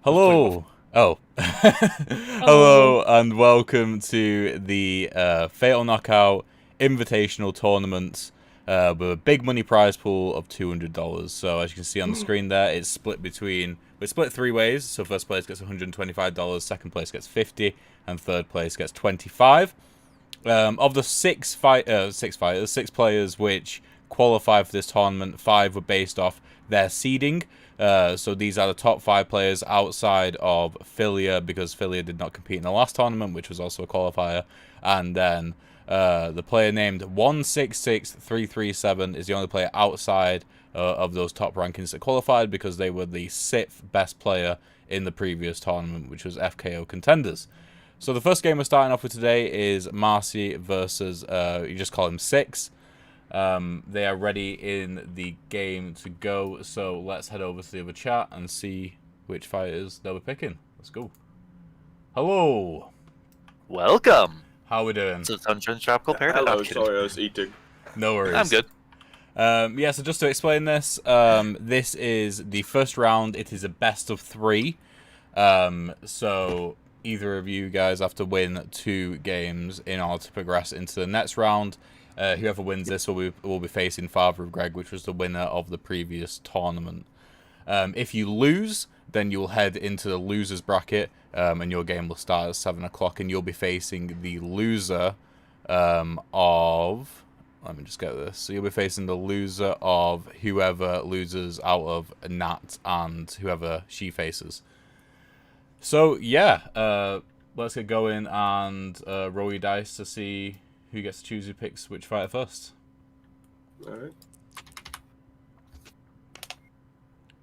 Hello. Oh. Hello. Hello and welcome to the Fatal Knockout Invitational Tournament with a big money prize pool of $200. So as you can see on the screen there, it's split between... We're split three ways. So first place gets $125, second place gets $50, and third place gets $25. Of the six players which qualify for this tournament, 5 were based off their seeding. So these are the top 5 players outside of Filia, because Filia did not compete in the last tournament, which was also a qualifier. And then the player named 166337 is the only player outside of those top rankings that qualified, because they were the 6th best player in the previous tournament, which was FKO contenders. So the first game we're starting off with today is Marcy versus, you just call him Six. They are ready in the game to go, so let's head over to the other chat and see which fighters they'll be picking. Let's go. Hello. Welcome. How we doing? To Sunshine Tropical Paradise. Hello, sorry I was eating. No worries. I'm good. Yeah, so just to explain this, this is the first round. It is a best of 3. So either of you guys have to win 2 games in order to progress into the next round. Whoever wins this will be facing Father of Greg, which was the winner of the previous tournament. If you lose, then you'll head into the losers bracket, and your game will start at 7 o'clock, and you'll be facing the loser of... Let me just get this. So you'll be facing the loser of whoever loses out of Nat and whoever she faces. So, yeah, let's get going and roll your dice to see who gets to choose who picks which fighter first. Alright.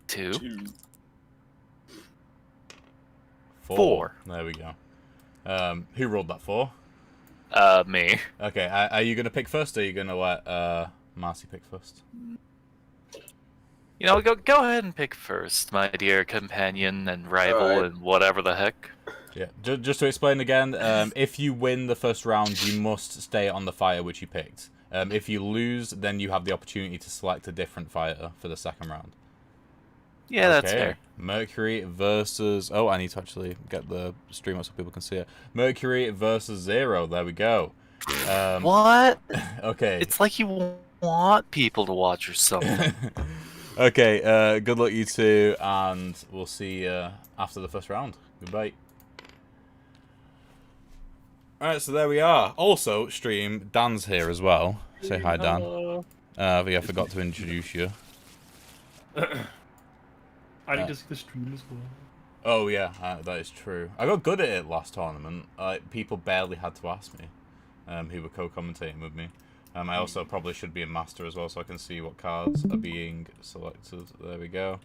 2. 4. There we go. Who rolled that 4? Me. Okay, are you going to pick first, or are you going to let Marcy pick first? You know, go ahead and pick first, my dear companion and rival and whatever the heck. Yeah, just to explain again, if you win the first round, you must stay on the fighter which you picked. If you lose, then you have the opportunity to select a different fighter for the second round. Yeah, that's fair. Mercury versus... Oh, I need to actually get the stream up so people can see it. Mercury versus Zero. There we go. What? Okay. It's like you want people to watch or something. Okay, good luck you two, and we'll see you after the first round. Goodbye. Alright, so there we are. Also, stream, Dan's here as well. Say hi, Dan. Hello. Yeah, I forgot to introduce you. I need to see the stream as well. Oh yeah, that is true. I got good at it last tournament. People barely had to ask me who were co-commentating with me. I also probably should be a master as well, so I can see what cards are being selected. There we go.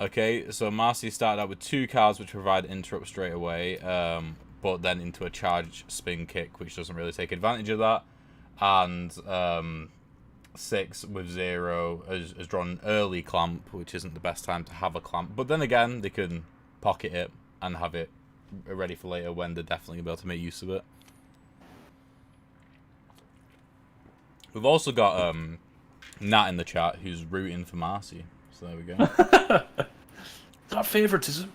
Okay, so Marcy started out with 2 cards which provide interrupt straight away, but then into a charge spin kick, which doesn't really take advantage of that. And 6 with 0 has drawn an early clamp, which isn't the best time to have a clamp. But then again, they can pocket it and have it ready for later when they're definitely going to be able to make use of it. We've also got Nat in the chat who's rooting for Marcy. So there we go. Is that favoritism?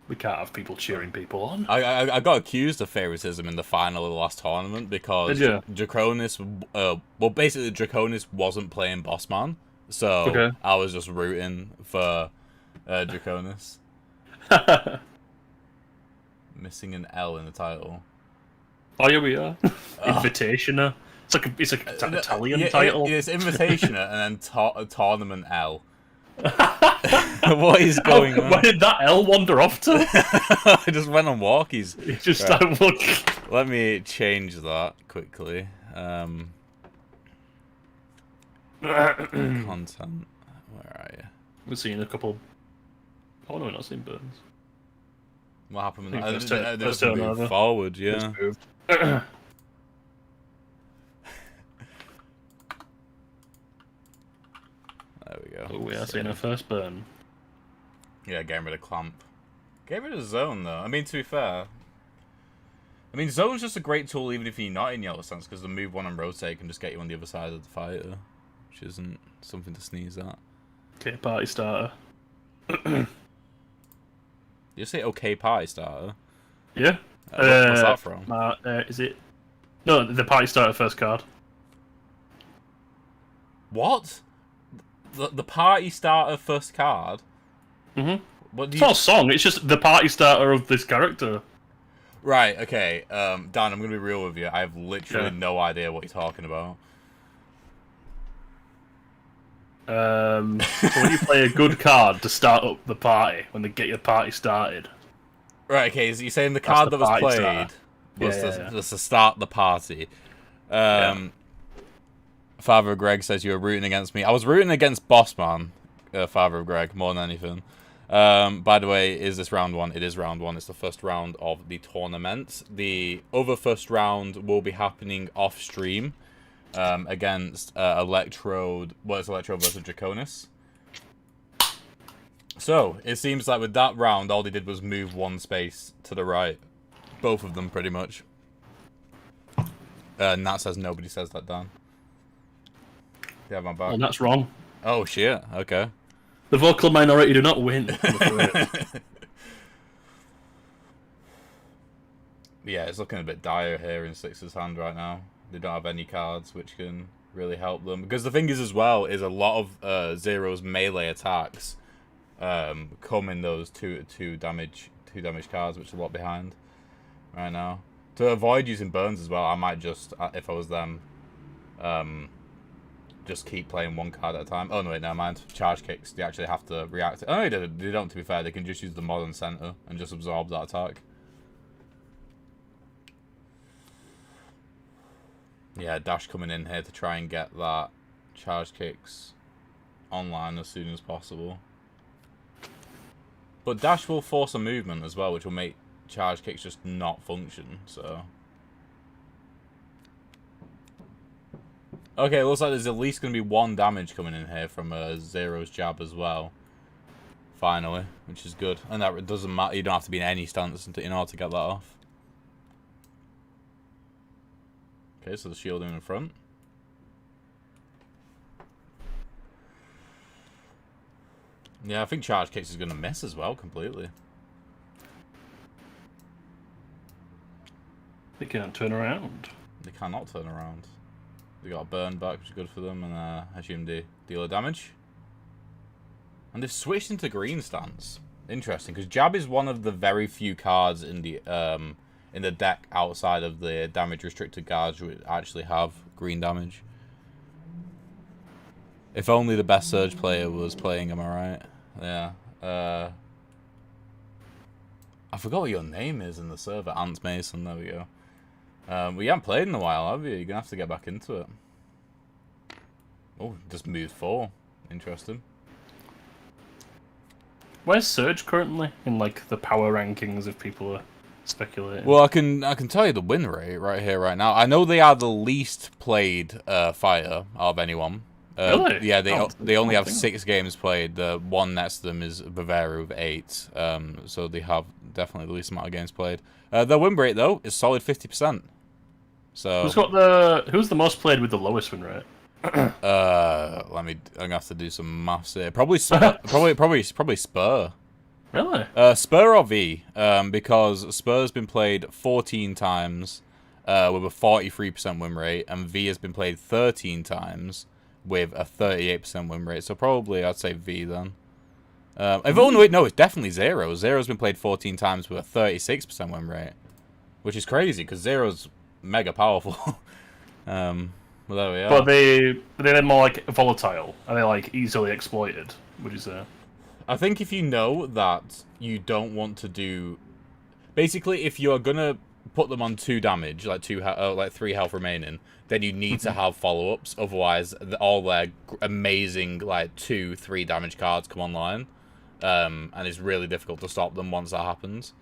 We can't have people cheering people on. I got accused of favoritism in the final of the last tournament because Draconis, well, basically Draconis wasn't playing Bossman, so I was just rooting for Draconis. Missing an L in the title. Oh yeah, we are. Invitational. It's like an Italian title. It's Invitational and then Tournament L. What is going on? Where did that L wander off to? I just went on walkies. You just started looking. Let me change that quickly. Content. Where are you? We're seeing a couple. Oh no, we're not seeing burns. What happened? I They think just moved forward, yeah. There we go. Oh, we are seeing our first burn. Yeah, getting rid of Clamp. Get rid of Zone, though. I mean, to be fair... I mean, Zone's just a great tool even if you're not in Yellow Stance, because the move 1 and rotate can just get you on the other side of the fighter, which isn't something to sneeze at. Okay, party starter. Did you say okay party starter? Yeah. What's that from? Is it? No, the party starter first card. What? The party starter first card? Mm-hmm. What do It's you... not a song. It's just the party starter of this character. Right, okay. Dan, I'm going to be real with you. I have literally Yeah. no idea what you're talking about. So when you play a good card to start up the party, when they get your party started. Right, okay, so you're saying the card the that was party played starter. was to start the party. Father of Greg says you were rooting against me. I was rooting against Bossman, Father of Greg, more than anything. By the way, is this round one? It is round one. It's the first round of the tournament. The other first round will be happening off stream against Electrode. Well, it's Electrode versus Draconis. So it seems like with that round, all they did was move one space to the right. Both of them, pretty much. Nat says nobody says that, Dan. Yeah, my back. And that's wrong. Oh shit. Okay. The vocal minority do not win. Yeah, it's looking a bit dire here in Six's hand right now. They don't have any cards which can really help them. Because the thing is as well, is a lot of Zero's melee attacks come in those two damage cards, which is a lot behind right now. To avoid using burns as well, I might just, if I was them, just keep playing one card at a time. Oh no, wait, never mind. Charge kicks, they actually have to react. Oh no, they don't, to be fair. They can just use the modern center and just absorb that attack. Yeah, Dash coming in here to try and get that charge kicks online as soon as possible. But Dash will force a movement as well, which will make charge kicks just not function, so... Okay, it looks like there's at least going to be one damage coming in here from Zero's jab as well. Finally, which is good. And that doesn't matter, you don't have to be in any stance in order to get that off. Okay, so the shield in front. Yeah, I think charge kicks is going to miss as well, completely. They can't turn around. They cannot turn around. They got a burn back, which is good for them, and I assume they deal damage. And they've switched into green stance. Interesting, because jab is one of the very few cards in the deck outside of the damage restricted cards which actually have green damage. If only the best Surge player was playing, am I right? Yeah. I forgot what your name is in the server. Ant Mason, there we go. We haven't played in a while, have you? You're going to have to get back into it. Oh, just moved 4. Interesting. Where's Surge currently in like the power rankings if people are speculating? Well, I can tell you the win rate right here, right now. I know they are the least played fighter of anyone. Really? Yeah, they only have 6 games played. The one next to them is Bavaria with 8. So they have definitely the least amount of games played. Their win rate though is solid 50%. So who's the most played with the lowest win rate? I'm gonna have to do some maths here. Probably probably Spur. Really? Spur or V? Because Spur's been played 14 times with a 43% win rate, and V has been played 13 times with a 38% win rate. So probably I'd say V then. Wait, no, it's definitely Zero. Zero's been played 14 times with a 36% win rate, which is crazy because Zero's mega powerful. Well, there we are. But they're then more like volatile. Are they like easily exploited? Would you say? I think if you know that you don't want to do, basically, if you're gonna put them on 2 damage, like 3 health remaining, then you need to have follow-ups. Otherwise, all their amazing like 2-3 damage cards come online, and it's really difficult to stop them once that happens.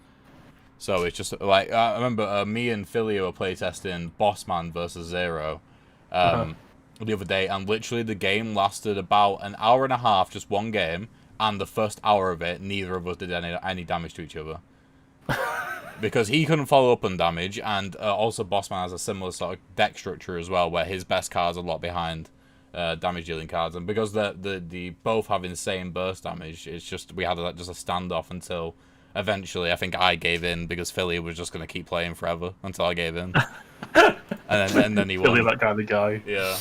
So it's just like I remember me and Philly were playtesting Bossman versus Zero the other day, and literally the game lasted about an hour and a half, just one game, and the first hour of it, neither of us did any damage to each other. Because he couldn't follow up on damage, and also Bossman has a similar sort of deck structure as well, where his best card's a lot behind damage dealing cards, and because the both have insane burst damage, it's just we had just a standoff until eventually I think I gave in because Philly was just going to keep playing forever until I gave in, and then he won. Philly, that kind of guy. Yeah.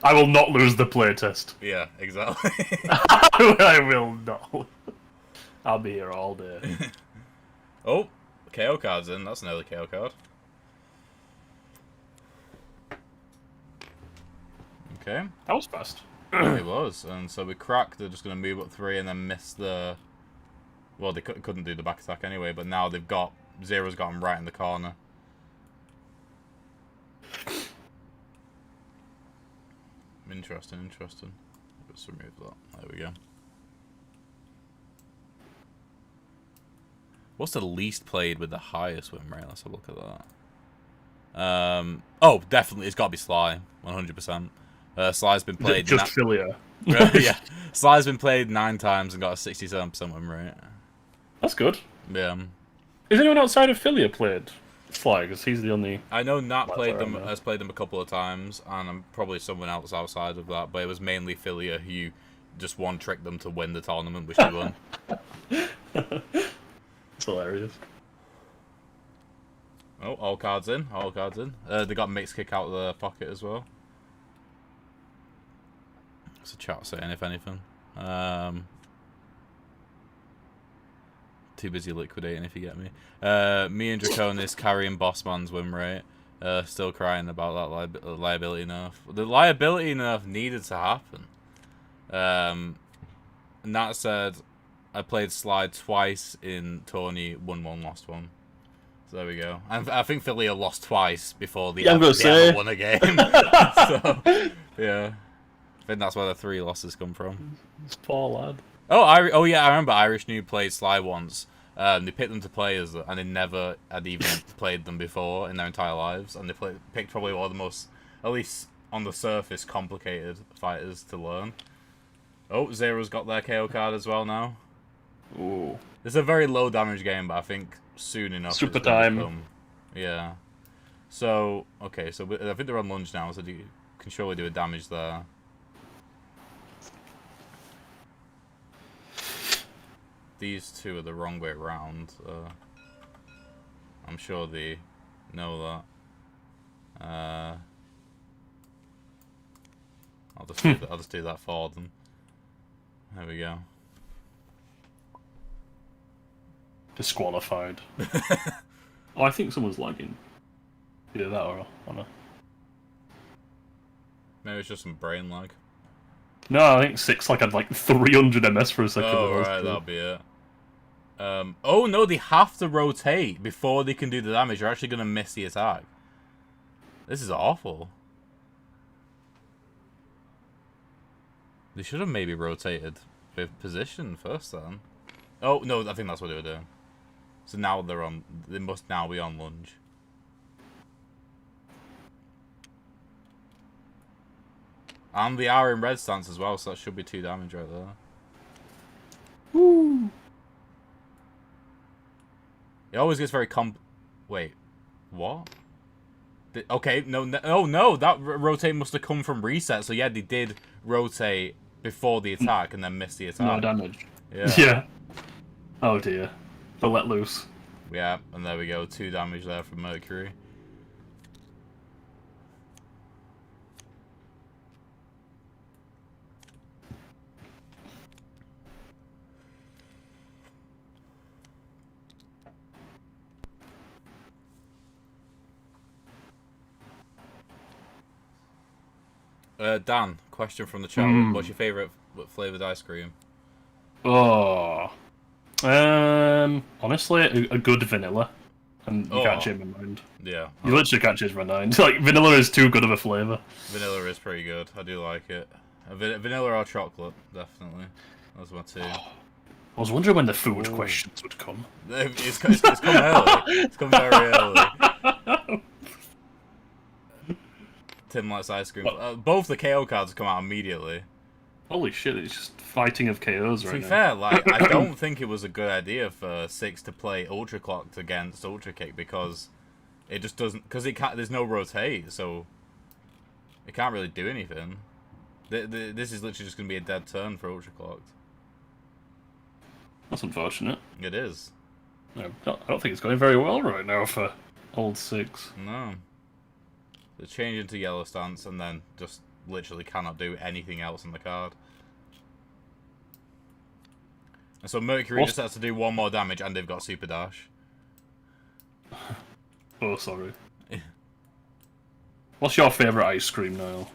I will not lose the playtest. Yeah, exactly. I will not. I'll be here all day. Oh, KO card's in. That's another KO card. Okay. That was fast. It was, and so we cracked. They're just going to move up 3 and then miss the. Well, they couldn't do the back attack anyway, but now they've got Zero's got them right in the corner. Interesting. Let's remove that. There we go. What's the least played with the highest win rate? Let's have a look at that. Oh, definitely, it's got to be Sly, 100%. Sly's been played. Just Philia. Yeah, Sly's been played 9 times and got a 67% win rate. That's good. Yeah. Is anyone outside of Philia played Sly? Because he's the only. I know Nat played them, around there. has played them a couple of times, and I'm probably someone else outside of that, but it was mainly Philia who just one-tricked them to win the tournament, which he won. It's hilarious. Oh, all cards in. They got mixed kick out of the pocket as well. It's a chat saying, if anything. Too busy liquidating, if you get me. Me and Draconis carrying Bossman's win rate. Still crying about that liability nerf. The liability nerf needed to happen. Nat said, I played Slide twice in tourney, won 1, lost 1. So there we go. And I think Philly lost twice before they ever won a game. So, yeah. I think that's where the 3 losses come from. This poor lad. Oh yeah, I remember Irish New played Sly once. They picked them to play as, and they never had even played them before in their entire lives. And they picked probably one of the most, at least on the surface, complicated fighters to learn. Oh, Zero's got their KO card as well now. Ooh. It's a very low damage game, but I think soon enough. Super it's gonna time. become- yeah. So okay, so I think they're on lunge now, so you can surely do a damage there. These 2 are the wrong way around. I'm sure they know that. I'll just do that for them. There we go. Disqualified. Oh, I think someone's lagging. Either that or Anna. Maybe it's just some brain lag. No, I think 6 had like 300 MS for a second. Oh, right, that'll be it. Oh no, they have to rotate before they can do the damage. You're actually gonna miss the attack. This is awful. They should have maybe rotated with position first then. Oh no, I think that's what they were doing. So now they're on. They must now be on lunge. And they are in red stance as well, so that should be 2 damage right there. Woo! It always gets very Wait, what? Okay, no, oh no, that rotate must have come from reset. So yeah, they did rotate before the attack and then missed the attack. No damage. Yeah. Yeah. Oh dear. They'll let loose. Yeah, and there we go, 2 damage there from Mercury. Dan, question from the chat. What's your favourite flavoured ice cream? Oh. Honestly, a good vanilla. And you can't change my mind. Yeah. You literally can't change my mind. Like, vanilla is too good of a flavour. Vanilla is pretty good. I do like it. Vanilla or chocolate, definitely. Those are my 2. I was wondering when the food questions would come. It's come early. It's come very early. Tim likes ice cream. Both the KO cards come out immediately. Holy shit, it's just fighting of KOs right now. To be fair, like, I don't think it was a good idea for 6 to play Ultra Clocked against Ultra Kick because it just doesn't... Because it can't, there's no rotate, so... It can't really do anything. This is literally just going to be a dead turn for Ultra Clocked. That's unfortunate. It is. No, I don't think it's going very well right now for old 6. No. They change into yellow stance and then just literally cannot do anything else on the card. And so Mercury just has to do 1 more damage and they've got Super Dash. Oh, sorry. What's your favourite ice cream, Niall?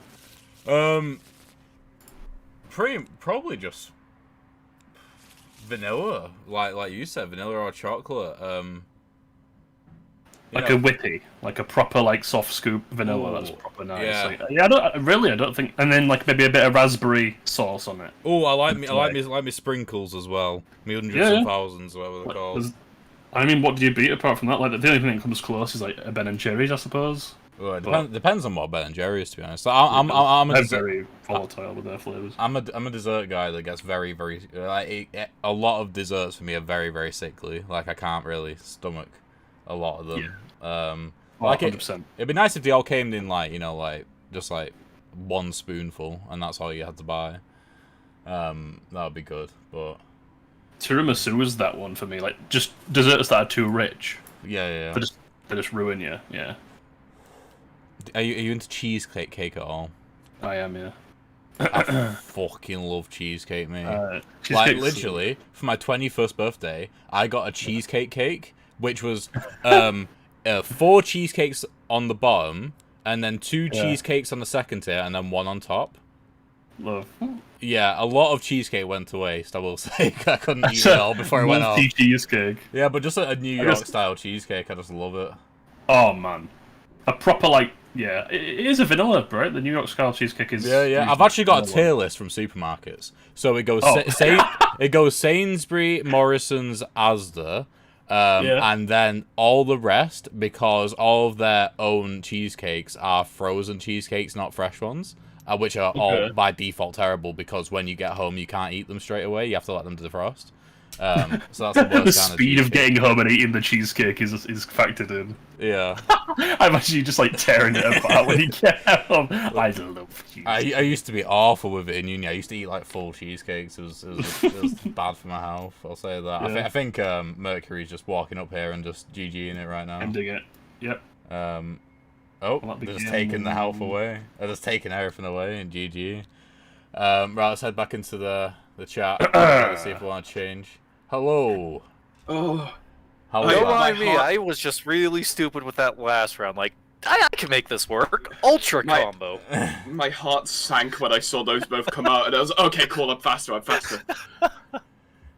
Probably just vanilla, like you said, vanilla or chocolate. Like a whippy, like a proper like soft scoop vanilla. Ooh, that's proper nice. yeah. Like, I don't think. And then like maybe a bit of raspberry sauce on it. Oh, I like me sprinkles as well. Me hundreds and thousands, whatever they're called. I mean, what do you beat apart from that? Like the only thing that comes close is like a Ben and Jerry's, I suppose. Well, it depends on what Ben and Jerry's, to be honest. I'm very volatile with their flavors. I'm a dessert guy that gets very a lot of desserts for me are very, very sickly. Like I can't really stomach a lot of them. Yeah. Like 100%. It'd be nice if they all came in like just like 1 spoonful and that's all you had to buy. That would be good, but tiramisu is that one for me. Like just desserts that are too rich. Yeah. They just ruin you. Yeah. Are you into cheesecake at all? I am, yeah. I fucking love cheesecake, mate. Cheesecake's Like literally, for my 21st birthday, I got a cheesecake cake, which was 4 cheesecakes on the bottom, and then 2 cheesecakes on the second tier, and then 1 on top. Love. Yeah, a lot of cheesecake went to waste, I will say. I couldn't eat it all before I went off. Cheesecake. Yeah, but just a New York style cheesecake, I just love it. Oh man, a proper it is a vanilla, right? The New York style cheesecake is. Yeah. I've actually got a tier list from supermarkets, so it goes it goes Sainsbury, Morrison's, Asda, and then all the rest because all of their own cheesecakes are frozen cheesecakes, not fresh ones. Which are all by default terrible because when you get home you can't eat them straight away. You have to let them defrost. So that's the worst the kind speed of getting cheesecake. home and eating the cheesecake is factored in. Yeah. I imagine you just like tearing it apart when you get home. I love cheesecake. I used to be awful with it in uni. I used to eat like full cheesecakes. It was bad for my health. I'll say that. Yeah. I think Mercury's just walking up here and just GGing it right now. Ending it. Yep. They're just taking the health away. They're just taking everything away in GG. Right, let's head back into the chat. Let's see if we want to change. Hello. Oh. Hello. Don't my mind me, heart- I was just really stupid with that last round. Like, I can make this work. Ultra My- combo. My heart sank when I saw those both come out, and I was okay, cool. I'm faster.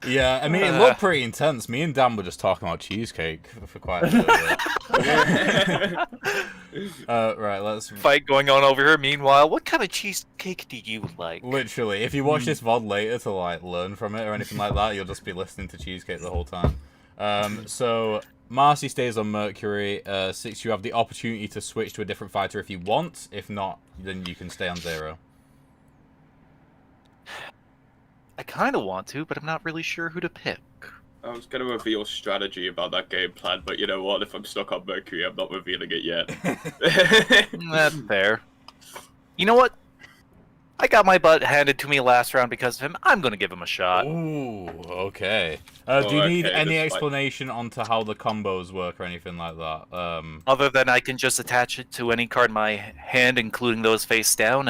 Yeah, I mean, it looked pretty intense. Me and Dan were just talking about cheesecake for quite a bit. Right, let's... Fight going on over here. Meanwhile, what kind of cheesecake do you like? Literally, if you watch this VOD later to, like, learn from it or anything like that, you'll just be listening to cheesecake the whole time. So, Marcy stays on Mercury. 6, you have the opportunity to switch to a different fighter if you want. If not, then you can stay on 0. I kind of want to, but I'm not really sure who to pick. I was going to reveal strategy about that game plan, but you know what? If I'm stuck on Mercury, I'm not revealing it yet. That's fair. You know what? I got my butt handed to me last round because of him. I'm going to give him a shot. Ooh, okay. Do you need any explanation onto how the combos work or anything like that? Other than I can just attach it to any card in my hand, including those face down,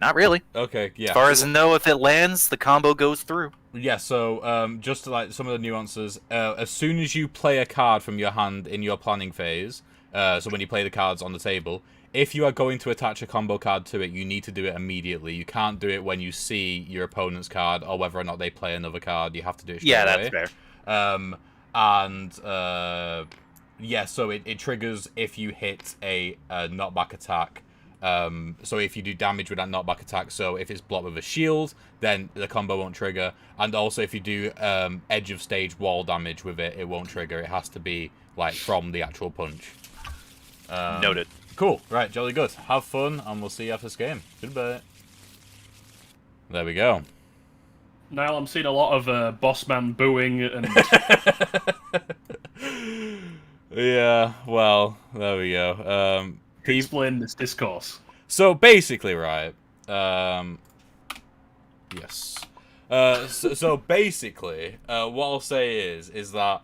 not really. Okay, yeah. As far as I know, if it lands, the combo goes through. Yeah, so just like some of the nuances, as soon as you play a card from your hand in your planning phase, so when you play the cards on the table, if you are going to attach a combo card to it, you need to do it immediately. You can't do it when you see your opponent's card or whether or not they play another card. You have to do it straight away. That's fair. Yeah, so it triggers if you hit a knockback attack. So if you do damage with that knockback attack, so if it's blocked with a shield, then the combo won't trigger. And also if you do edge of stage wall damage with it, it won't trigger. It has to be like from the actual punch. Noted. Cool. Right, jolly good. Have fun, and we'll see you after this game. Goodbye. There we go. Now I'm seeing a lot of boss man booing and. Yeah, well, there we go. Explain this discourse. So basically, right? Yes. So basically, what I'll say is that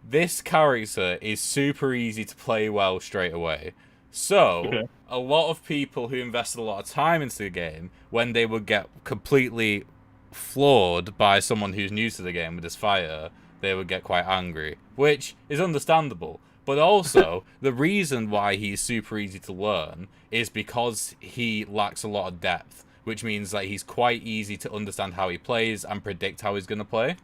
this character is super easy to play well straight away. So, Okay. a lot of people who invested a lot of time into the game, when they would get completely floored by someone who's new to the game with this fire, they would get quite angry, which is understandable. But also, the reason why he's super easy to learn is because he lacks a lot of depth, which means that he's quite easy to understand how he plays and predict how he's going to play.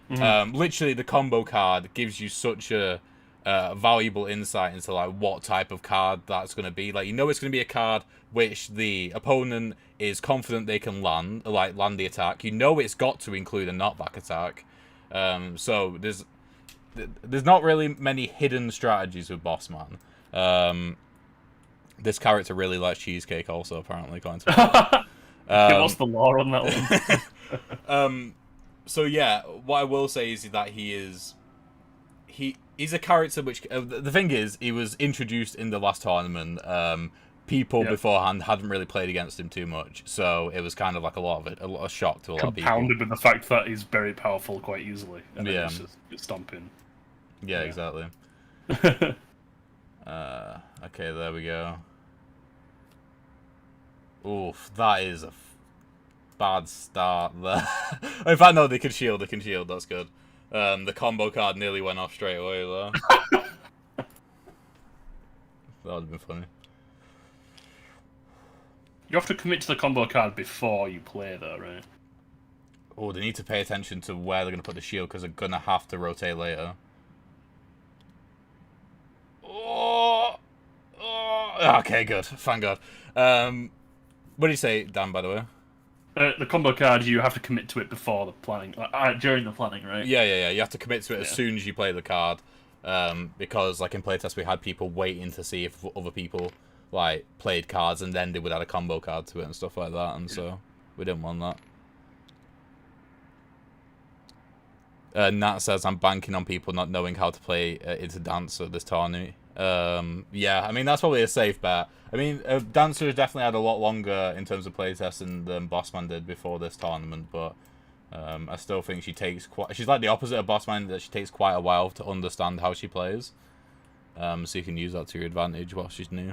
Literally, the combo card gives you such a valuable insight into like what type of card that's going to be. Like, you know, it's going to be a card which the opponent is confident they can land the attack. You know, it's got to include a knockback attack. So there's not really many hidden strategies with Bossman. This character really likes cheesecake, also apparently. According to What's the law on that one? So yeah, what I will say is that he's a character which the thing is, he was introduced in the last tournament. People beforehand hadn't really played against him too much, so it was kind of like a lot of shock to a lot of people. Compounded with the fact that he's very powerful quite easily, and Yeah. it's just stomping. Yeah, exactly. Okay, there we go. Oof, that is a bad start there. In fact, no, they can shield. That's good. The combo card nearly went off straight away there. That would have been funny. You have to commit to the combo card before you play, though, right? Oh, they need to pay attention to where they're going to put the shield, because they're going to have to rotate later. Oh! Okay, good. Thank God. What did you say, Dan, by the way? The combo card, you have to commit to it before the planning, during the planning, right? Yeah. You have to commit to it as soon as you play the card, because like in playtest we had people waiting to see if other people like played cards, and then they would add a combo card to it and stuff like that, and so we didn't want that. Nat says, I'm banking on people not knowing how to play into Dancer this tournament. Yeah, I mean, that's probably a safe bet. I mean, Dancer has definitely had a lot longer in terms of playtesting than Bossman did before this tournament, but I still think she's like the opposite of Bossman, that she takes quite a while to understand how she plays. So you can use that to your advantage while she's new.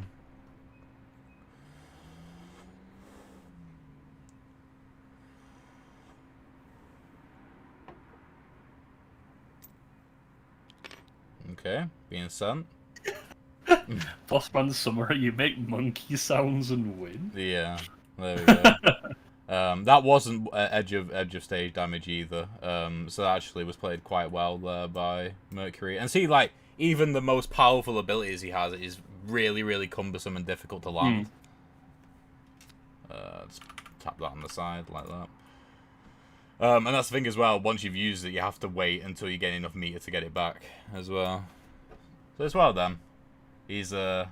Okay, being sent. Bossman summary, you make monkey sounds and win. Yeah, there we go. That wasn't edge of stage damage either. So that actually was played quite well there by Mercury. And see, like, even the most powerful abilities he has is really, really cumbersome and difficult to land. Just tap that on the side like that. And that's the thing as well, once you've used it, you have to wait until you get enough meter to get it back as well. So it's well done. He's the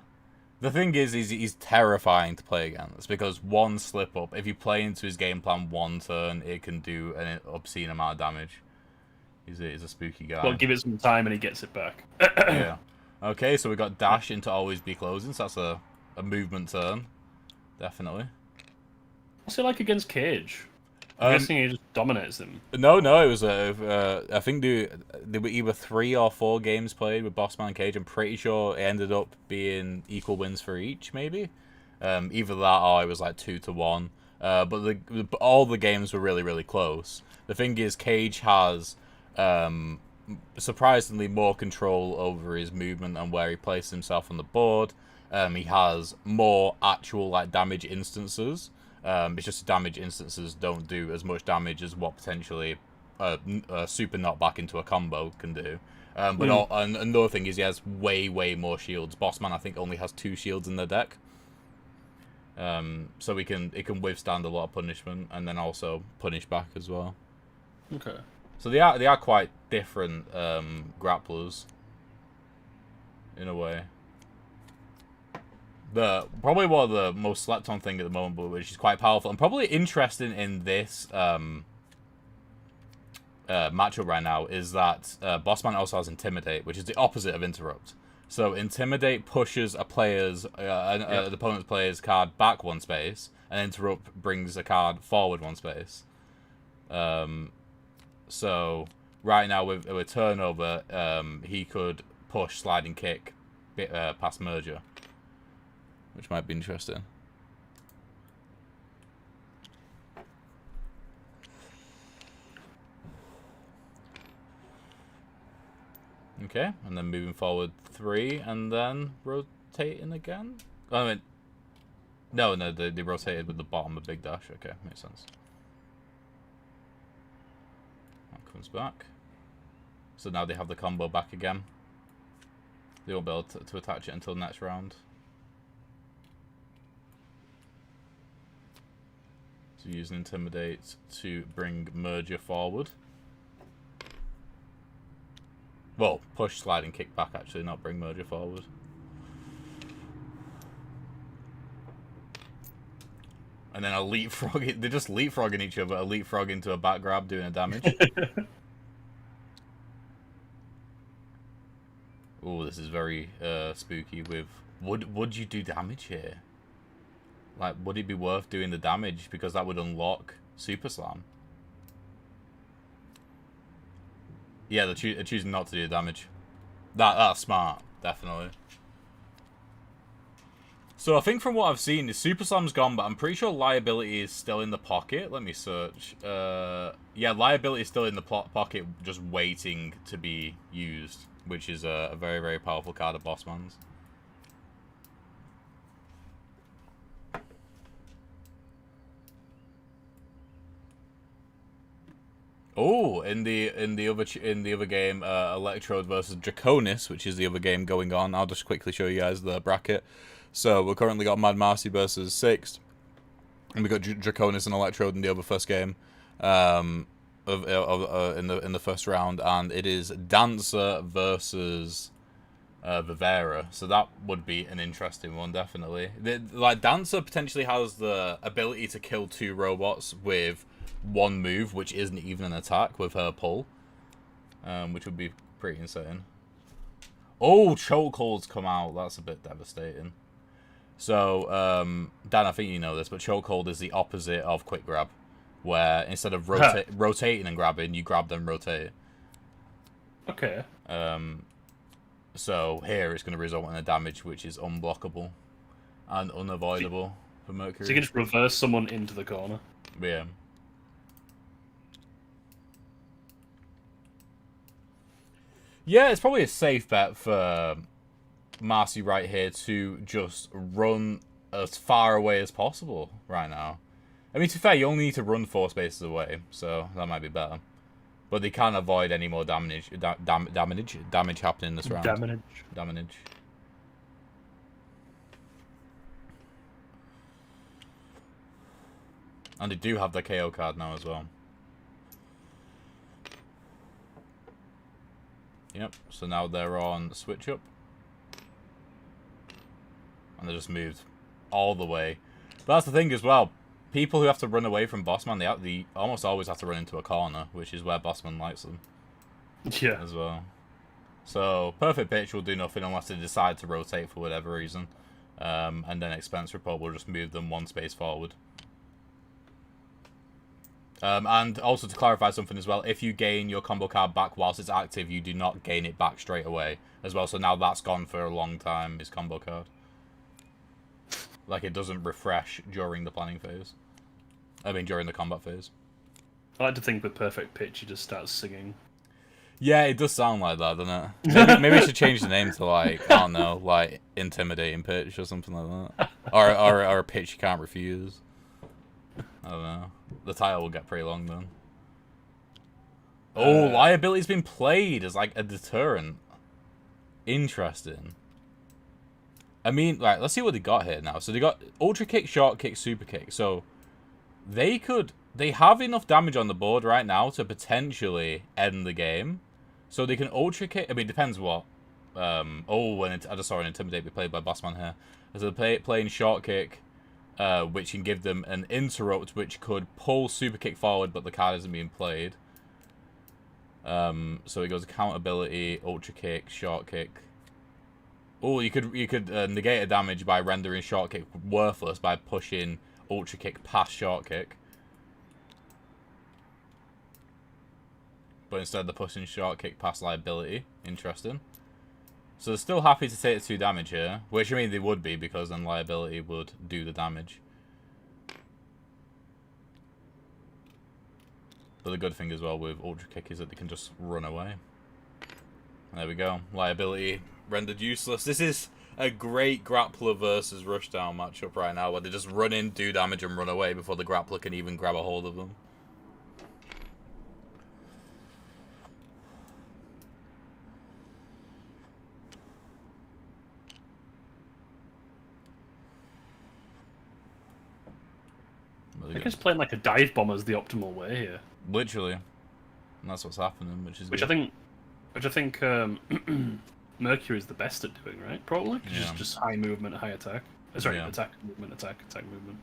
thing is he's terrifying to play against, because one slip up, if you play into his game plan one turn, it can do an obscene amount of damage. He's a spooky guy. Well, give it some time and he gets it back. Yeah. Okay, so we got dash into always be closing, so that's a movement turn. Definitely. What's it like against Cage? I'm guessing he just dominates them. No, it was I think there were either 3 or 4 games played with Bossman and Cage. I'm pretty sure it ended up being equal wins for each, maybe. Either that or it was like 2-1. But all the games were really, really close. The thing is, Cage has surprisingly more control over his movement and where he places himself on the board. He has more actual like damage instances. It's just damage instances don't do as much damage as what potentially a super knockback into a combo can do. But another thing is he has way, way more shields. Bossman, I think, only has 2 shields in their deck. So it can withstand a lot of punishment and then also punish back as well. Okay. So they are quite different grapplers in a way. Probably one of the most slept on thing at the moment, but which is quite powerful and probably interesting in this matchup right now, is that Bossman also has Intimidate, which is the opposite of Interrupt. So Intimidate pushes a player's an opponent's player's card back 1 space, and Interrupt brings a card forward 1 space. So right now with Turnover, he could push Sliding Kick past Merger, which might be interesting. Okay, and then moving forward 3, and then rotating again. I mean, no, they rotated with the bottom of Big Dash. Okay, makes sense. That comes back. So now they have the combo back again. They won't be able to attach it until next round. So using Intimidate to bring Merger forward. Well, push, Sliding Kick back, actually, not bring Merger forward. And then a leapfrog. They're just leapfrogging each other. A leapfrog into a back grab, doing a damage. Oh, this is very spooky. With would you do damage here? Like, would it be worth doing the damage because that would unlock Super Slam? Yeah, they're choosing not to do the damage. That's smart, definitely. So I think from what I've seen, the Super Slam's gone, but I'm pretty sure Liability is still in the pocket. Let me search. Yeah, Liability is still in the pocket, just waiting to be used, which is a very, very powerful card of Bossman's. Oh, in the other game, Electrode versus Draconis, which is the other game going on. I'll just quickly show you guys the bracket. So we've currently got Mad Marcy versus Sixth, and we got Draconis and Electrode in the other first game, in the first round, and it is Dancer versus Vivera. So that would be an interesting one, definitely. Like, Dancer potentially has the ability to kill 2 robots with 1 move, which isn't even an attack, with her pull, which would be pretty insane. Oh, Chokehold's come out. That's a bit devastating. So, Dan, I think you know this, but Chokehold is the opposite of Quick Grab, where instead of rotating and grabbing, you grab then rotate. Okay. So here it's going to result in a damage which is unblockable and unavoidable for Mercury. So you can just reverse someone into the corner. Yeah. Yeah, it's probably a safe bet for Marcy right here to just run as far away as possible right now. I mean, to be fair, you only need to run 4 spaces away, so that might be better. But they can't avoid any more damage happening this round. Damage. And they do have the KO card now as well. Yep, so now they're on switch up. And they just moved all the way. But that's the thing as well. People who have to run away from Bossman, they almost always have to run into a corner, which is where Bossman likes them. Yeah. As well. So, Perfect Pitch will do nothing unless they decide to rotate for whatever reason. And then Expense Report will just move them 1 space forward. And also to clarify something as well, if you gain your combo card back whilst it's active, you do not gain it back straight away as well. So now that's gone for a long time, his combo card. Like, it doesn't refresh during the planning phase. I mean, during the combat phase. I like to think with Perfect Pitch, he just starts singing. Yeah, it does sound like that, doesn't it? Maybe we should change the name to, like, I don't know, like, Intimidating Pitch or something like that. Or a pitch you can't refuse. I don't know. The title will get pretty long then. Oh, Liability's been played as like a deterrent. Interesting. I mean, right, let's see what they got here now. So they got Ultra Kick, Short Kick, Super Kick. So they have enough damage on the board right now to potentially end the game. So they can Ultra Kick. I mean, it depends what. I just saw an Intimidate be played by Bossman here. So they're playing Short Kick. Which can give them an Interrupt, which could pull Super Kick forward, but the card isn't being played. So it goes Accountability, Ultra Kick, Short Kick. Oh, you could negate a damage by rendering short kick worthless by pushing ultra kick past short kick. But instead they're pushing short kick past liability. Interesting. So they're still happy to take 2 damage here, which I mean they would be because then liability would do the damage. But the good thing as well with ultra kick is that they can just run away. There we go. Liability rendered useless. This is a great grappler versus rushdown matchup right now, where they just run in, do damage, and run away before the grappler can even grab a hold of them. I think it's playing like a dive bomber is the optimal way here. Literally. And that's what's happening, which is good. I think Mercury is the best at doing, right? Probably. Yeah. Just high movement, high attack. Sorry, Yeah. attack movement, attack movement.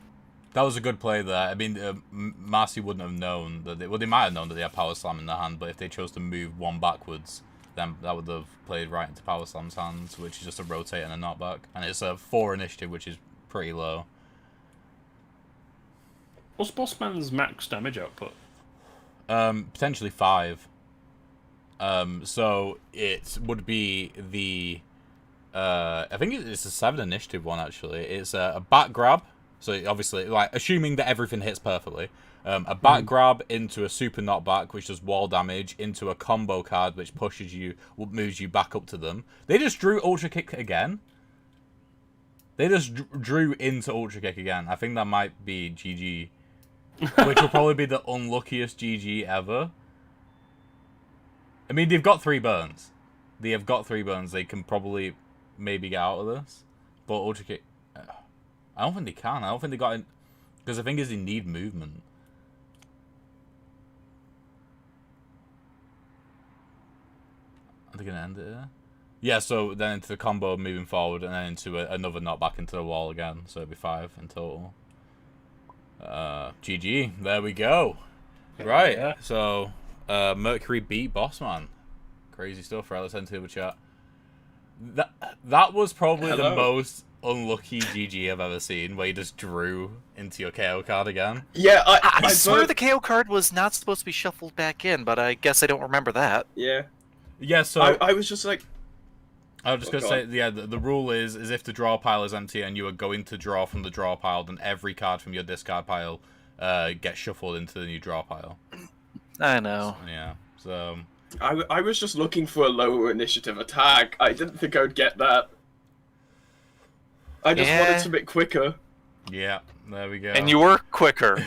That was a good play there. I mean, Marcy wouldn't have known that they might have known that they had Power Slam in their hand, but if they chose to move 1 backwards, then that would have played right into Power Slam's hands, which is just a rotate and a knockback. And it's a 4 initiative, which is pretty low. What's Bossman's max damage output? Potentially 5. So it would be the I think it's a 7 initiative one actually. It's a back grab. So obviously, like assuming that everything hits perfectly, a back grab into a super knockback, which does wall damage, into a combo card, which pushes you, moves you back up to them. They just drew ultra kick again. They just drew into ultra kick again. I think that might be GG. Which will probably be the unluckiest GG ever. I mean, they've got 3 burns. They have got 3 burns. They can probably maybe get out of this. But ultra kick, I don't think they can. I don't think they got in, because the thing is they need movement. Are they gonna end it here? Yeah. So then into the combo moving forward, and then into another knockback into the wall again. So it'd be 5 in total. GG. There we go. Right. Yeah. So, Mercury beat Bossman. Crazy stuff, right? Let's enter the chat. That was probably the most unlucky GG I've ever seen, where you just drew into your KO card again. Yeah, I swear the KO card was not supposed to be shuffled back in, but I guess I don't remember that. Yeah. Yeah, so I was just like... I was just going to say, yeah, the rule is if the draw pile is empty and you are going to draw from the draw pile, then every card from your discard pile gets shuffled into the new draw pile. I know. Yeah, so... I was just looking for a lower initiative attack. I didn't think I would get that. I just wanted to make quicker. Yeah, there we go. And you were quicker.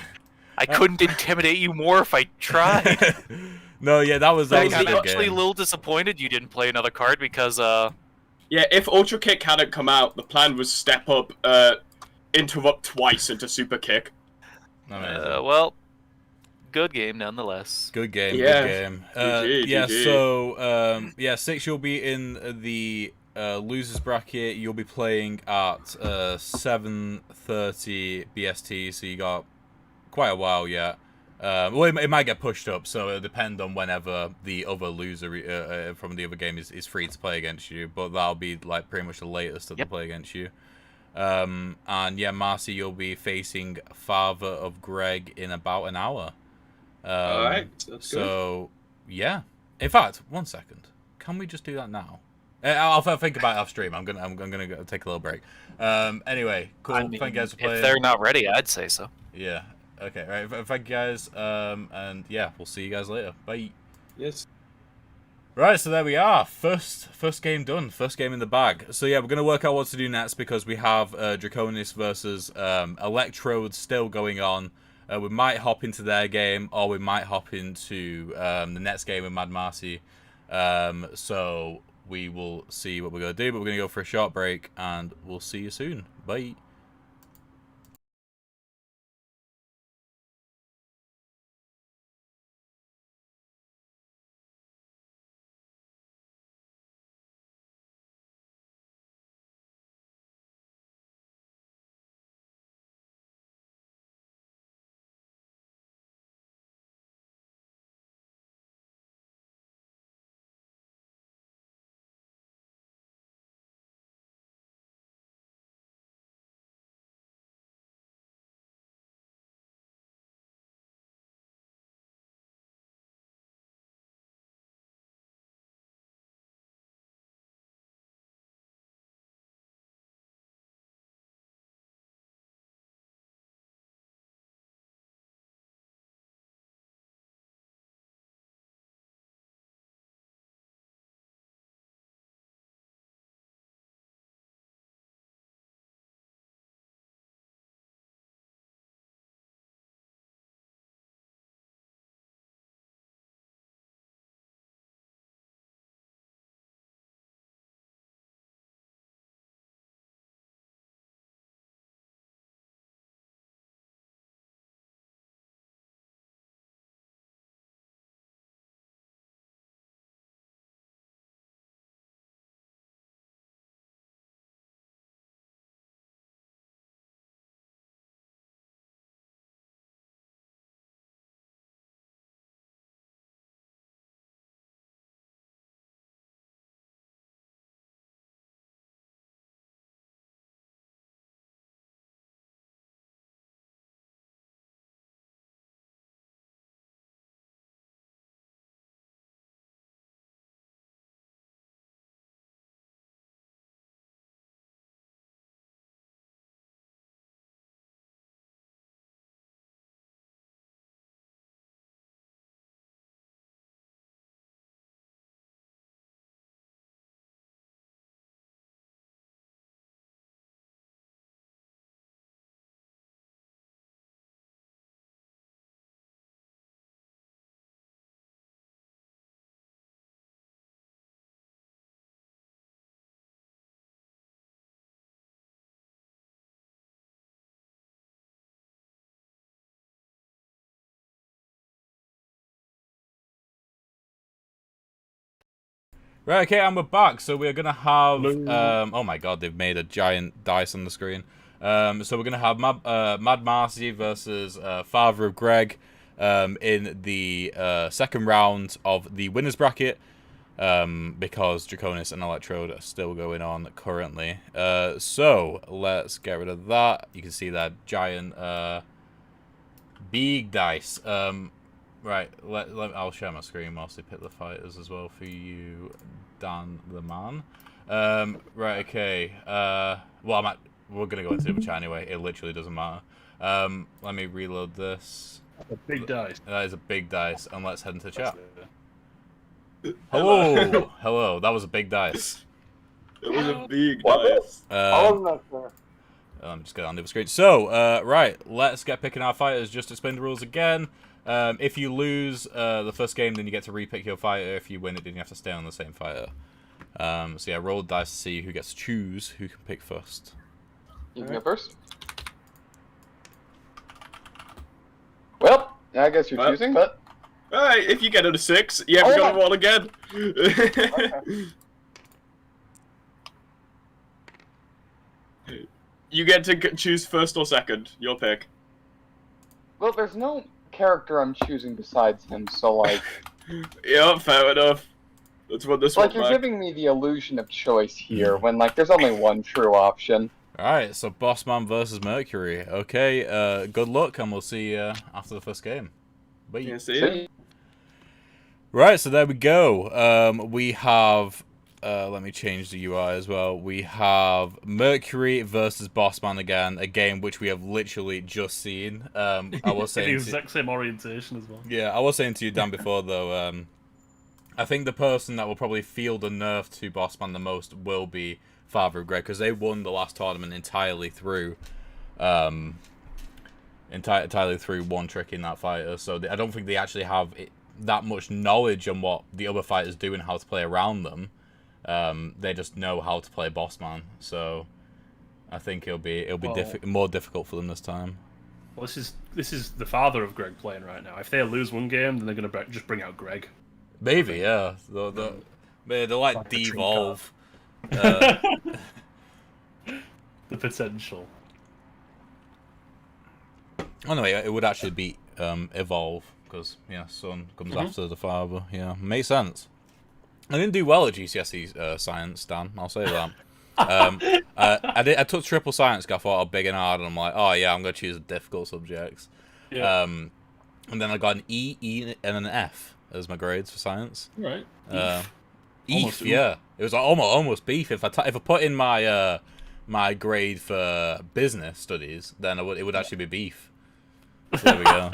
I couldn't intimidate you more if I tried. No, yeah, that was I'm a good actually game. a little disappointed you didn't play another card because, Yeah, if Ultra Kick hadn't come out, the plan was step up, interrupt twice into Super Kick. well, good game nonetheless. Good game, Yeah. good game. GG, yeah, GG. so, yeah, 6, you'll be in the losers bracket. You'll be playing at 7:30 BST, so you got quite a while yet. Well, it might get pushed up, so it'll depend on whenever the other loser from the other game is free to play against you. But that'll be like pretty much the latest that they'll play against you. And yeah, Marcy, you'll be facing Father of Greg in about an hour. Alright, that's good. So yeah. In fact, 1 second. Can we just do that now? I'll think about it off stream. I'm gonna go take a little break. Anyway, cool. I mean, thank you guys for playing. if they're not ready, I'd say so. Yeah. Okay, right. Thank you guys. And yeah, we'll see you guys later. Bye. Yes. Right, so there we are. First game done. First game in the bag. So yeah, we're going to work out what to do next because we have Draconis versus Electrode still going on. We might hop into their game or we might hop into the next game with Mad Marcy. So we will see what we're going to do, but we're going to go for a short break and we'll see you soon. Bye. Right, okay, and we're back. So we're gonna have oh my god, they've made a giant dice on the screen. So we're gonna have Mad Marcy versus Father of Greg in the second round of the winners bracket. Because Draconis and Electrode are still going on currently. So let's get rid of that. You can see that giant big dice. Right, I'll share my screen whilst they pick the fighters as well for you, Dan the man. Right, okay. Well, we're gonna go into the chat anyway. It literally doesn't matter. Let me reload this. A big dice. That is a big dice, and let's head into chat. Hello. Hello, hello. That was a big dice. It was a big dice. I'm just getting on the other screen. So, right, let's get picking our fighters. Just explain the rules again. If you lose the first game, then you get to repick your fighter. If you win it, then you have to stay on the same fighter. So yeah, roll the dice to see who gets to choose who can pick first. You can go first. Well, I guess you're choosing, but... Alright, if you get it a 6, you haven't got to roll again. You get to choose first or second. Your pick. Well, there's no character I'm choosing besides him, so, like... Yeah, fair enough. Let's run this one Like, you're back. giving me the illusion of choice here, when, like, there's only one true option. Alright, so Bossman versus Mercury. Okay, good luck, and we'll see you after the first game. Bye. Yeah, see ya. Right, so there we go. We have... let me change the UI as well. We have Mercury versus Bossman again, a game which we have literally just seen. I was saying the exact same orientation as well. Yeah, I was saying to you, Dan, before though. I think the person that will probably feel the nerf to Bossman the most will be Father of Greg, because they won the last tournament entirely through, entirely through one trick in that fighter. So I don't think they actually have that much knowledge on what the other fighters do and how to play around them. They just know how to play Bossman, so I think it'll be more difficult for them this time. Well, this is the Father of Greg playing right now. If they lose one game, then they're gonna just bring out Greg. Maybe, yeah. They're like devolve. The potential. Anyway, it would actually be evolve, because yeah, son comes after the father. Yeah, makes sense. I didn't do well at GCSE science, Dan. I'll say that. I took triple science. I thought, oh, big and hard, and I'm like, oh yeah, I'm gonna choose difficult subjects. Yeah. And then I got an E, and an F as my grades for science. Right. Beef, yeah. It was almost beef. If I put in my my grade for business studies, then it would actually be beef. So there we go.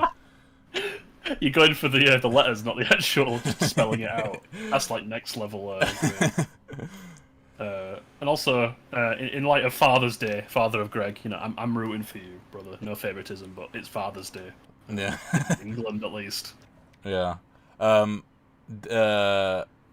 You're going for the letters, not the actual just spelling it out. That's like next level. And also, in light of Father's Day, Father of Greg, you know, I'm rooting for you, brother. No favoritism, but it's Father's Day. Yeah. England, at least. Yeah.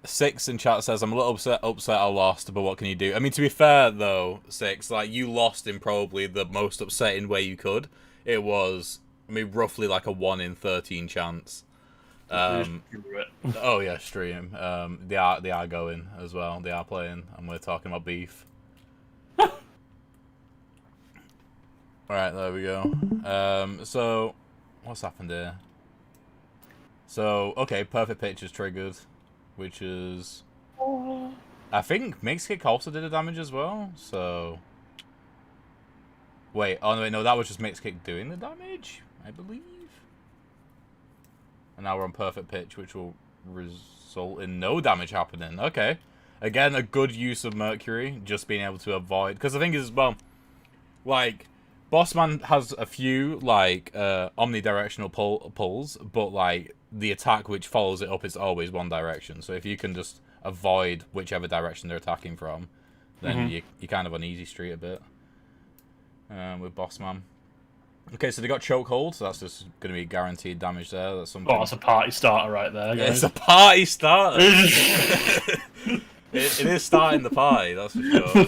6 in chat says, I'm a little upset I lost, but what can you do? I mean, to be fair, though, 6, like, you lost in probably the most upsetting way you could. It was, I mean, roughly like a 1 in 13 chance. Oh, yeah, stream. They are going as well. They are playing, and we're talking about beef. Alright, there we go. So, what's happened here? So, okay, perfect pitch is triggered, which is... I think Mixed Kick also did the damage as well, so... Wait, oh no, that was just Mixed Kick doing the damage, I believe? And now we're on perfect pitch, which will result in no damage happening. Okay. Again, a good use of Mercury, just being able to avoid... Because the thing is, well, like... Bossman has a few, like, omnidirectional pulls, but, like, the attack which follows it up is always one direction. So if you can just avoid whichever direction they're attacking from, then you're kind of on easy street a bit with Bossman. Okay, so they got chokehold, so that's just going to be guaranteed damage there. That's something. Oh, that's a party starter right there, guys. It's a party starter. it is starting the party, that's for sure.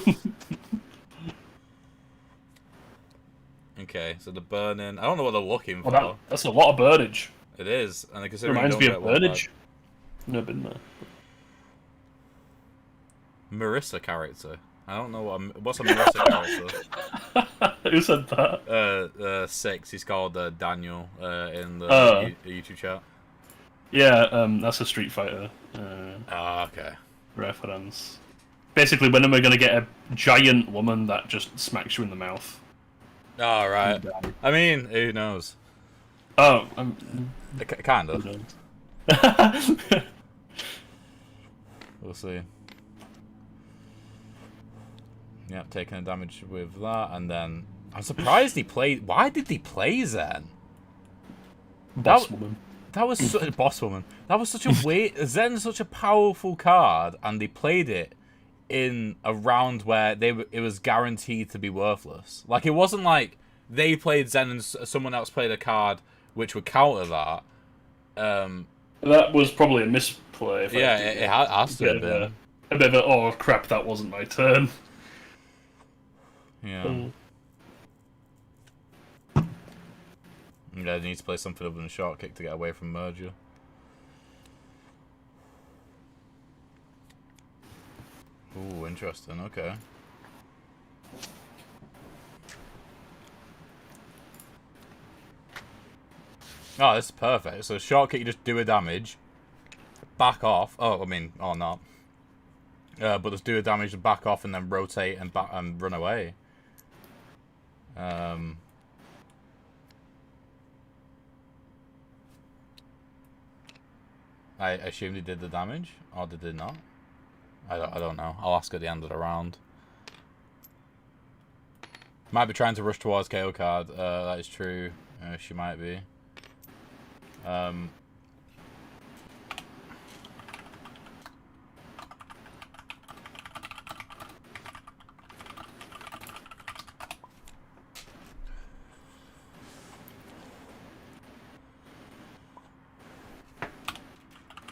Okay, so the burning. I don't know what they're looking for. Well, that's a lot of burnage. It is, and Reminds me of burnage. Never been there. Marissa character. I don't know what's a Marissa character. Who said that? 6. He's called Daniel in the YouTube chat. Yeah, that's a Street Fighter Okay. reference. Basically, when am I going to get a giant woman that just smacks you in the mouth? All right. I mean, who knows? Oh, Kind who of. knows? We'll see. Yep, taking a damage with that, and then I'm surprised he played. Why did he play Zen? Boss woman. That was boss woman. That was such a weird. Zen's such a powerful card, and they played it in a round where it was guaranteed to be worthless. Like, it wasn't like they played Zen and someone else played a card which would counter that. That was probably a misplay. Yeah, it has to have been. A bit of a, oh crap, that wasn't my turn. Yeah. Yeah, they need to play something other than short kick to get away from merger. Ooh, interesting. Okay. Oh, this is perfect. So short kick, you just do a damage, back off. Oh, I mean, or not. But just do a damage, back off, and then rotate and run away. I assumed he did the damage, or did he not? I don't know. I'll ask at the end of the round. Might be trying to rush towards KO card. That is true. She might be.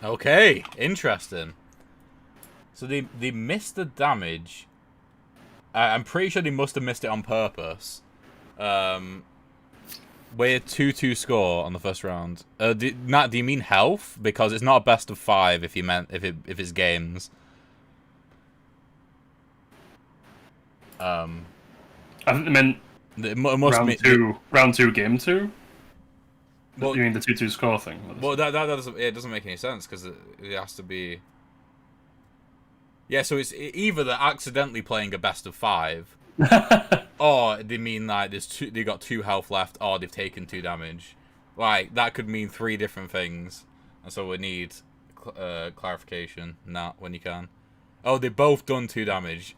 Okay, interesting. So they missed the damage. I'm pretty sure they must have missed it on purpose. We're 2-2 score on the first round. Nat, do you mean health? Because it's not a best of 5 if it's games. I meant it must round two, game 2. Well, you mean the 2-2 score thing? Well, that doesn't make any sense because it has to be. Yeah, so it's either they're accidentally playing a best of 5, or they mean like they got 2 health left, or they've taken 2 damage. Like that could mean 3 different things, and so we need clarification. Not when you can. Oh, they both done 2 damage.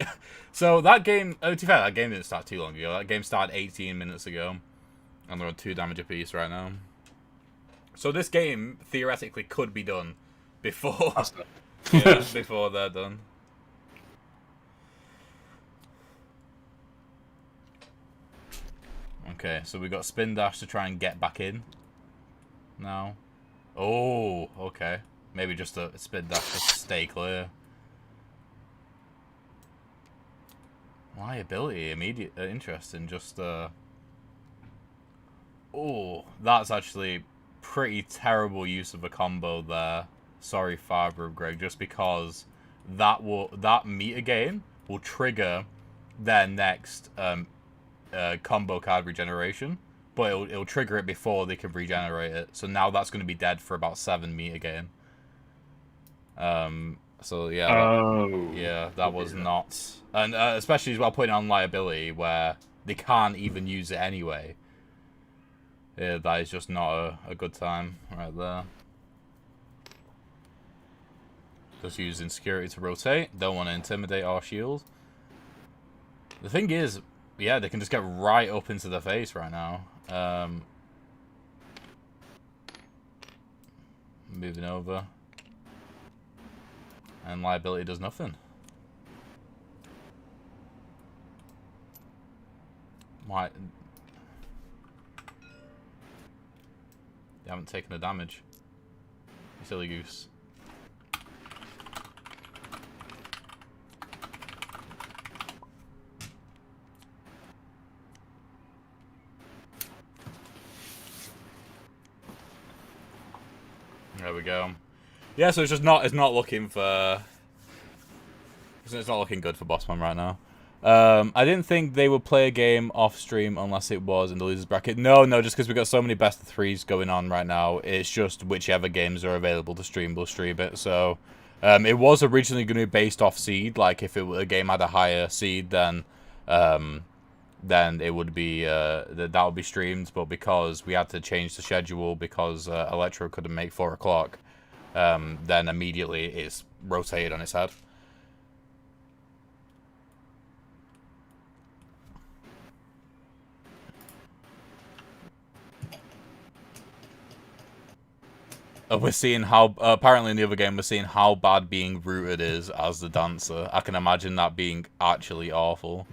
So that game. To be fair, that game didn't start too long ago. That game started 18 minutes ago, and they're on 2 damage apiece right now. So this game theoretically could be done before, before they're done. Okay, so we got spin dash to try and get back in. Now, oh, okay, maybe just a spin dash to stay clear. Liability, immediate, interesting. Just oh, that's actually pretty terrible use of a combo there. Sorry, Father of Greg, just because that meter gain will trigger their next combo card regeneration, but it'll trigger it before they can regenerate it. So now that's going to be dead for about 7 meter gain. So yeah, that was not, and especially as well putting on liability where they can't even use it anyway. Yeah, that is just not a good time right there. Just using security to rotate. Don't want to intimidate our shield. The thing is, yeah, they can just get right up into the face right now. Moving over. And liability does nothing. Why? They haven't taken the damage. You silly goose. There we go. Yeah, so it's not looking for it's not looking good for Bossman right now. I didn't think they would play a game off stream unless it was in the losers bracket. No, just because we've got so many best of threes going on right now. It's just whichever games are available to stream, we'll stream it. So, it was originally going to be based off seed. Like, if a game had a higher seed, then it would be that would be streamed. But because we had to change the schedule because Electro couldn't make 4 o'clock, then immediately it's rotated on its head. We're seeing how, apparently in the other game, we're seeing how bad being rooted is as the dancer. I can imagine that being actually awful.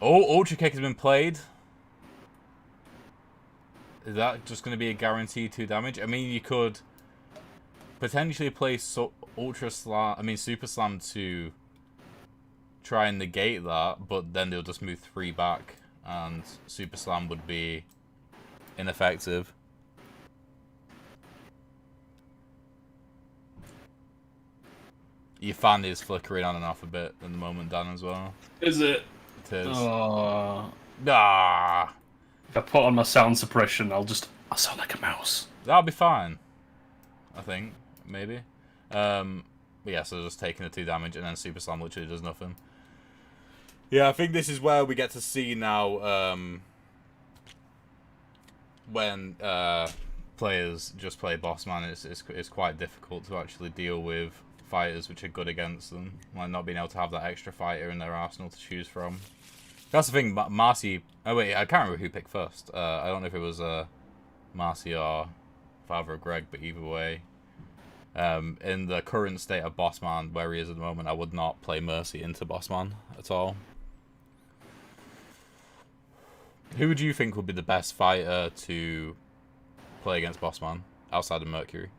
Oh, Ultra Kick has been played. Is that just going to be a guaranteed 2 damage? I mean, you could potentially play Super Slam to try and negate that, but then they'll just move 3 back, and Super Slam would be ineffective. Your fan is flickering on and off a bit at the moment, Dan, as well. Is it? It is. Oh. Ah. If I put on my sound suppression, I'll sound like a mouse. That'll be fine. I think. Maybe. But yeah, so just taking the 2 damage and then Super Slam literally does nothing. Yeah, I think this is where we get to see now when players just play Bossman. It's quite difficult to actually deal with fighters which are good against them, like not being able to have that extra fighter in their arsenal to choose from. That's the thing. Marcy. Oh wait, I can't remember who picked first. I don't know if it was Marcy or Father of Greg, but either way, in the current state of Bossman where he is at the moment, I would not play Mercy into Bossman at all. Who would you think would be the best fighter to play against Bossman outside of Mercury?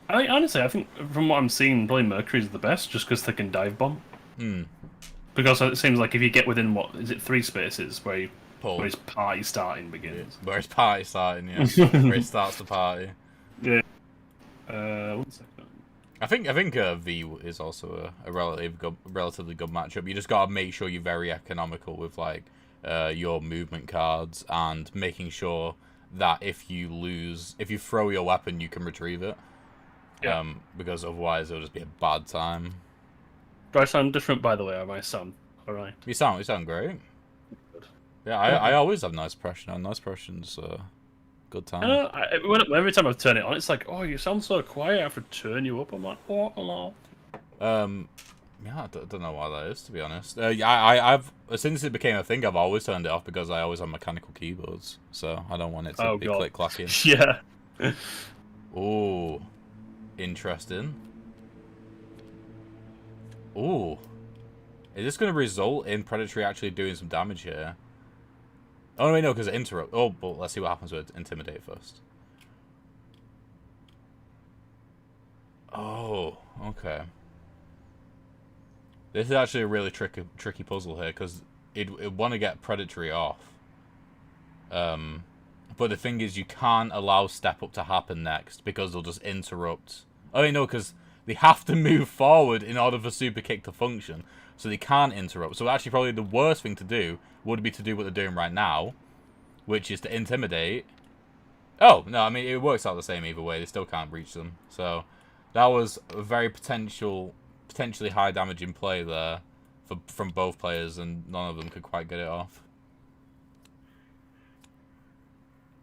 Honestly, I think from what I'm seeing, probably Mercury's the best, just because they can dive bomb. Hmm. Because it seems like if you get within, what is it, 3 spaces where his party starting begins. Where his party starting, yeah. Where he starts the party. Yeah. 1 second. I think V is also a relatively good matchup. You just gotta make sure you're very economical with like your movement cards and making sure that if you throw your weapon, you can retrieve it. Yeah. Because otherwise it'll just be a bad time. Do I sound different, by the way, or am I sound alright? You sound great. Good. Yeah, I always have nice suppression. Nice suppression's good time. Every time I turn it on, it's like, oh, you sound so quiet. I have to turn you up. I'm like, oh, hello. Yeah, I don't know why that is, to be honest. I've since it became a thing, I've always turned it off because I always have mechanical keyboards, so I don't want it to be click clacking. Yeah. Oh, interesting. Oh, is this going to result in Predatory actually doing some damage here? Oh wait, no, because it interrupt. Oh, but let's see what happens with Intimidate first. Oh, okay. This is actually a really tricky puzzle here, because it'd want to get Predatory off. But the thing is, you can't allow Step Up to happen next, because they'll just interrupt. Oh, wait, no, because they have to move forward in order for Super Kick to function. So they can't interrupt. So actually, probably the worst thing to do would be to do what they're doing right now, which is to Intimidate. Oh, no, I mean, it works out the same either way. They still can't reach them. So that was a very potentially high damage in play there from both players, and none of them could quite get it off.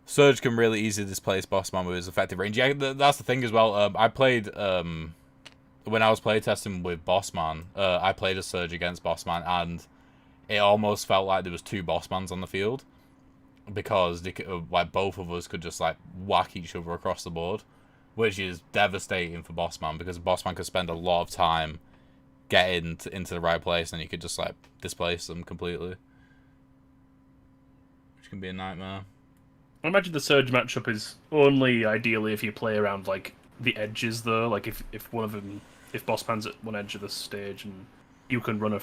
Surge can really easily displace Bossman with his effective range. Yeah, that's the thing as well. I played, when I was playtesting with Bossman, I played a Surge against Bossman, and it almost felt like there was 2 Bossmans on the field, because like both of us could just like whack each other across the board, which is devastating for Bossman, because Bossman could spend a lot of time getting into the right place, and you could just like displace them completely, which can be a nightmare. I imagine the Surge matchup is only ideally if you play around like the edges, though. Like if Bossman's at one edge of the stage and you can run a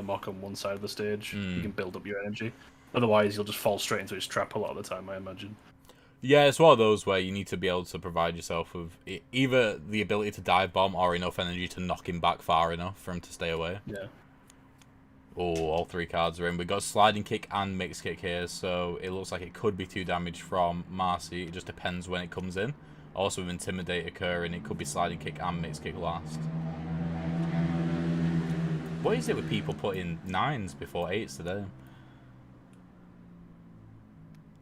mock on one side of the stage, you can build up your energy. Otherwise, you'll just fall straight into his trap a lot of the time, I imagine. Yeah, it's one of those where you need to be able to provide yourself with either the ability to dive bomb or enough energy to knock him back far enough for him to stay away. Yeah. Oh, all 3 cards are in. We've got sliding kick and mixed kick here, so it looks like it could be 2 damage from Marcy. It just depends when it comes in. Also, with Intimidate occurring, it could be sliding kick and mixed kick last. What is it with people putting 9s before 8s today?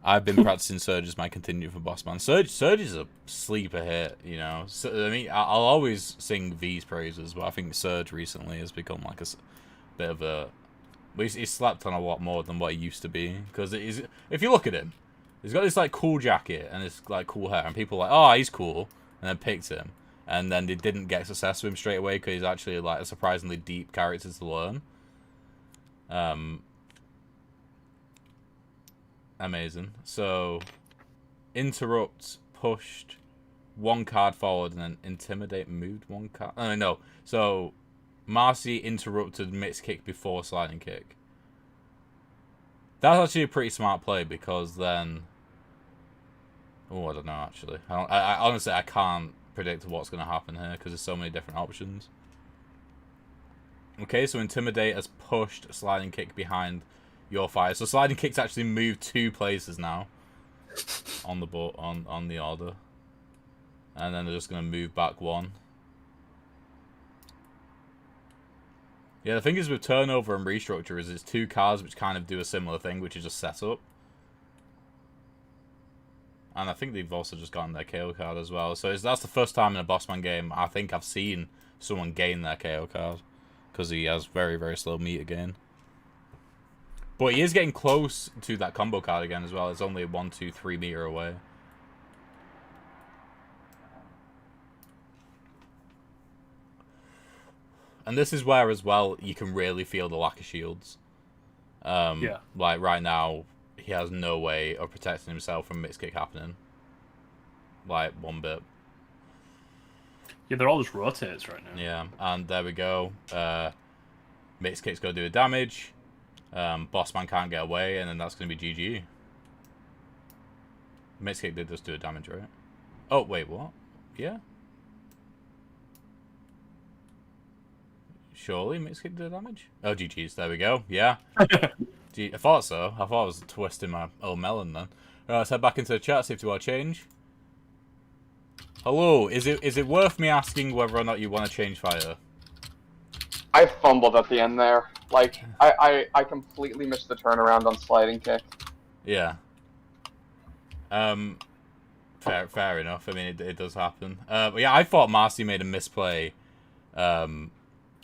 I've been practicing Surge as my continue for Boss Man. Surge is a sleeper hit, you know. So, I mean, I'll always sing V's praises, but I think Surge recently has become like a bit of a... Well, he's slapped on a lot more than what he used to be. Because if you look at him, he's got this like cool jacket and this like cool hair, and people are like, oh, he's cool, and then picked him. And then they didn't get success with him straight away because he's actually like a surprisingly deep character to learn. Amazing. So, interrupt, pushed, 1 card forward, and then intimidate moved 1 card. No. So, Marcy interrupted mixed kick before sliding kick. That's actually a pretty smart play because then... Oh, I don't know, actually. I honestly, I can't predict what's going to happen here because there's so many different options. Okay, so Intimidate has pushed sliding kick behind your fire. So sliding kick's actually moved 2 places now on the board, on the order. And then they're just going to move back 1. Yeah, the thing is with turnover and restructure is it's 2 cards which kind of do a similar thing, which is just set up. And I think they've also just gotten their KO card as well. So that's the first time in a Bossman game I think I've seen someone gain their KO card. Because he has very, very slow meter gain. But he is getting close to that combo card again as well. It's only 1, 2, 3 meter away. And this is where, as well, you can really feel the lack of shields. Yeah. Like, right now, he has no way of protecting himself from mixed kick happening. Like, 1 bit. Yeah, they're all just rotates right now. Yeah, and there we go. Mixed kick's going to do a damage. Bossman can't get away, and then that's going to be GG. Mixed kick did just do a damage, right? Oh, wait, what? Yeah? Surely mixed kick did damage? Oh, GG's, there we go. Yeah. I thought so. I thought I was twisting my old melon then. Alright, let's head back into the chat, see if you want to change. Hello, is it worth me asking whether or not you want to change fire? I fumbled at the end there. Like, I completely missed the turnaround on sliding kick. Yeah. Fair enough. I mean, it does happen. But yeah, I thought Marcy made a misplay.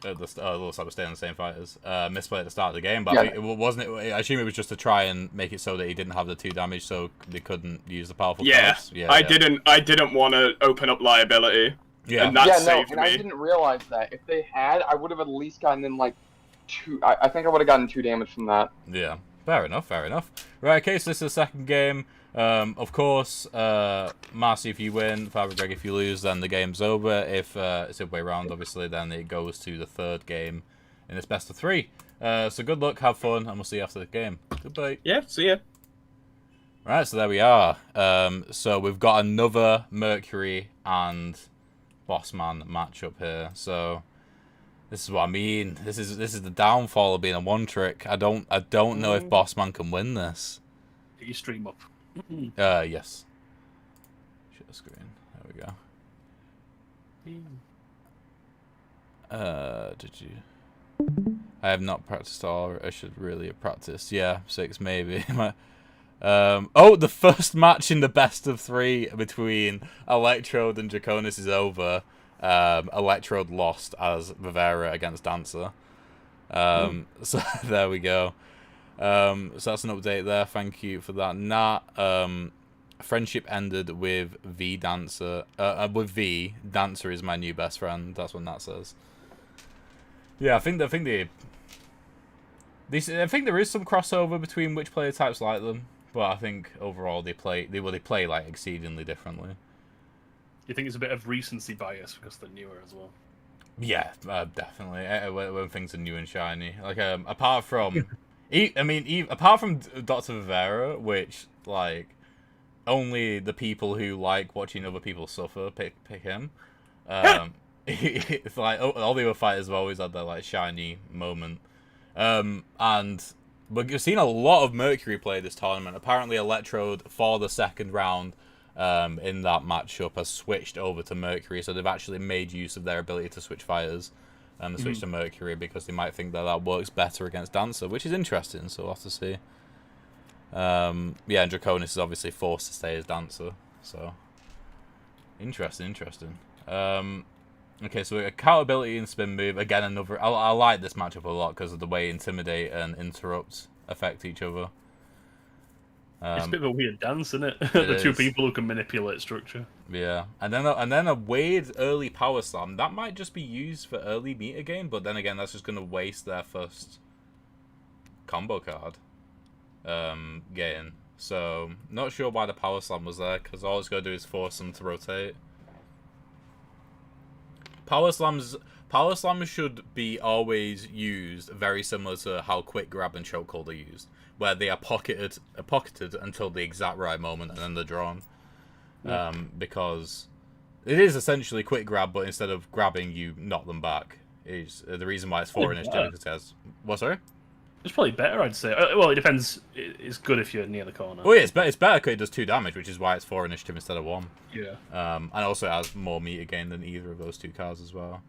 It looks like we're staying on the same fighters. Misplay at the start of the game, but Yeah. it wasn't. I assume it was just to try and make it so that he didn't have the 2 damage, so they couldn't use the powerful cards. Yeah, I didn't want to open up liability. Yeah, And that Yeah, no, saved and me. I didn't realize that. If they had, I would have at least gotten in like 2. I think I would have gotten 2 damage from that. yeah. Fair enough. Right, okay, so this is the second game. Of course, Marcy, if you win, Father Greg, if you lose, then the game's over. If it's the way around, obviously, then it goes to the 3rd game in this best of 3. So good luck, have fun, and we'll see you after the game. Goodbye. Yeah, see ya. Right, so there we are. So we've got another Mercury and Bossman matchup here. So this is what I mean. This is the downfall of being a one trick. I don't know if Bossman can win this. Get your stream up. Yes. Share screen. There we go. Did you? I have not practiced all. I should really have practiced. Yeah, 6 maybe. Oh, the first match in the best of 3 between Electrode and Draconis is over. Electrode lost as Vivera against Dancer. So there we go. So that's an update there. Thank you for that. Nat, friendship ended with V Dancer. With V Dancer is my new best friend. That's what Nat says. Yeah, I think there is some crossover between which player types like them, but I think overall they play like exceedingly differently. You think it's a bit of recency bias because they're newer as well? Yeah, definitely. When things are new and shiny, like apart from, apart from Dr. Vivera, which like only the people who like watching other people suffer pick him. It's like all the other fighters have always had their like shiny moment. And we've seen a lot of Mercury play this tournament. Apparently, Electrode for the second round in that matchup has switched over to Mercury, so they've actually made use of their ability to switch fighters and switch to Mercury because they might think that works better against Dancer, which is interesting. So we'll have to see. Yeah, and Draconis is obviously forced to stay as Dancer, so interesting. Okay, so accountability and spin move again. Another. I like this matchup a lot because of the way Intimidate and Interrupt affect each other. It's a bit of a weird dance, isn't it? The two people who can manipulate structure. Yeah, and then a weird early power slam that might just be used for early meter game, but then again, that's just gonna waste their first combo card gain. So not sure why the power slam was there because all it's gonna do is force them to rotate. Power slams should be always used very similar to how quick grab and chokehold are used, where they are pocketed until the exact right moment and then they're drawn. Because it is essentially quick grab, but instead of grabbing, you knock them back. Is the reason why it's 4 initiative because it has what? Sorry. It's probably better, I'd say. Well, it depends. It's good if you're near the corner. Oh yeah, it's better because it does 2 damage, which is why it's 4 initiative instead of 1. Yeah. And also it has more meter gain than either of those 2 cards as well.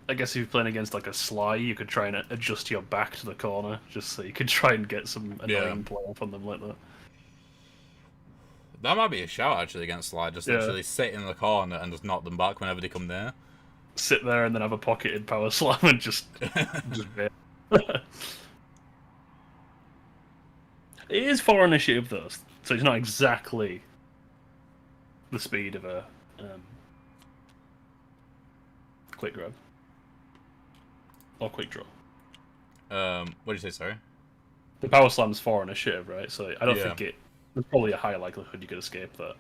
I guess if you're playing against like a Sly, you could try and adjust your back to the corner, just so you could try and get some annoying play up on them like that. That might be a shout actually against Slide. Just literally sit in the corner and just knock them back whenever they come near. Sit there and then have a pocketed power slam and just It is 4 initiative though, so it's not exactly the speed of a quick grab or quick draw. What did you say? Sorry. The power slam's 4 initiative, right? So I don't think there's probably a higher likelihood you could escape that.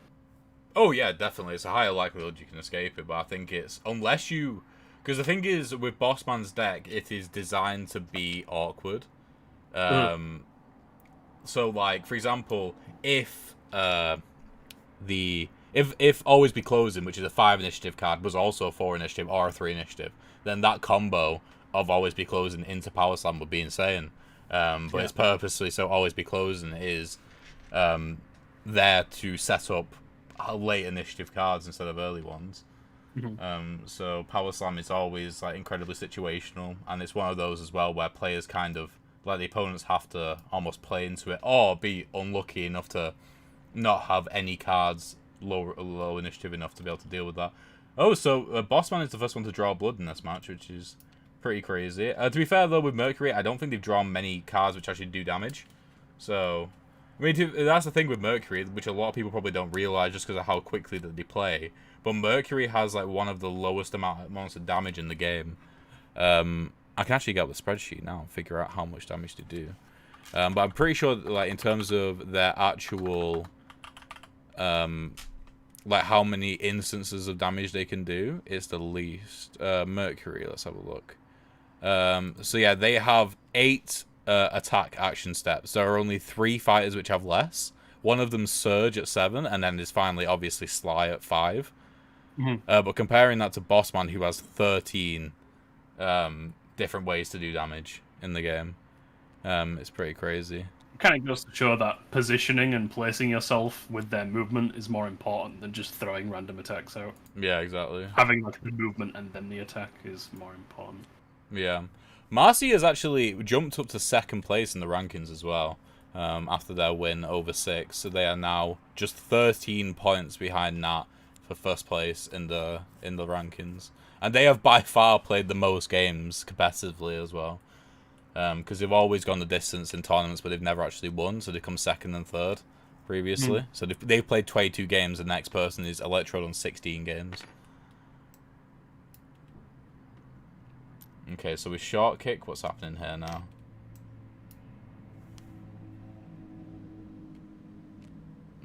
Oh yeah, definitely. It's a higher likelihood you can escape it, but I think it's unless you, because the thing is with Bossman's deck, it is designed to be awkward. So like for example, if Always Be Closing, which is a 5 initiative card, was also a 4 initiative or a 3 initiative, then that combo of Always Be Closing into Power Slam would be insane. But it's purposely so Always Be Closing is there to set up late initiative cards instead of early ones. So Power Slam is always like incredibly situational, and it's one of those as well where players kind of like the opponents have to almost play into it or be unlucky enough to not have any cards low initiative enough to be able to deal with that. Oh, so Bossman is the first one to draw blood in this match, which is pretty crazy. To be fair though, with Mercury, I don't think they've drawn many cards which actually do damage. So I mean, that's the thing with Mercury, which a lot of people probably don't realize just because of how quickly that they play. But Mercury has like one of the lowest amounts of damage in the game. I can actually get the spreadsheet now and figure out how much damage they do. But I'm pretty sure, like in terms of their actual, like how many instances of damage they can do, it's the least. Mercury, let's have a look. So yeah, they have 8 attack action steps. There are only 3 fighters which have less. One of them Surge at 7, and then there's finally obviously Sly at 5. But comparing that to Bossman, who has 13 different ways to do damage in the game, it's pretty crazy. It kind of goes to show that positioning and placing yourself with their movement is more important than just throwing random attacks out. Yeah, exactly. Having like the movement and then the attack is more important. Yeah. Marcy has actually jumped up to 2nd place in the rankings as well, after their win over 6. So they are now just 13 points behind Nat for 1st place in the rankings. And they have by far played the most games competitively as well. Because they've always gone the distance in tournaments, but they've never actually won. So they come 2nd and 3rd previously. So they've played 22 games. The next person is Electrode on 16 games. Okay, so with Short Kick, what's happening here now?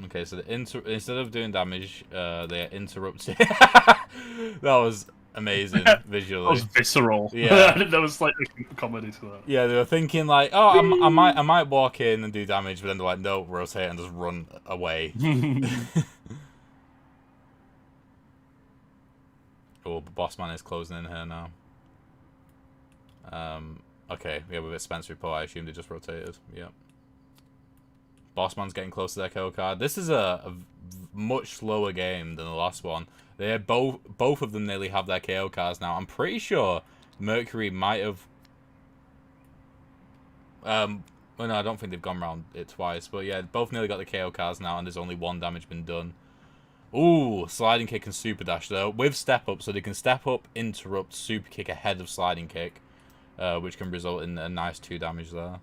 Okay, so instead of doing damage, they are interrupting. That was amazing That visually. was visceral. Yeah. There was like a comedy to that. Yeah, they were thinking like, oh, I might walk in and do damage, but then they're like, no, rotate and just run away. Oh, but Bossman is closing in here now. Okay, yeah, with a Spencer report, I assume they just rotated. Yep. Bossman's getting close to their KO card. This is a much slower game than the last one. They have both of them nearly have their KO cards now. I'm pretty sure Mercury might have. Well, no, I don't think they've gone around it twice, but yeah, both nearly got the KO cards now, and there's only one damage been done. Ooh, sliding kick and super dash though with step up, so they can step up, interrupt, super kick ahead of sliding kick, which can result in a nice 2 damage there.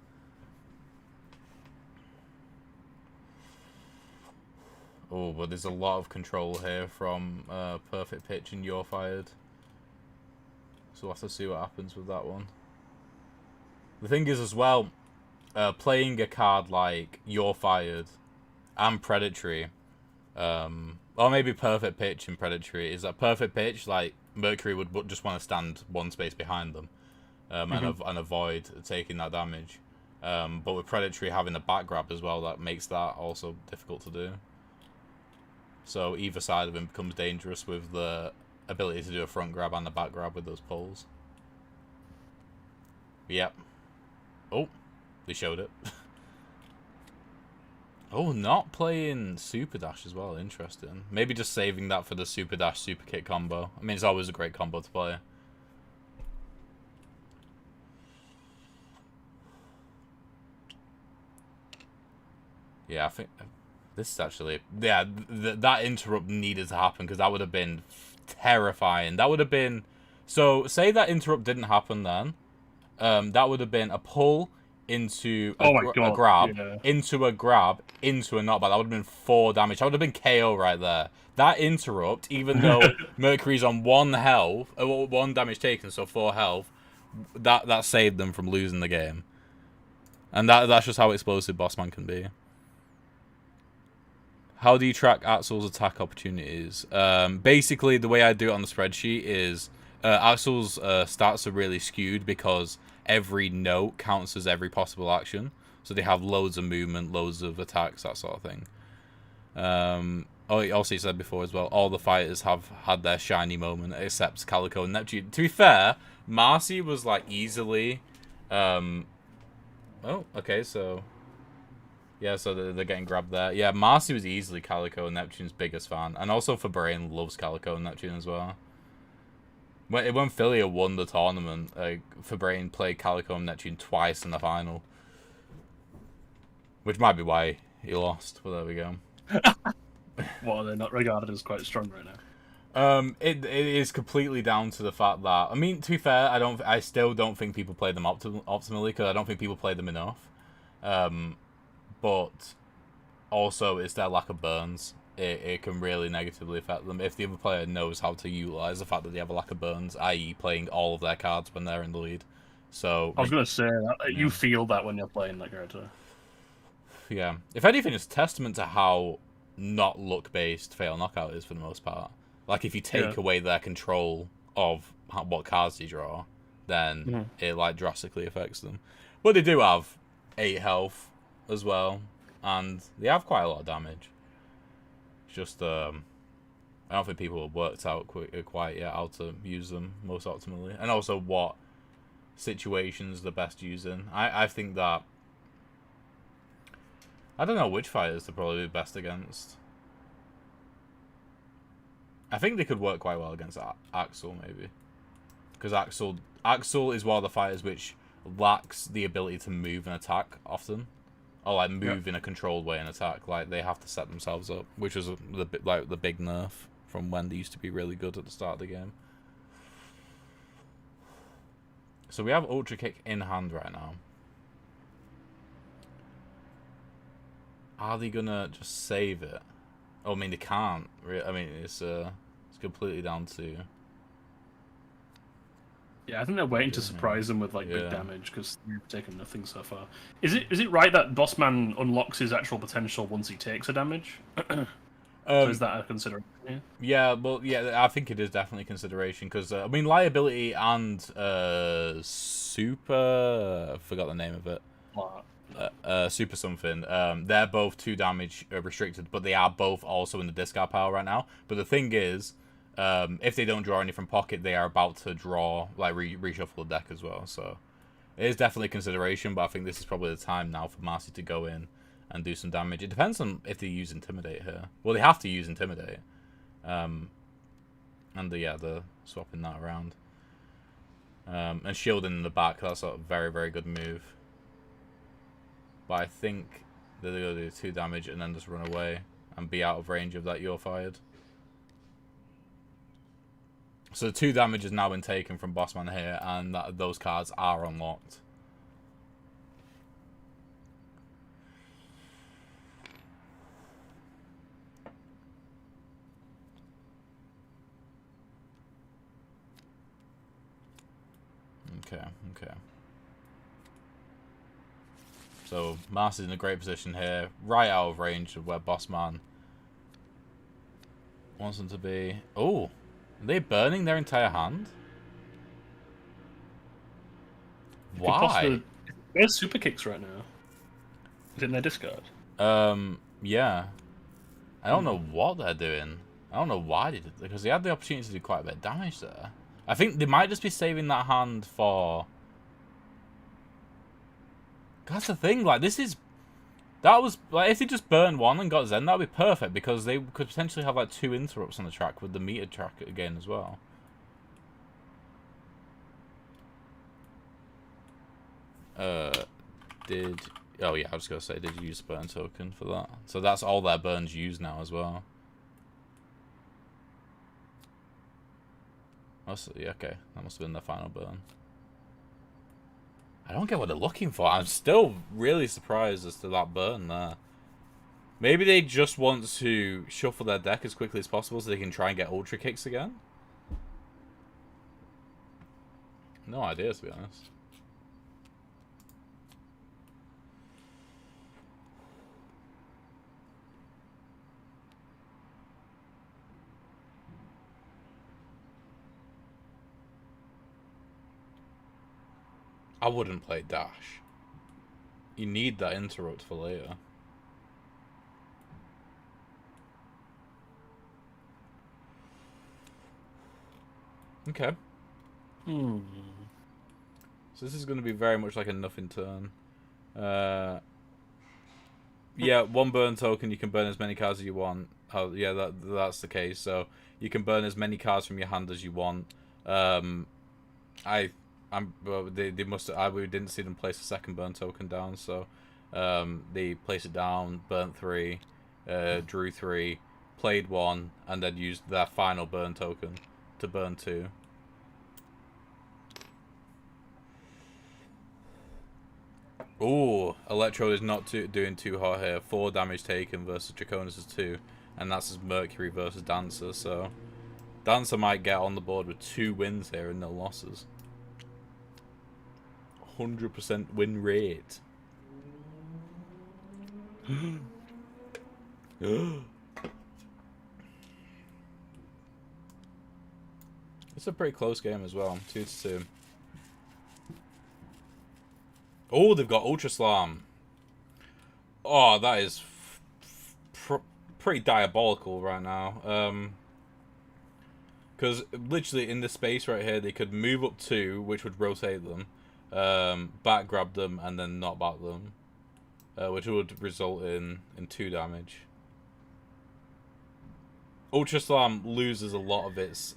Oh, but there's a lot of control here from Perfect Pitch and You're Fired. So we'll have to see what happens with that one. The thing is as well, playing a card like You're Fired and Predatory, or maybe Perfect Pitch and Predatory, is that Perfect Pitch, like, Mercury would just want to stand one space behind them and avoid taking that damage. But with Predatory having a back grab as well, that makes that also difficult to do. So either side of him becomes dangerous with the ability to do a front grab and a back grab with those pulls. Yep. Oh, they showed it. Oh, not playing Super Dash as well. Interesting. Maybe just saving that for the Super Dash Super Kick combo. I mean, it's always a great combo to play. Yeah, I think this is actually... Yeah, that interrupt needed to happen because that would have been terrifying. That would have been... So, say that interrupt didn't happen then. That would have been a pull into a grab, into a grab, into a knockback. That would have been 4 damage. That would have been KO right there. That interrupt, even though Mercury's on 1 health, 1 damage taken, so 4 health, that saved them from losing the game. And that's just how explosive Bossman can be. How do you track Axel's attack opportunities? Basically, the way I do it on the spreadsheet is Axel's stats are really skewed because every note counts as every possible action. So they have loads of movement, loads of attacks, that sort of thing. Also, he said before as well, all the fighters have had their shiny moment except Calico and Neptune. To be fair, Marcy was like easily... Oh, okay, so... Yeah, so they're getting grabbed there. Yeah, Marcy was easily Calico and Neptune's biggest fan. And also Fabrain loves Calico and Neptune as well. When Philia won the tournament, Fabrain played Calico and Neptune twice in the final. Which might be why he lost, but there we go. Well, they're not regarded as quite strong right now. It is completely down to the fact that... I mean, to be fair, I still don't think people play them optimally, because I don't think people play them enough. But also it's their lack of burns. It can really negatively affect them if the other player knows how to utilize the fact that they have a lack of burns, i.e. playing all of their cards when they're in the lead. So I was going to say, that you feel that when you're playing that character. Yeah. If anything, it's a testament to how not luck-based Fatal Knockout is for the most part. Like, if you take away their control of what cards they draw, then it, like, drastically affects them. But they do have 8 health as well, and they have quite a lot of damage. It's just, I don't think people have worked out quite yet how to use them most optimally. And also what situations they're best using. I think that... I don't know which fighters they're probably best against. I think they could work quite well against Axel, maybe. Because Axel is one of the fighters which lacks the ability to move and attack often. Or, like, move in a controlled way and attack. Like, they have to set themselves up. Which was, the big nerf from when they used to be really good at the start of the game. So we have Ultra Kick in hand right now. Are they gonna just save it? Oh, I mean, they can't. I mean, it's completely down to... Yeah, I think they're waiting to surprise them with like big damage because they've taken nothing so far. Is it right that Bossman unlocks his actual potential once he takes a damage? So is that a consideration? Yeah, well, yeah, I think it is definitely a consideration because I mean, liability and super, I forgot the name of it. Super something. They're both 2 damage restricted, but they are both also in the discard pile right now. But the thing is, if they don't draw any from pocket, they are about to draw, like, reshuffle the deck as well. So it is definitely a consideration, but I think this is probably the time now for Marcy to go in and do some damage. It depends on if they use Intimidate here. Well, they have to use Intimidate. And they're swapping that around. And shielding in the back, that's a very, very good move. But I think that they're going to do 2 damage and then just run away and be out of range of that you're fired. So 2 damage has now been taken from Bossman here, and those cards are unlocked. Okay. So Marcy's in a great position here, right out of range of where Bossman wants them to be. Oh, are they burning their entire hand? Why? Where's super kicks right now? Is it in their discard? Yeah. I don't know what they're doing. I don't know why they did it, because they had the opportunity to do quite a bit of damage there. I think they might just be saving that hand for... That's the thing, like, that was, like, if they just burned one and got Zen, that would be perfect, because they could potentially have, like, 2 interrupts on the track with the meter track again as well. Oh yeah, I was going to say, did you use a burn token for that? So that's all their burns used now as well. Yeah, okay, that must have been their final burn. I don't get what they're looking for. I'm still really surprised as to that burn there. Maybe they just want to shuffle their deck as quickly as possible so they can try and get Ultra Kicks again? No idea, to be honest. I wouldn't play Dash. You need that interrupt for later. Okay. So this is going to be very much like a nothing turn. Yeah, 1 burn token, you can burn as many cards as you want. Yeah, that's the case. So you can burn as many cards from your hand as you want. They must. We didn't see them place a second burn token down, so they placed it down, burnt 3, drew 3, played 1, and then used their final burn token to burn 2. Ooh, Electrode is not doing too hot here. 4 damage taken versus Draconis' 2, and that's his Mercury versus Dancer. So Dancer might get on the board with 2 wins here and no losses. 100% win rate. It's a pretty close game as well. 2-2. Oh, they've got Ultra Slam. Oh, that is pretty diabolical right now. Because literally in this space right here, they could move up 2, which would rotate them, back grab them, and then not back them, which would result in 2 damage. Ultra Slam loses a lot of its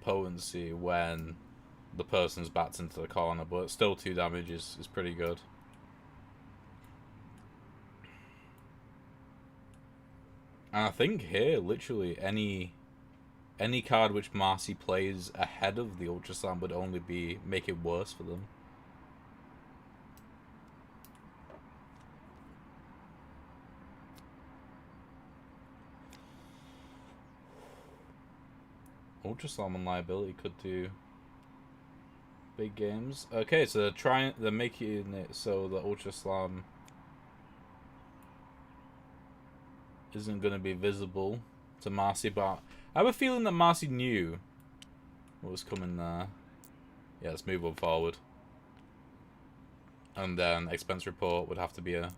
potency when the person's backed into the corner, but still 2 damage is pretty good. And I think here, literally, any card which Marcy plays ahead of the Ultra Slam would only make it worse for them. Ultra Slam and Liability could do big games. Okay, so they're making it so the Ultra Slam isn't going to be visible to Marcy, but I have a feeling that Marcy knew what was coming there. Yeah, let's move on forward. And then expense report would have to be a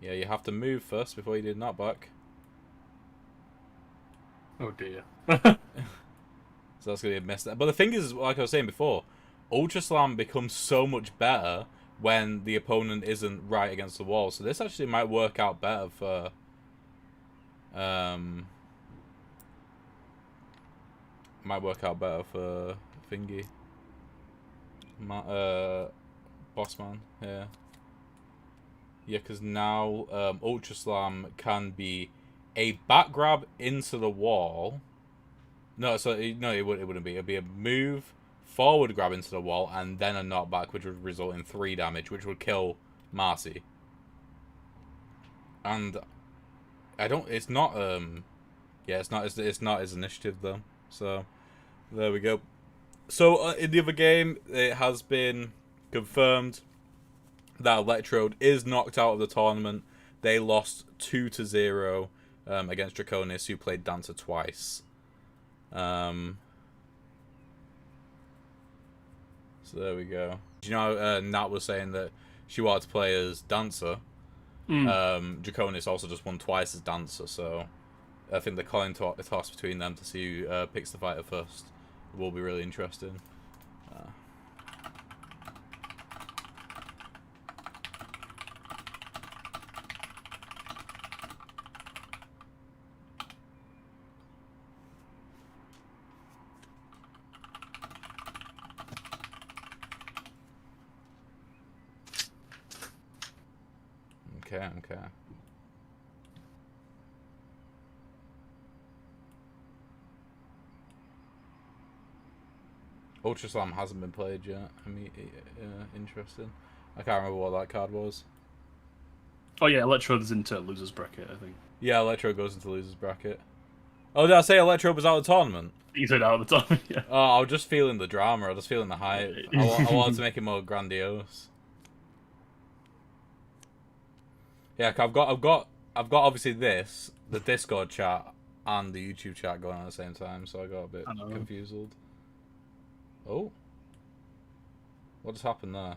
yeah, you have to move first before you do knockback. Oh dear. So that's going to be a mess. But the thing is, like I was saying before, Ultra Slam becomes so much better when the opponent isn't right against the wall. So this actually might work out better for... might work out better for Thingy. Bossman, yeah. Yeah, because now Ultra Slam can be a back grab into the wall. No, so no, it wouldn't be. It'd be a move, forward grab into the wall, and then a knockback, which would result in 3 damage, which would kill Marcy. And I don't. It's not. Yeah, it's not. It's not his initiative though. So there we go. So in the other game, it has been confirmed that Electrode is knocked out of the tournament. They lost 2-0 against Draconis, who played Dancer twice. So there we go. Do you know Nat was saying that she wanted to play as Dancer? Draconis also just won twice as Dancer, so I think the coin toss between them to see who picks the fighter first will be really interesting. Okay. Ultra Slam hasn't been played yet. I mean, interesting. I can't remember what that card was. Oh yeah, Electrode's into losers bracket, I think. Yeah, Electro goes into losers bracket. Oh, did I say Electro was out of the tournament? You said out of the time, yeah. Oh, I was just feeling the drama. I was just feeling the hype. I wanted to make it more grandiose. Yeah, I've got obviously the Discord chat and the YouTube chat going on at the same time, so I got a bit confused. Oh, what just happened there?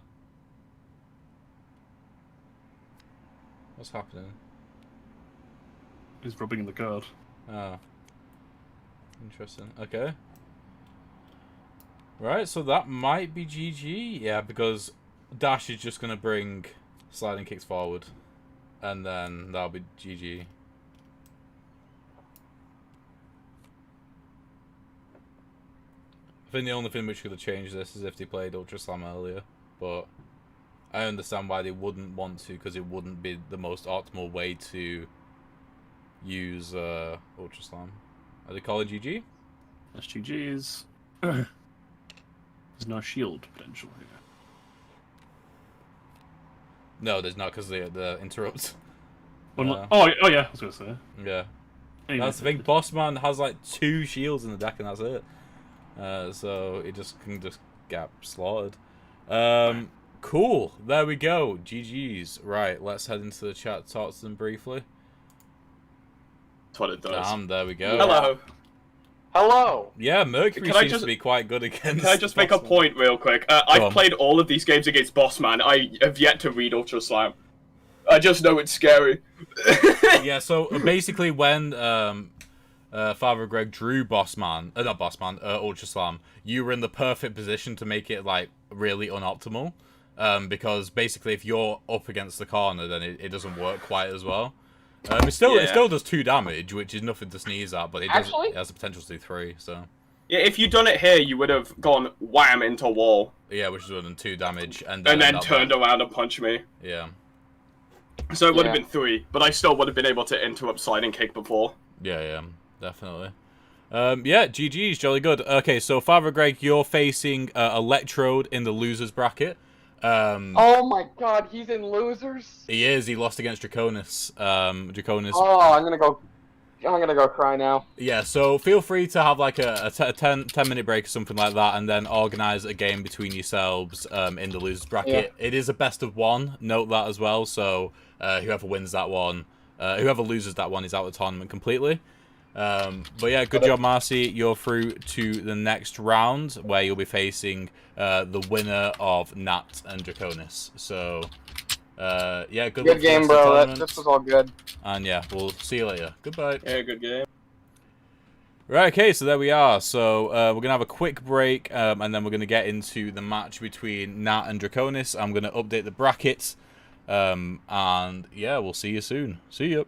What's happening? He's rubbing the card. Oh, interesting. Okay. Right, so that might be GG. Yeah, because Dash is just gonna bring sliding kicks forward. And then that'll be GG. I think the only thing which could have changed this is if they played Ultra Slam earlier. But I understand why they wouldn't want to, because it wouldn't be the most optimal way to use Ultra Slam. Are they calling GG? That's GG's. There's no shield potential here. No, there's not, because the interrupts. Oh yeah, I was gonna say. Yeah. Anyway. That's the thing. Bossman has like 2 shields in the deck, and that's it. So it can just get slaughtered. Cool. There we go. GG's. Right, let's head into the chat, talk to them briefly. That's what it does. Damn, there we go. Hello. Hello. Yeah, Mercury Can I seems just- to be quite good against. Can I just make a Bossman. point real quick? Go I've on. played all of these games against Bossman. I have yet to read Ultra Slam. I just know it's scary. Yeah, so basically when Father Greg drew Ultra Slam, you were in the perfect position to make it like really unoptimal. Because basically if you're up against the corner, then it doesn't work quite as well. It still does 2 damage, which is nothing to sneeze at, but it has the potential to do 3, so. Yeah, if you'd done it here, you would have gone wham into a wall. Yeah, which would have done 2 damage, and And then up turned back. around and punched me. Yeah. So it would have been 3, but I still would have been able to interrupt sliding kick before. Yeah, definitely. Yeah, GG's, jolly good. Okay, so Father Greg, you're facing Electrode in the losers bracket. Oh my god, he's in losers? He lost against Draconis. Draconis. Oh, I'm gonna go I'm gonna go cry now. Yeah, so feel free to have like a 10-minute break or something like that, and then organise a game between yourselves in the losers bracket. Yeah. It is a best of one, note that as well, so whoever wins that one, whoever loses that one is out of the tournament completely. But yeah, good job, Marcy. You're through to the next round, where you'll be facing the winner of Nat and Draconis. So, yeah, good luck Good for the game, rest of the bro. tournament. This was all good. And yeah, we'll see you later. Goodbye. Yeah, good game. Right, okay, so there we are. So we're going to have a quick break, and then we're going to get into the match between Nat and Draconis. I'm going to update the bracket, and yeah, we'll see you soon. See you.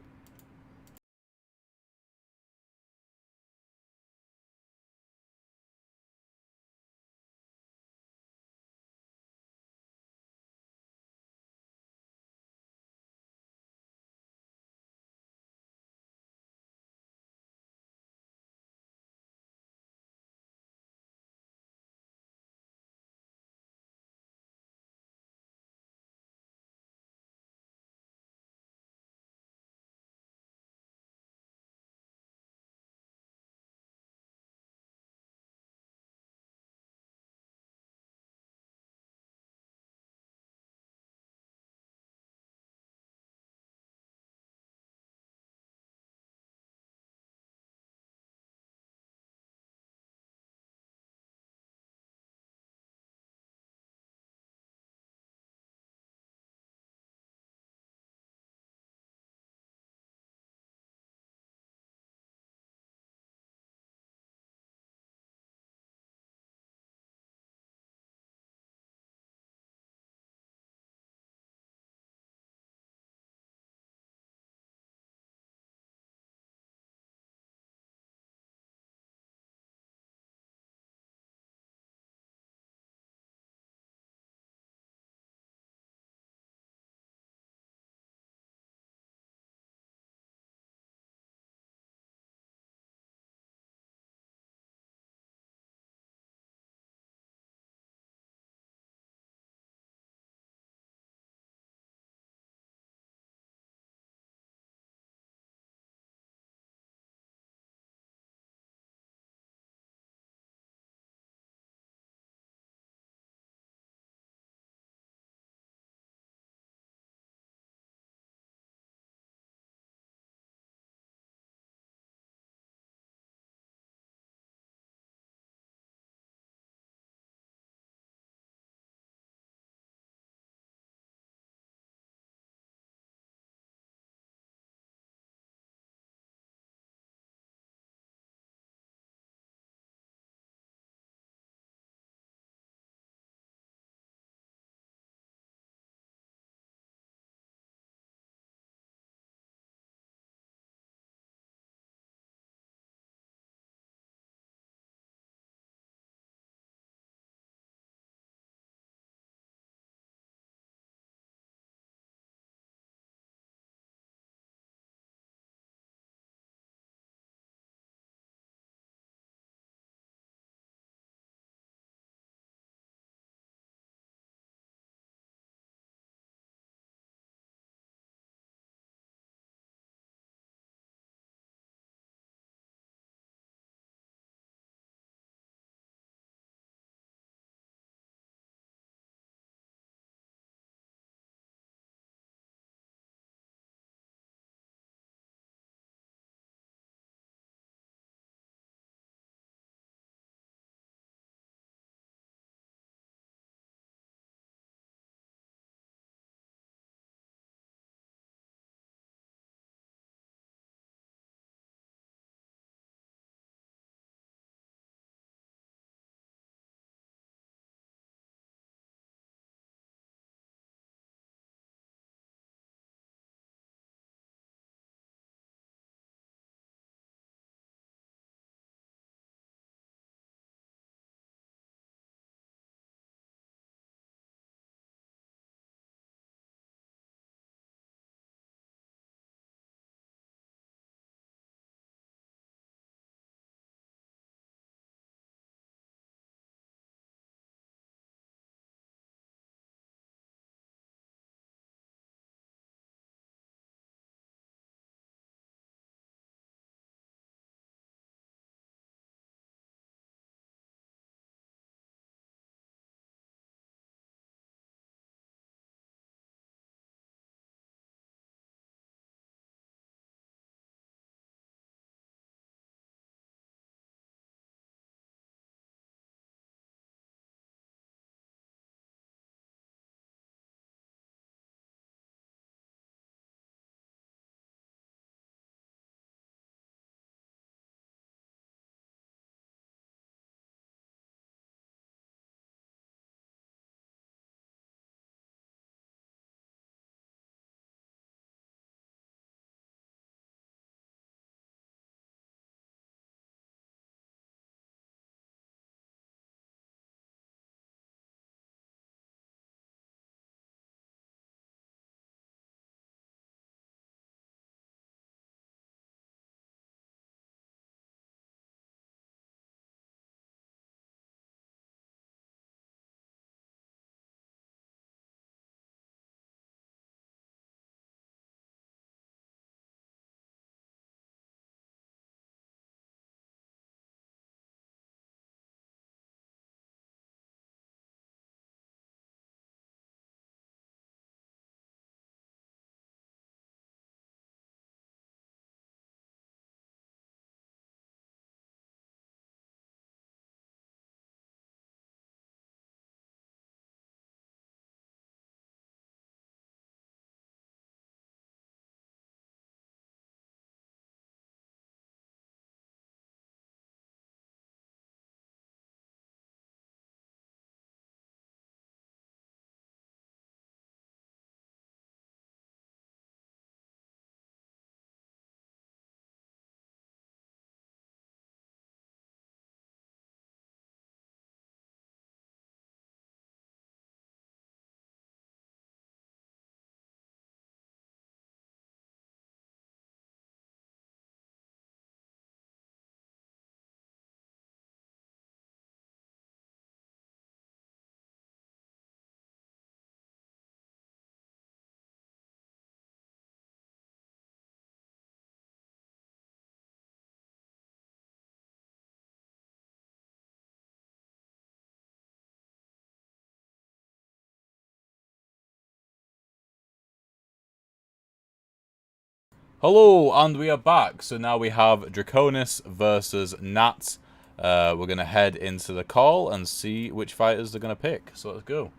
Hello, and we are back. So now we have Draconis versus Nat. We're going to head into the call and see which fighters they're going to pick. So let's go.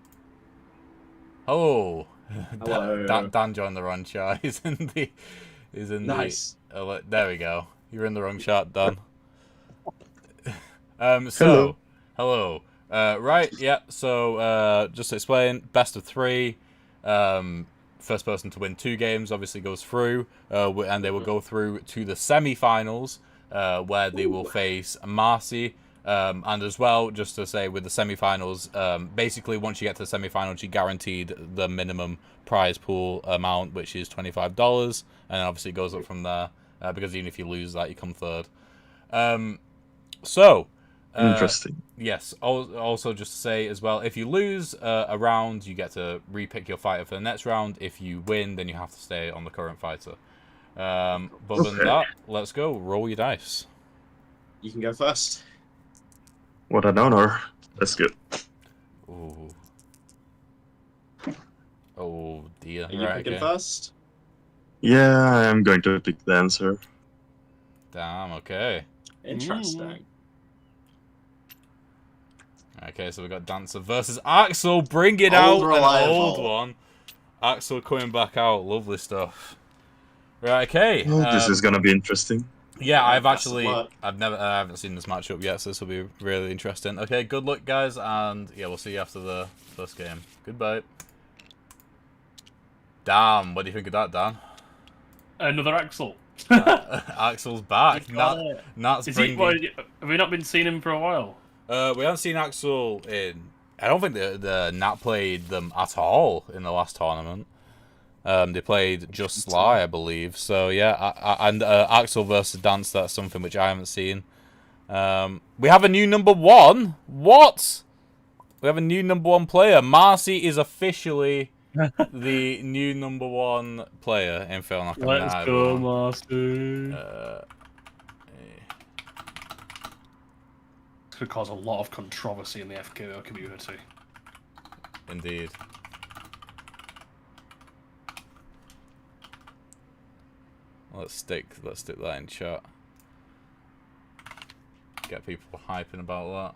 Hello. Hello. Dan joined the wrong chart. He's in the... Nice. There we go. You're in the wrong chart, Dan. Hello. Hello. Right, yeah, so just to explain, best of 3. First person to win 2 games obviously goes through, and they will go through to the semi-finals, where they will face Marcy. And as well, just to say, with the semi-finals, basically once you get to the semi-finals, you're guaranteed the minimum prize pool amount, which is $25, and obviously it goes up from there, because even if you lose that, you come third. Interesting. Yes. Also, just to say as well, if you lose a round, you get to repick your fighter for the next round. If you win, then you have to stay on the current fighter. But other than that, let's go. Roll your dice. You can go first. What an honor. That's good. Ooh. Oh dear. Are you Right, picking okay. first? Yeah, I am going to pick the answer. Damn. Okay. Interesting. Okay, so we got Dancer versus Axel. Bring it Old out, reliable. an old one. Axel coming back out. Lovely stuff. Right. Okay. Oh, this is gonna be interesting. Yeah, I Best of luck. haven't seen this matchup yet, so this will be really interesting. Okay, good luck, guys, and yeah, we'll see you after the first game. Goodbye. Damn, what do you think of that, Dan? Another Axel. Axel's back. Nat's Is bringing... have we not been seeing him for a while? we haven't seen Axel in... I don't think the Nat played them at all in the last tournament. They played just Sly, I believe. So yeah, and Axel versus Dance, that's something which I haven't seen. We have a new number 1. What? We have a new number 1 player. Marcy is officially the new number 1 player in Fail Knock. Let's go, Marcy. This could cause a lot of controversy in the FKO community. Indeed. Let's stick that in chat. Get people hyping about that.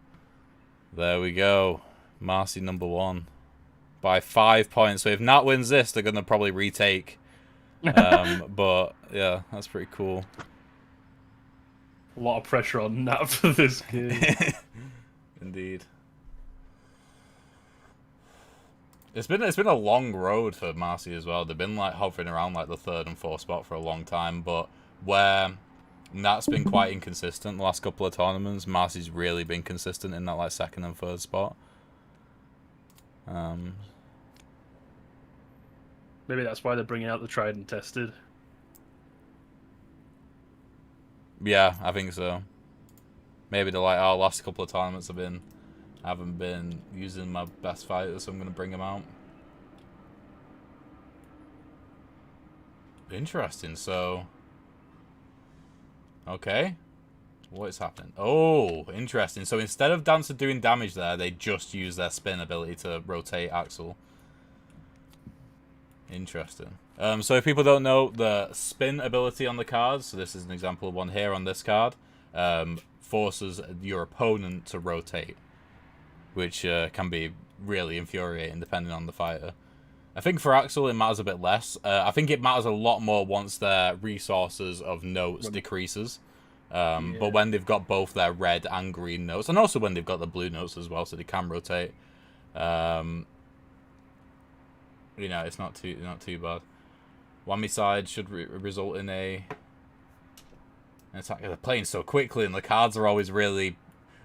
There we go. Marcy number 1. By 5 points. So if Nat wins this, they're gonna probably retake. But yeah, that's pretty cool. A lot of pressure on Nat for this game. Indeed. It's been a long road for Marcy as well. They've been like hovering around like the 3rd and 4th spot for a long time, but where Nat's been quite inconsistent the last couple of tournaments, Marcy's really been consistent in that like 2nd and 3rd spot. Maybe that's why they're bringing out the tried and tested. Yeah, I think so. Maybe they're like, oh, last couple of tournaments haven't been using my best fighters, so I'm gonna bring them out. Interesting. So, okay, what is happening? Oh, interesting. So instead of Dancer doing damage there, they just use their spin ability to rotate Axel. Interesting. So if people don't know, the spin ability on the cards, so this is an example of one here on this card, forces your opponent to rotate, which can be really infuriating depending on the fighter. I think for Axel it matters a bit less. I think it matters a lot more once their resources of notes decreases. But when they've got both their red and green notes, and also when they've got the blue notes as well, so they can rotate. You know, it's not too bad. Whammy side should result in an attack. They're playing so quickly, and the cards are always really...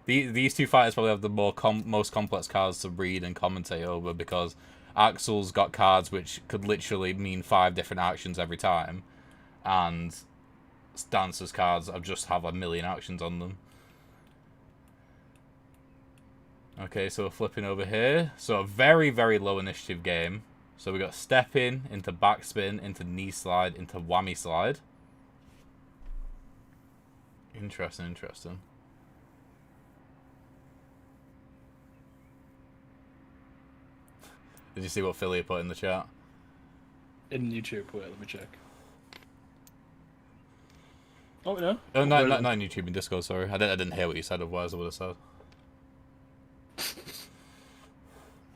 These two fighters probably have the most complex cards to read and commentate over, because Axel's got cards which could literally mean 5 different actions every time, and Dancer's cards just have a million actions on them. Okay, so we're flipping over here. So a very, very low initiative game. So we got step in, into backspin, into knee slide, into whammy slide. Interesting, interesting. Did you see what Philly put in the chat? In YouTube, wait, let me check. Oh yeah. Oh, not in YouTube, in Discord, sorry. I didn't hear what you said, otherwise I would have said.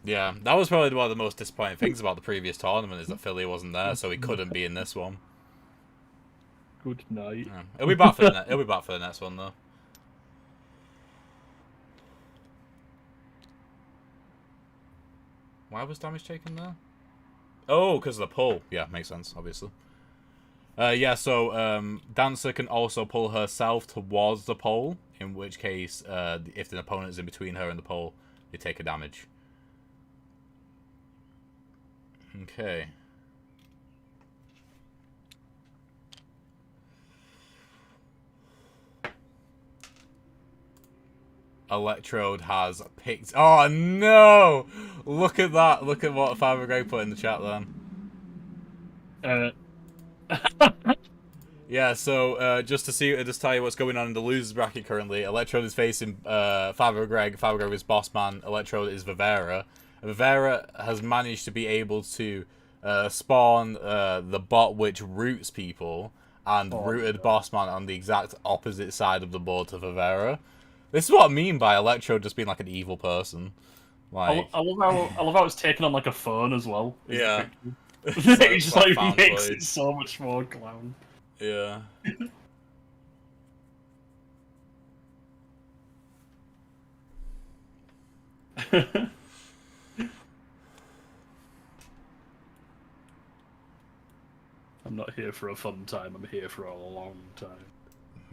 Yeah, that was probably one of the most disappointing things about the previous tournament, is that Philly wasn't there, so he couldn't be in this one. Good night. Yeah. He'll be back for the next one, though. Why was damage taken there? Oh, because of the pull. Yeah, makes sense, obviously. Yeah, so Dancer can also pull herself towards the pole, in which case, if the opponent is in between her and the pole, they take a damage. Okay. Electrode has picked... Oh, no! Look at that. Look at what Father Greg put in the chat then. Yeah, so just to tell you what's going on in the losers bracket currently, Electrode is facing Father Greg. Father Greg is boss man. Electrode is Vivera. Vivera has managed to be able to spawn the bot which roots people, and rooted boss man on the exact opposite side of the board to Vivera. This is what I mean by Electrode just being like an evil person. Like, I love how it's taken on like a phone as well. Yeah. It just like fan makes void. it so much more clown. Yeah. I'm not here for a fun time. I'm here for a long time.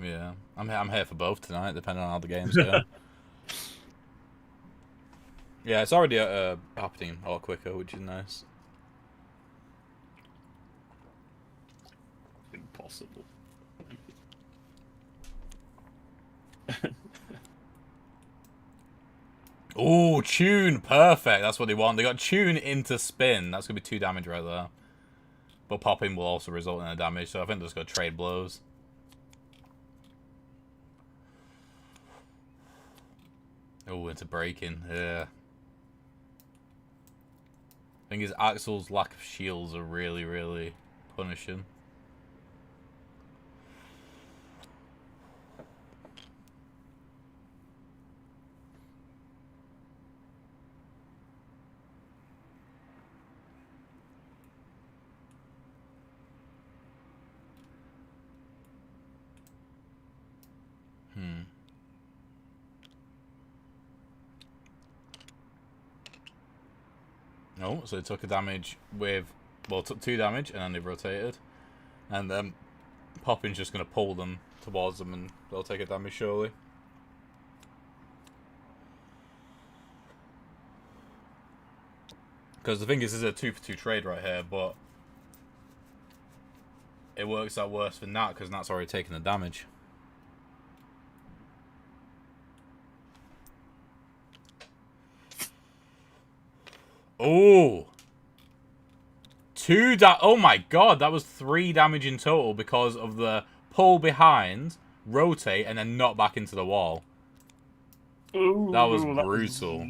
Yeah. I'm here for both tonight, depending on how the games go. Yeah, it's already happening a lot quicker, which is nice. Impossible. Oh, tune, perfect. That's what they want. They got tune into spin. That's gonna be 2 damage right there. But popping will also result in a damage, so I think they're just gonna trade blows. Oh, into breaking. Yeah. Thing is, Axel's lack of shields are really, really punishing. Oh, so they took a damage with... Well, took 2 damage, and then they rotated. And then Poppin's just going to pull them towards them, and they'll take a damage, surely. Because the thing is, this is a 2-for-2 trade right here, but... It works out worse for Nat, because Nat's already taken the damage. Oh! Oh my god, that was 3 damage in total because of the pull behind, rotate, and then knock back into the wall. Ooh, That was brutal.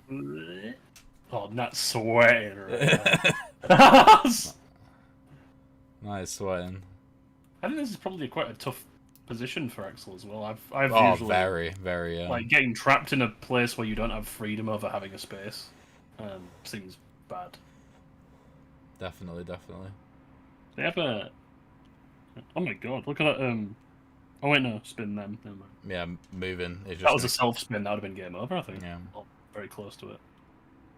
Oh, not sweating right now. Nice sweating. I think this is probably quite a tough position for Axel as well. I've Oh, usually, very, yeah. like, getting trapped in a place where you don't have freedom over having a space seems bad. Definitely. They have a... Oh my god, look at that, Oh wait, no, spin them. Never mind. Yeah, moving. It's just That was a self-spin, that would have been game over, I think. Yeah. Oh, very close to it.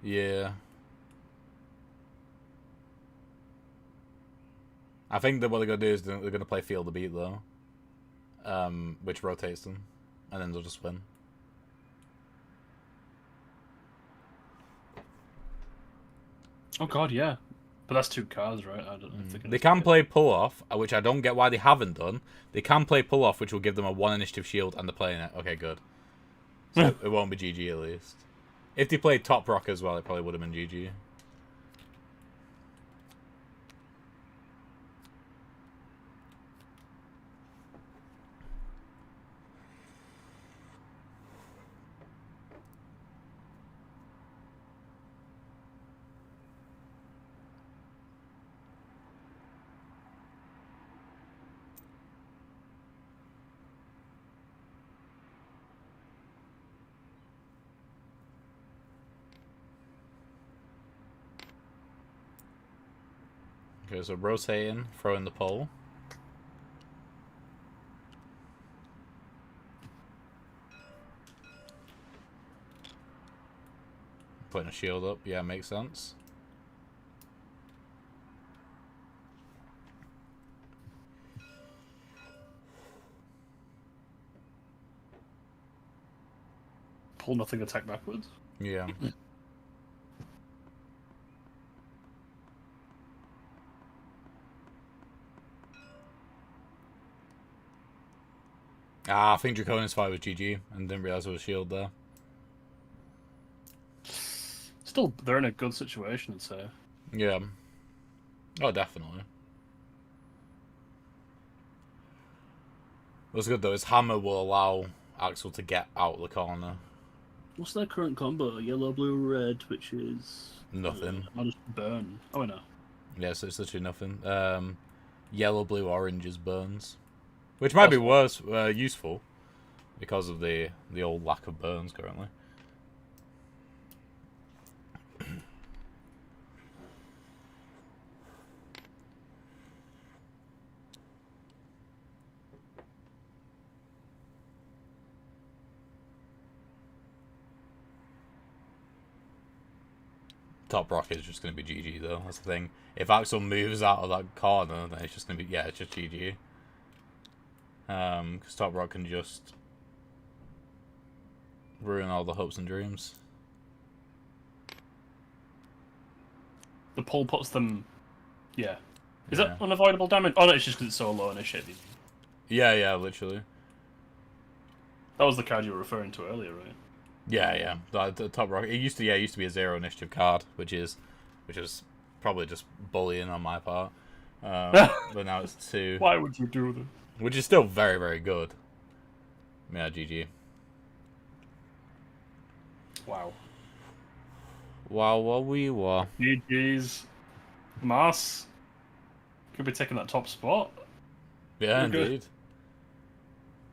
Yeah. I think that what they're going to do is they're going to play Field the Beat, though. Which rotates them. And then they'll just win. Oh god, yeah. But that's 2 cards, right? I don't know if they can... They can play Pull-Off, which I don't get why they haven't done. They can play Pull-Off, which will give them a 1 initiative shield, and they're playing it. Okay, good. So it won't be GG, at least. If they played Top Rock as well, it probably would have been GG. Okay, so rotating, throwing the pole. Putting a shield up, yeah, makes sense. Pull nothing, attack backwards. Yeah. I think Draconis fight was GG and didn't realize there was a shield there. Still, they're in a good situation, I'd say. Yeah. Oh, definitely. What's good though is Hammer will allow Axel to get out the corner. What's their current combo? Yellow, blue, red, which is Nothing. I'll just burn. Oh, I know. Yeah, so it's literally nothing. Yellow, blue, orange is burns, which might be worse, useful, because of the old lack of burns currently. Top rocket is just going to be GG though. That's the thing. If Axel moves out of that corner, then it's just going to be it's just GG. Because top rock can just ruin all the hopes and dreams. The pull puts them. Yeah. Is that unavoidable damage? Oh no, it's just because it's so low initiative. Yeah, literally. That was the card you were referring to earlier, right? Yeah. The top rock. It used to be a 0 initiative card, which is probably just bullying on my part. But now it's 2. Why would you do that? Which is still very, very good. Yeah, GG. Wow. Wow, what we were. GG's. Mars could be taking that top spot. Yeah, We're good. indeed.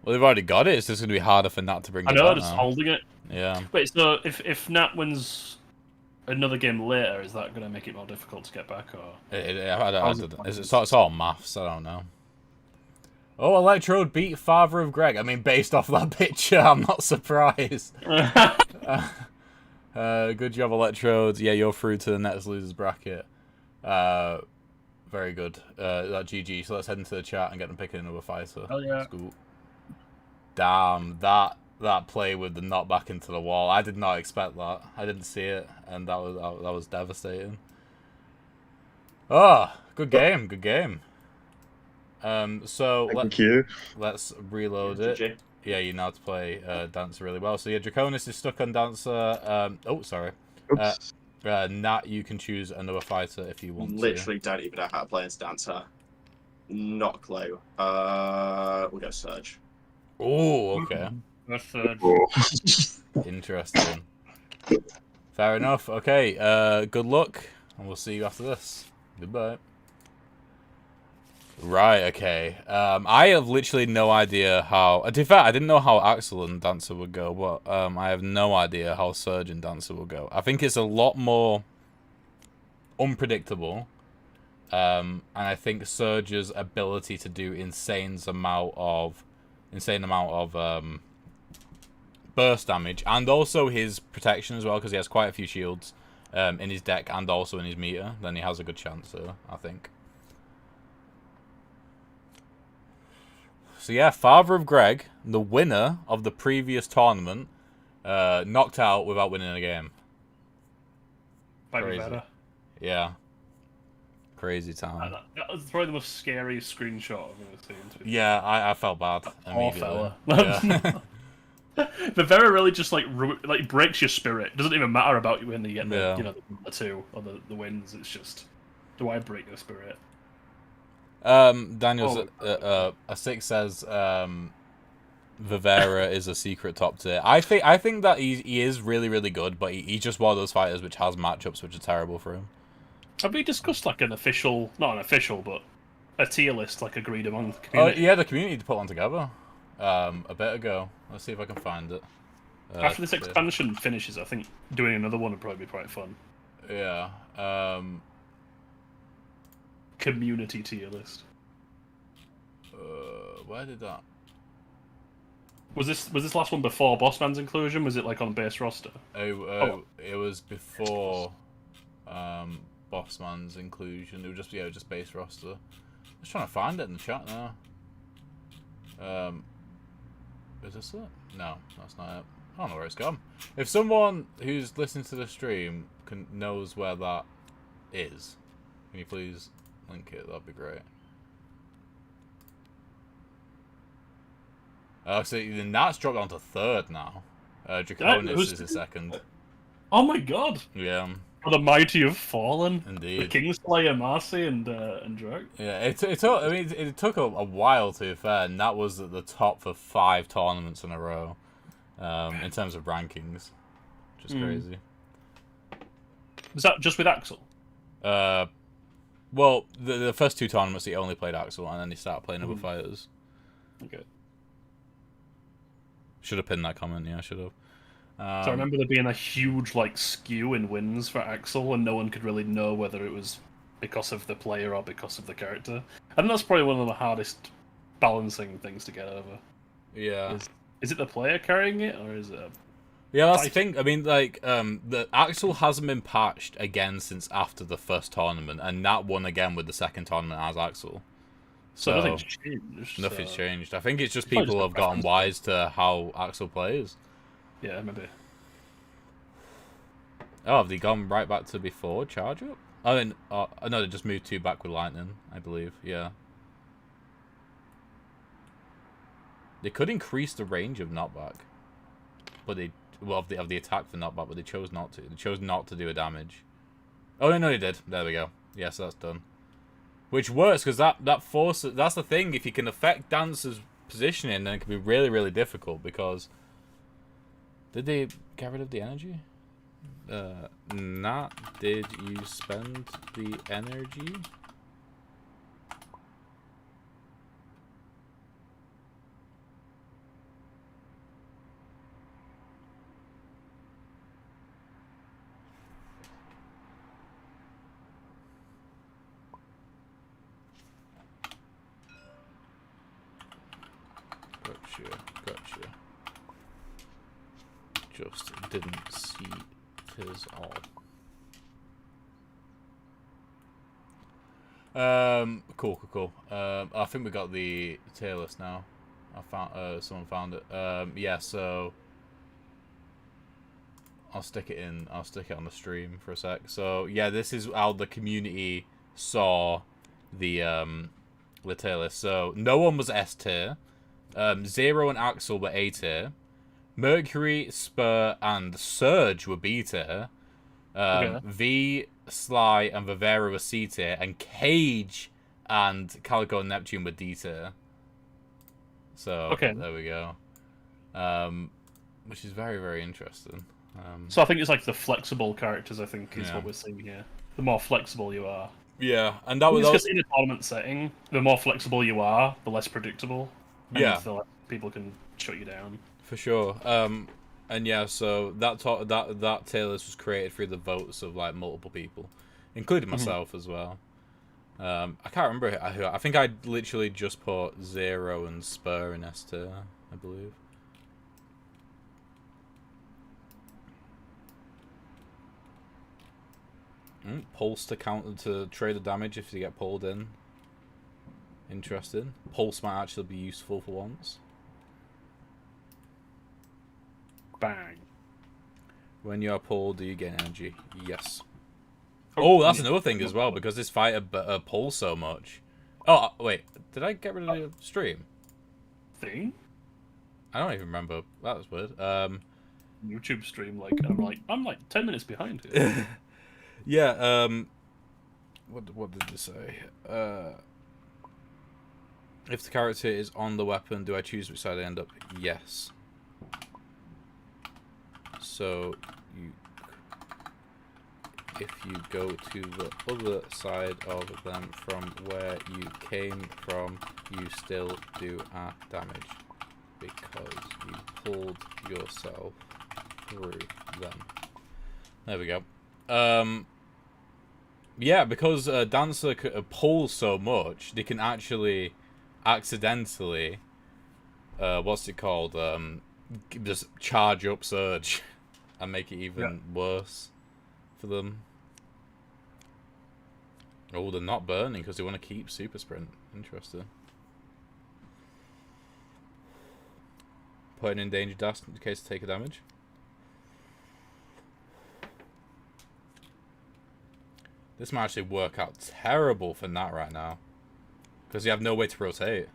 Well, they've already got it. It's just going to be harder for Nat to bring I it know, back just now. holding it. Yeah. Wait, so if Nat wins another game later, is that going to make it more difficult to get back, or? It's all maths. I don't know. Oh, Electrode beat Father of Greg. I mean, based off that picture, I'm not surprised. Good job, Electrodes. Yeah, you're through to the next losers bracket. Very good. That GG. So let's head into the chat and get them picking another fighter. Oh yeah. Cool. Damn, that play with the knockback into the wall. I did not expect that. I didn't see it, and that was devastating. Oh, good game. Good game. So let's reload it. GG. Yeah, you know how to play Dancer really well. So yeah, Draconis is stuck on Dancer. Oh, sorry. Oops. Nat, you can choose another fighter if you want Literally don't even know how to play as Dancer. Not a clue. We'll go Surge. to. Oh, okay. That's third. Interesting. Fair enough. Okay, good luck, and we'll see you after this. Goodbye. Right, okay. I have literally no idea how... In fact, I didn't know how Axel and Dancer would go, but I have no idea how Surge and Dancer will go. I think it's a lot more unpredictable, and I think Surge's ability to do insane amount of burst damage, and also his protection as well, because he has quite a few shields in his deck and also in his meter, then he has a good chance there, I think. So yeah, Father of Greg, the winner of the previous tournament, knocked out without winning a game. Might be Crazy. better. Yeah. Crazy time. That was probably the most scary screenshot I've ever seen. Yeah, I felt bad Poor immediately. fella. Yeah. The Vera really just like breaks your spirit. It doesn't even matter about you when you get the Yeah. the 2 or the wins. It's just, do I break your spirit? Daniel, a 6 says Vivera is a secret top tier. I think that he is really, really good, but he's just one of those fighters which has matchups which are terrible for him. Have we discussed like an official, not an official, but a tier list like agreed among the Oh community? yeah, the community put one together a bit ago. Let's see if I can find it. After this expansion finishes, I think doing another one would probably be quite fun. Yeah. community tier list. Where did that? Was this last one before Bossman's inclusion? Was it like on base roster? It was before Bossman's inclusion. It was just base roster. I'm just trying to find it in the chat now. Is this it? No, that's not it. I don't know where it's gone. If someone who's listening to the stream knows where that is, can you please link it? That'd be great. So then that's dropped down to third now. Draconis is a second. Oh my god! Yeah. The mighty have fallen. Indeed. The Kingslayer, Marcy, and Drake. Yeah, it took a while, to be fair, and that was at the top for 5 tournaments in a row, in terms of rankings, which is crazy. Was that just with Axel? Well, the first 2 tournaments he only played Axel, and then he started playing other fighters. Okay. Should have pinned that comment. Yeah, I should have. So I remember there being a huge like skew in wins for Axel, and no one could really know whether it was because of the player or because of the character. I think that's probably one of the hardest balancing things to get over. Yeah. Is it the player carrying it, or is it? Yeah, that's the thing. I mean, like, the Axel hasn't been patched again since after the first tournament, and that one again with the second tournament as Axel. So nothing's changed. Nothing's changed. I think it's just people have gotten wise to how Axel plays. Yeah, maybe. Oh, have they gone right back to before charge up? I mean, no, they just moved 2 back with lightning, I believe. Yeah. They could increase the range of knockback, but they of the attack for knockback, but they chose not to. They chose not to do a damage. Oh no, they did. There we go. Yes, that's done. Which works because that forces. That's the thing. If you can affect Dancer's positioning, then it can be really, really difficult because. Did they get rid of the energy? Nat, did you spend the energy? Gotcha. Just didn't see his all. Cool. I think we got the tier list now. I found someone found it. Yeah, so I'll stick it on the stream for a sec. So yeah, this is how the community saw the tier list. So no one was S tier. Zero and Axel were A tier. Mercury, Spur, and Surge were B tier. V, Sly, and Vivera were C tier. And Cage and Calico and Neptune were D tier. So, there we go. Which is very, very interesting. So I think it's like the flexible characters, I think, is what we're seeing here. The more flexible you are. Yeah, and that was... Because in a tournament setting, the more flexible you are, the less predictable. And the less people can shut you down. For sure. And yeah, so that tier list was created through the votes of like multiple people, including myself as well. I can't remember who. I think I literally just put Zero and Spur in S tier, I believe. Pulse to counter to trade the damage if you get pulled in. Interesting. Pulse might actually be useful for once. Bang. When you are pulled, do you gain energy? Yes. Oh, that's another thing as well, because this fighter pulls so much. Oh, wait. Did I get rid of the stream? Thing? I don't even remember. That was weird. YouTube stream, like, I'm like 10 minutes behind here. Yeah, what did they say? If the character is on the weapon, do I choose which side I end up? Yes. So, if you go to the other side of them from where you came from, you still do damage because you pulled yourself through them. There we go. Yeah, because Dancer pulls so much, they can actually accidentally, what's it called? Just charge up Surge and make it even worse for them. Oh, they're not burning because they want to keep Super Sprint. Interesting. Putting in Danger Dash in case to take a damage. This might actually work out terrible for Nat right now. Because you have no way to rotate.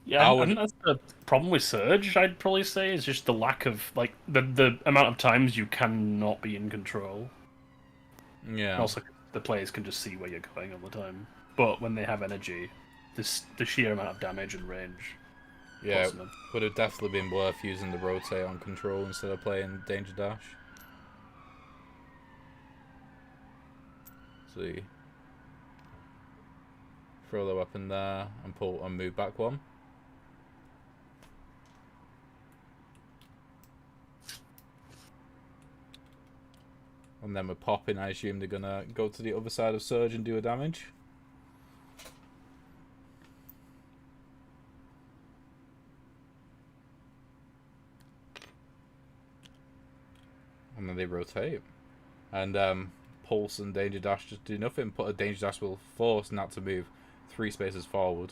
Yeah, I think that's the problem with Surge, I'd probably say, is just the lack of, like, the amount of times you cannot be in control. Yeah. And also, the players can just see where you're going all the time. But when they have energy, the sheer amount of damage and range. Yeah, would have definitely been worth using the rotate on control instead of playing Danger Dash. See. Throw the weapon there and pull and move back one. And then we're popping, I assume they're gonna go to the other side of Surge and do a damage. And then they rotate. And Pulse and Danger Dash just do nothing. Put a Danger Dash will force Nat to move 3 spaces forward.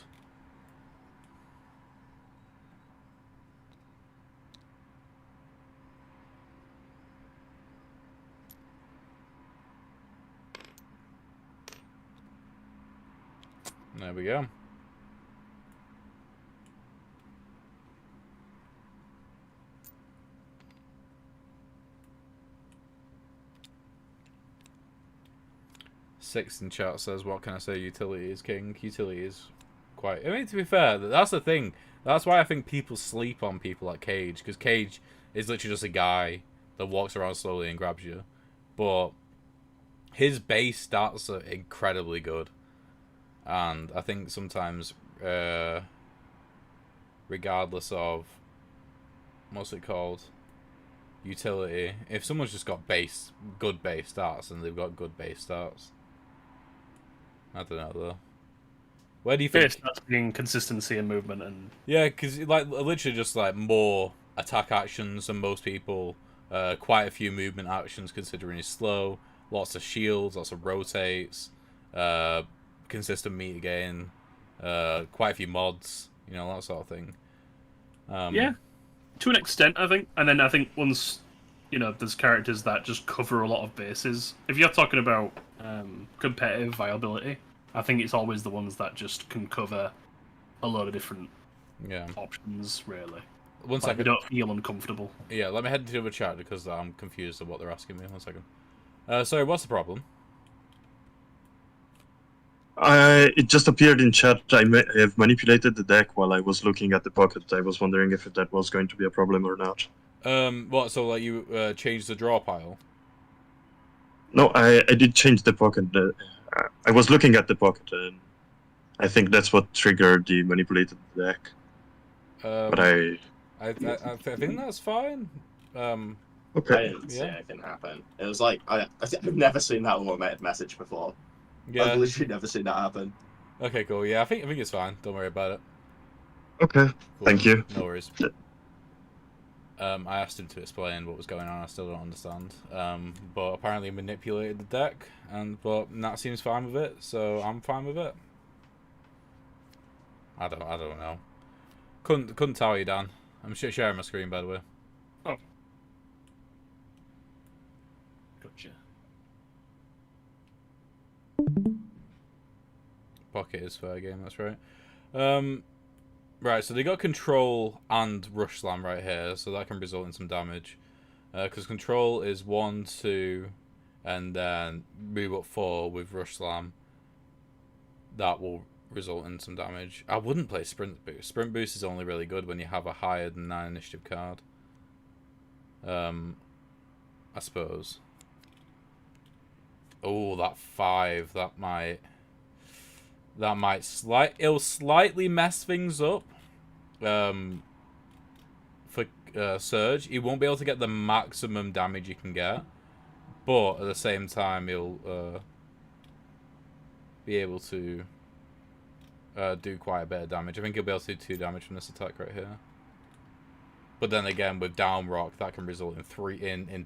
There we go. Six in chat says, what can I say, utility is king. Utility is quite... I mean, to be fair, that's the thing. That's why I think people sleep on people like Cage, because Cage is literally just a guy that walks around slowly and grabs you. But his base stats are incredibly good. And I think sometimes, regardless of, what's it called, utility, if someone's just got good base stats, and they've got good base stats, I don't know though. Where do you think? Base stats being consistency and movement and. Yeah, because like literally just like more attack actions than most people, quite a few movement actions considering he's slow, lots of shields, lots of rotates, consistent meter gain, quite a few mods, you know, that sort of thing. Yeah, to an extent, I think. And then I think once, you know, there's characters that just cover a lot of bases. If you're talking about competitive viability, I think it's always the ones that just can cover a lot of different options, really. One second. You don't feel uncomfortable. Yeah, let me head to the other chat because I'm confused of what they're asking me. 1 second. Sorry, what's the problem? It just appeared in chat. I have manipulated the deck while I was looking at the pocket. I was wondering if that was going to be a problem or not. What? So like you changed the draw pile? No, I did change the pocket. I was looking at the pocket, and I think that's what triggered the manipulated deck. But I think that's fine. Okay. I didn't see anything happen. It was like I've never seen that automated message before. Yeah. I've literally never seen that happen. Okay, cool. Yeah, I think it's fine. Don't worry about it. Okay. Cool. Thank you. No worries. I asked him to explain what was going on. I still don't understand. But apparently manipulated the deck, but Nat seems fine with it, so I'm fine with it. I don't know. Couldn't tell you, Dan. I'm sharing my screen, by the way. Oh. Gotcha. Pocket is fair game. That's right. Right, so they got control and rush slam right here, so that can result in some damage. Because control is 1, 2, and then move up 4 with rush slam. That will result in some damage. I wouldn't play sprint boost. Sprint boost is only really good when you have a higher than 9 initiative card. I suppose. Oh, that 5. It'll slightly mess things up. For Surge, he won't be able to get the maximum damage you can get, but at the same time he'll be able to do quite a bit of damage. I think he'll be able to do 2 damage from this attack right here. But then again, with down rock, that can result in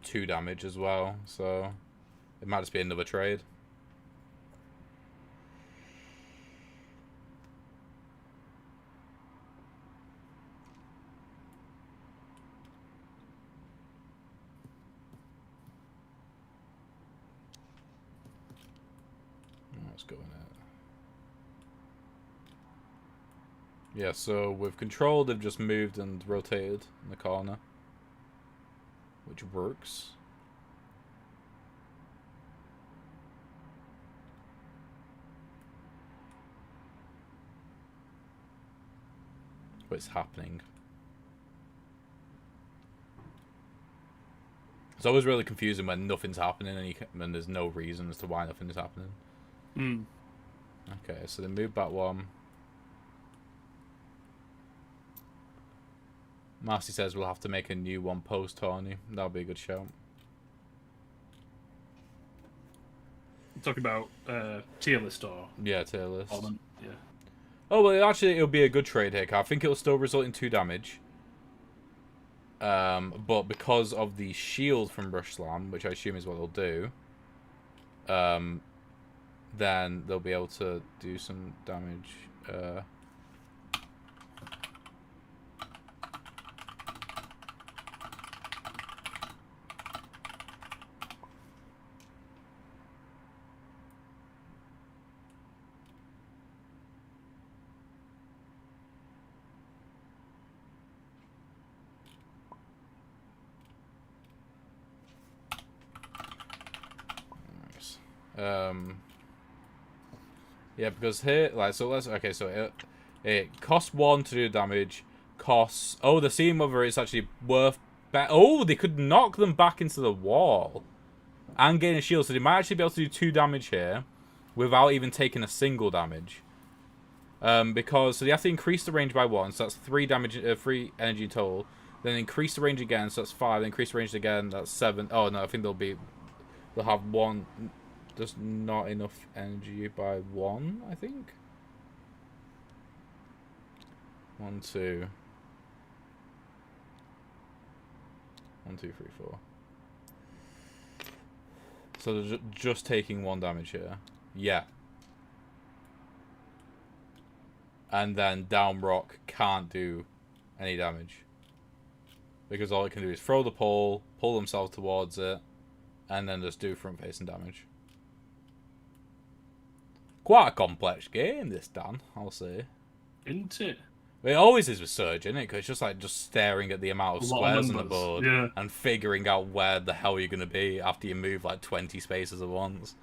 2 damage as well. So it might just be another trade. Let's go in it. Yeah, so with control, they've just moved and rotated in the corner, which works. What's happening? It's always really confusing when nothing's happening and there's no reason as to why nothing is happening. Hmm. Okay, so they move back 1. Marcy says we'll have to make a new one post-tourney. That'll be a good show. Talking about tier list or Yeah, tier list. tournament? Yeah. Oh, well, actually, it'll be a good trade here. I think it'll still result in 2 damage. But because of the shield from Rush Slam, which I assume is what they'll do, then they'll be able to do some damage. Yeah, because here, like, so let's, okay, so it costs 1 to do damage, costs, oh, the seeing whether it's actually worth, oh, they could knock them back into the wall, and gain a shield, so they might actually be able to do 2 damage here, without even taking a single damage, because, so they have to increase the range by 1, so that's 3 damage, 3 energy total, then increase the range again, so that's 5, then increase the range again, that's 7, oh, no, I think they'll have 1, just not enough energy by 1, I think. 1, 2. 1, 2, 3, 4. So they're just taking 1 damage here. Yeah. And then down rock can't do any damage. Because all it can do is throw the pole, pull themselves towards it, and then just do front facing damage. Quite a complex game, this, Dan, I'll say. Isn't it? It always is with Surge, isn't it? Because it's just like staring at the amount of A lot of squares on the numbers, board yeah. and figuring out where the hell you're going to be after you move like 20 spaces at once.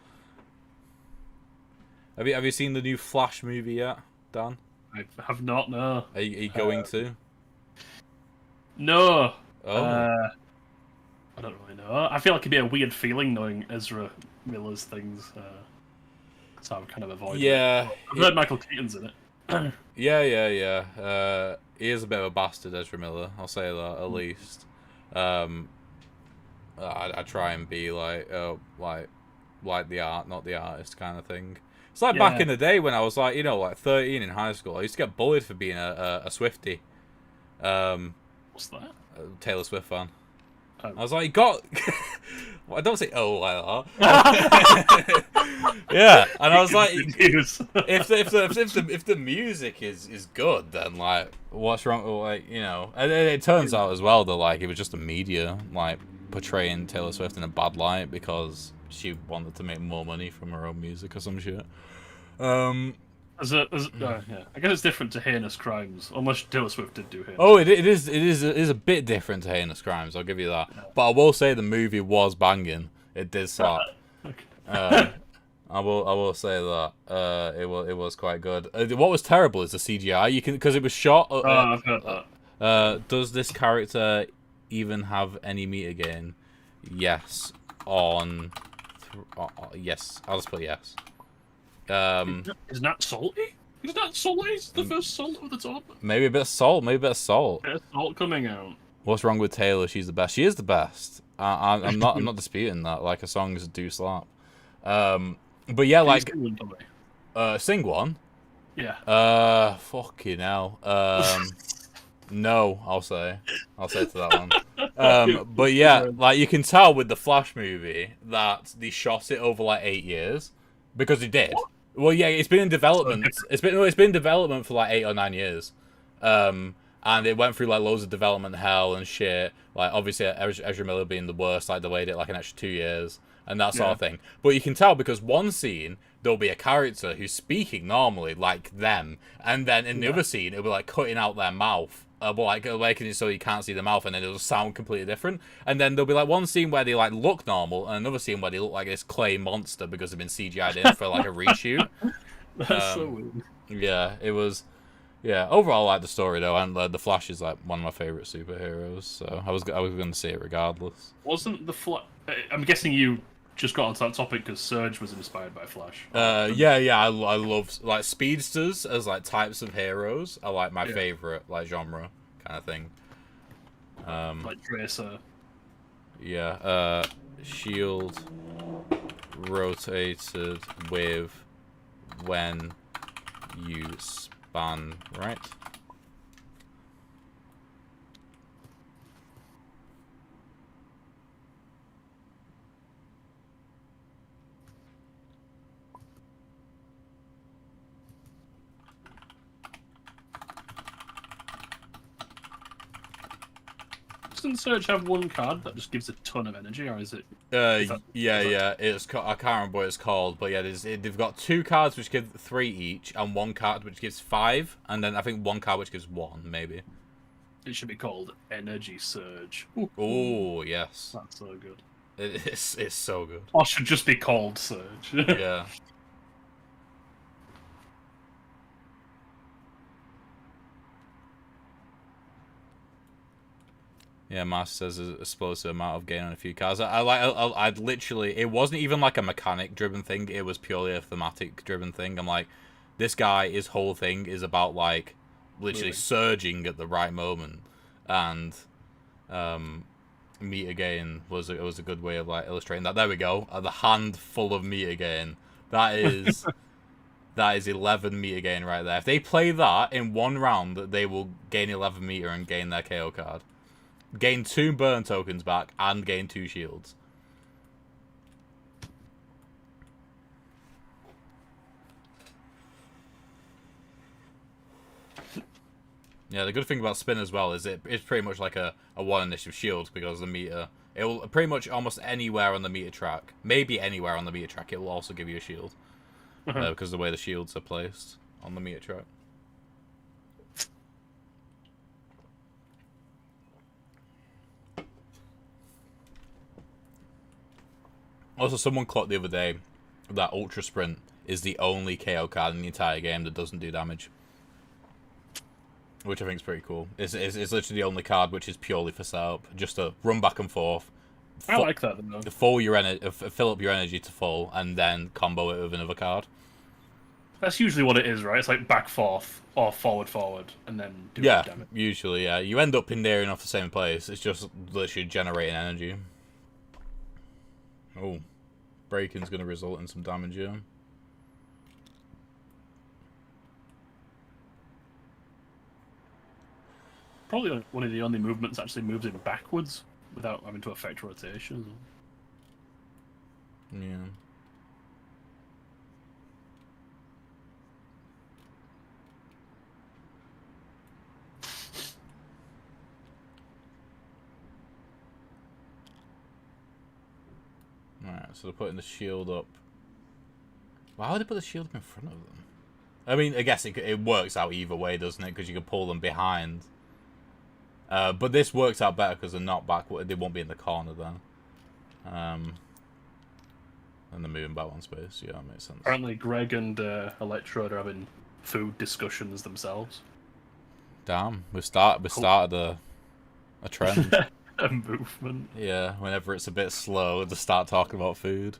Have you seen the new Flash movie yet, Dan? I have not, no. Are you going to? No. Oh. I don't really know. I feel like it'd be a weird feeling knowing Ezra Miller's things. So I would kind of avoid Yeah. it. I've heard Michael Keaton's in it. Yeah. He is a bit of a bastard, Ezra Miller. I'll say that at least. I try and be like the art, not the artist kind of thing. It's like back in the day when I was like, like 13 in high school. I used to get bullied for being a Swiftie. What's that? Taylor Swift fan. Oh. I was like, well, I don't say like that. Yeah, and I was like, if the music is good, then like, what's wrong? Like, and it turns out as well that like it was just the media like portraying Taylor Swift in a bad light because she wanted to make more money from her own music or some shit. Yeah. I guess it's different to heinous crimes, unless Taylor Swift did do heinous. Oh, it is a bit different to heinous crimes. I'll give you that. Yeah. But I will say the movie was banging. It did slap. Okay. I will say that it was quite good. What was terrible is the CGI. Because it was shot. I've heard that. Does this character even have any meter gain? Yes. Yes. I'll just put yes. Isn't that salty? Isn't that salty? It's the first salt of the top. Maybe a bit of salt. Bit of salt coming out. What's wrong with Taylor? She's the best. She is the best. I'm not. I'm not disputing that. Like, her songs do slap. But yeah, like, sing one. Yeah. Fucking hell. No, I'll say to that one. But yeah, like, you can tell with the Flash movie that they shot it over like 8 years because they did. What? Well, yeah, it's been in development. It's been in development for like 8 or 9 years. And it went through like loads of development hell and shit. Like, obviously Ezra Miller being the worst, like, delayed it like an extra 2 years and that sort of thing. But you can tell because one scene there'll be a character who's speaking normally like them, and then in the other scene it'll be like cutting out their mouth. But like making it so you can't see the mouth, and then it'll sound completely different. And then there'll be like one scene where they like look normal, and another scene where they look like this clay monster because they've been CGI'd in for like a reshoot. That's so weird. Yeah, it was. Yeah, overall I like the story though, and the Flash is like one of my favorite superheroes. So I was going to say it regardless. Wasn't the Flash? I'm guessing you just got onto that topic because Surge was inspired by Flash. Yeah, I love like speedsters as like types of heroes are like my favorite like genre kind of thing. Like Tracer. Yeah, shield rotated with when you span, right? Doesn't Surge have one card that just gives a ton of energy, or is it? Yeah. It's I can't remember what it's called, but yeah, they've got 2 cards which give 3 each, and 1 card which gives 5, and then I think 1 card which gives 1, maybe. It should be called Energy Surge. Oh yes, that's so good. It's so good. Or should just be called Surge. Yeah. Yeah, Master says a explosive amount of gain on a few cards. I'd literally, it wasn't even like a mechanic driven thing. It was purely a thematic driven thing. I'm like, this guy, his whole thing is about like literally surging at the right moment, and meter gain was a good way of like illustrating that. There we go. The hand full of meter gain. That is that is 11 meter gain right there. If they play that in one round, they will gain 11 meter and gain their KO card. Gain 2 burn tokens back and gain 2 shields. Yeah, the good thing about spin as well is it's pretty much like a 1 initiative shield because the meter, it will pretty much almost anywhere on the meter track, maybe anywhere on the meter track, it will also give you a shield because of the way the shields are placed on the meter track. Also, someone clocked the other day that Ultra Sprint is the only KO card in the entire game that doesn't do damage. Which I think is pretty cool. It's literally the only card which is purely for setup. Just to run back and forth. I like that, though. Fill up your energy to full, and then combo it with another card. That's usually what it is, right? It's like back forth, or forward, and then do damage. Usually, yeah. You end up in near enough the same place. It's just literally generating energy. Oh. Breaking's going to result in some damage here. Probably one of the only movements that actually moves it backwards without having to affect rotation. Yeah. Alright, so they're putting the shield up. Why would they put the shield up in front of them? I mean, I guess it works out either way, doesn't it? Because you can pull them behind. But this works out better because they're not backward. They won't be in the corner then. And they're moving back one space. Yeah, that makes sense. Apparently, Greg and Electrode are having food discussions themselves. Damn, we started a trend. A movement. Yeah, whenever it's a bit slow, to start talking about food.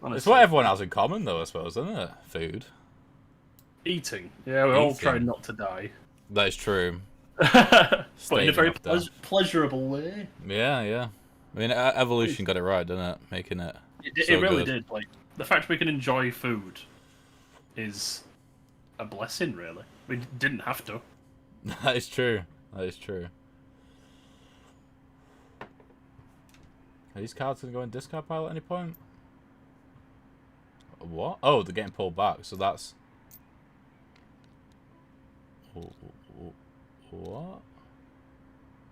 Honestly. It's what everyone has in common, though, I suppose, isn't it? Food. Eating. Yeah, we're all trying not to die. That is true. But in a Staving very off death. pleasurable way. Yeah, yeah. I mean, Evolution got it right, didn't it? Making it so It really good. did. Like the fact we can enjoy food is a blessing. Really, we didn't have to. That is true. That is true. Are these cards going to go in discard pile at any point? What? Oh, they're getting pulled back, so that's... What?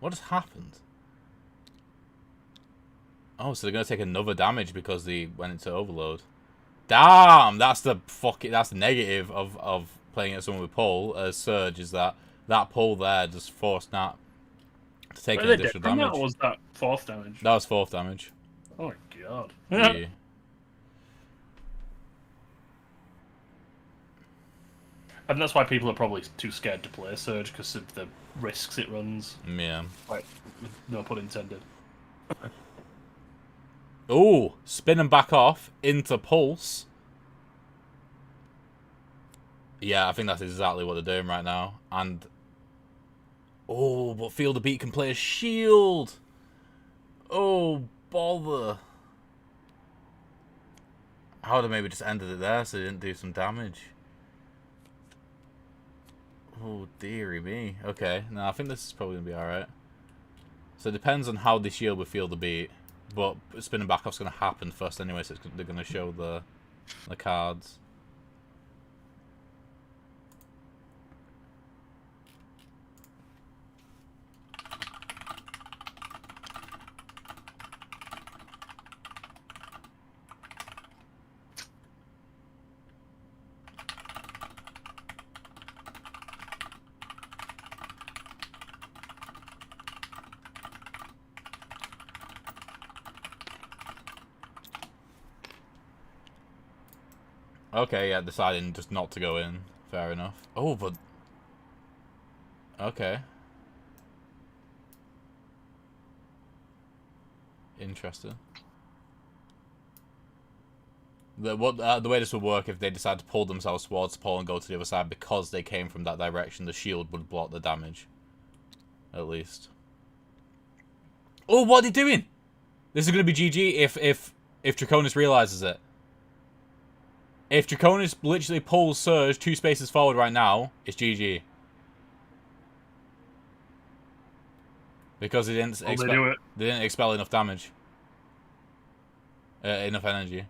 What has happened? Oh, so they're going to take another damage because they went into overload. Damn! That's the negative of playing at someone with pull as Surge, is that pull there just forced Nat to take an additional damage. Or was that fourth damage? That was fourth damage. Oh my god. Yeah. And that's why people are probably too scared to play Surge, because of the risks it runs. Yeah. Like, no pun intended. Ooh, spin and back off into pulse. Yeah, I think that's exactly what they're doing right now. And oh, but Field of Beat can play a shield. Oh, bother. I would have maybe just ended it there so they didn't do some damage. Oh, dearie me. Okay, no, I think this is probably going to be alright. So it depends on how they shield with Field of Beat. But spinning back off's going to happen first anyway, so they're going to show the cards. Okay, yeah, deciding just not to go in. Fair enough. Oh, but... Okay. Interesting. The way this would work, if they decide to pull themselves towards the pole and go to the other side because they came from that direction, the shield would block the damage. At least. Oh, what are they doing? This is going to be GG if Draconis realizes it. If Draconis literally pulls Surge 2 spaces forward right now, it's GG. Because they didn't expel enough damage. Enough energy.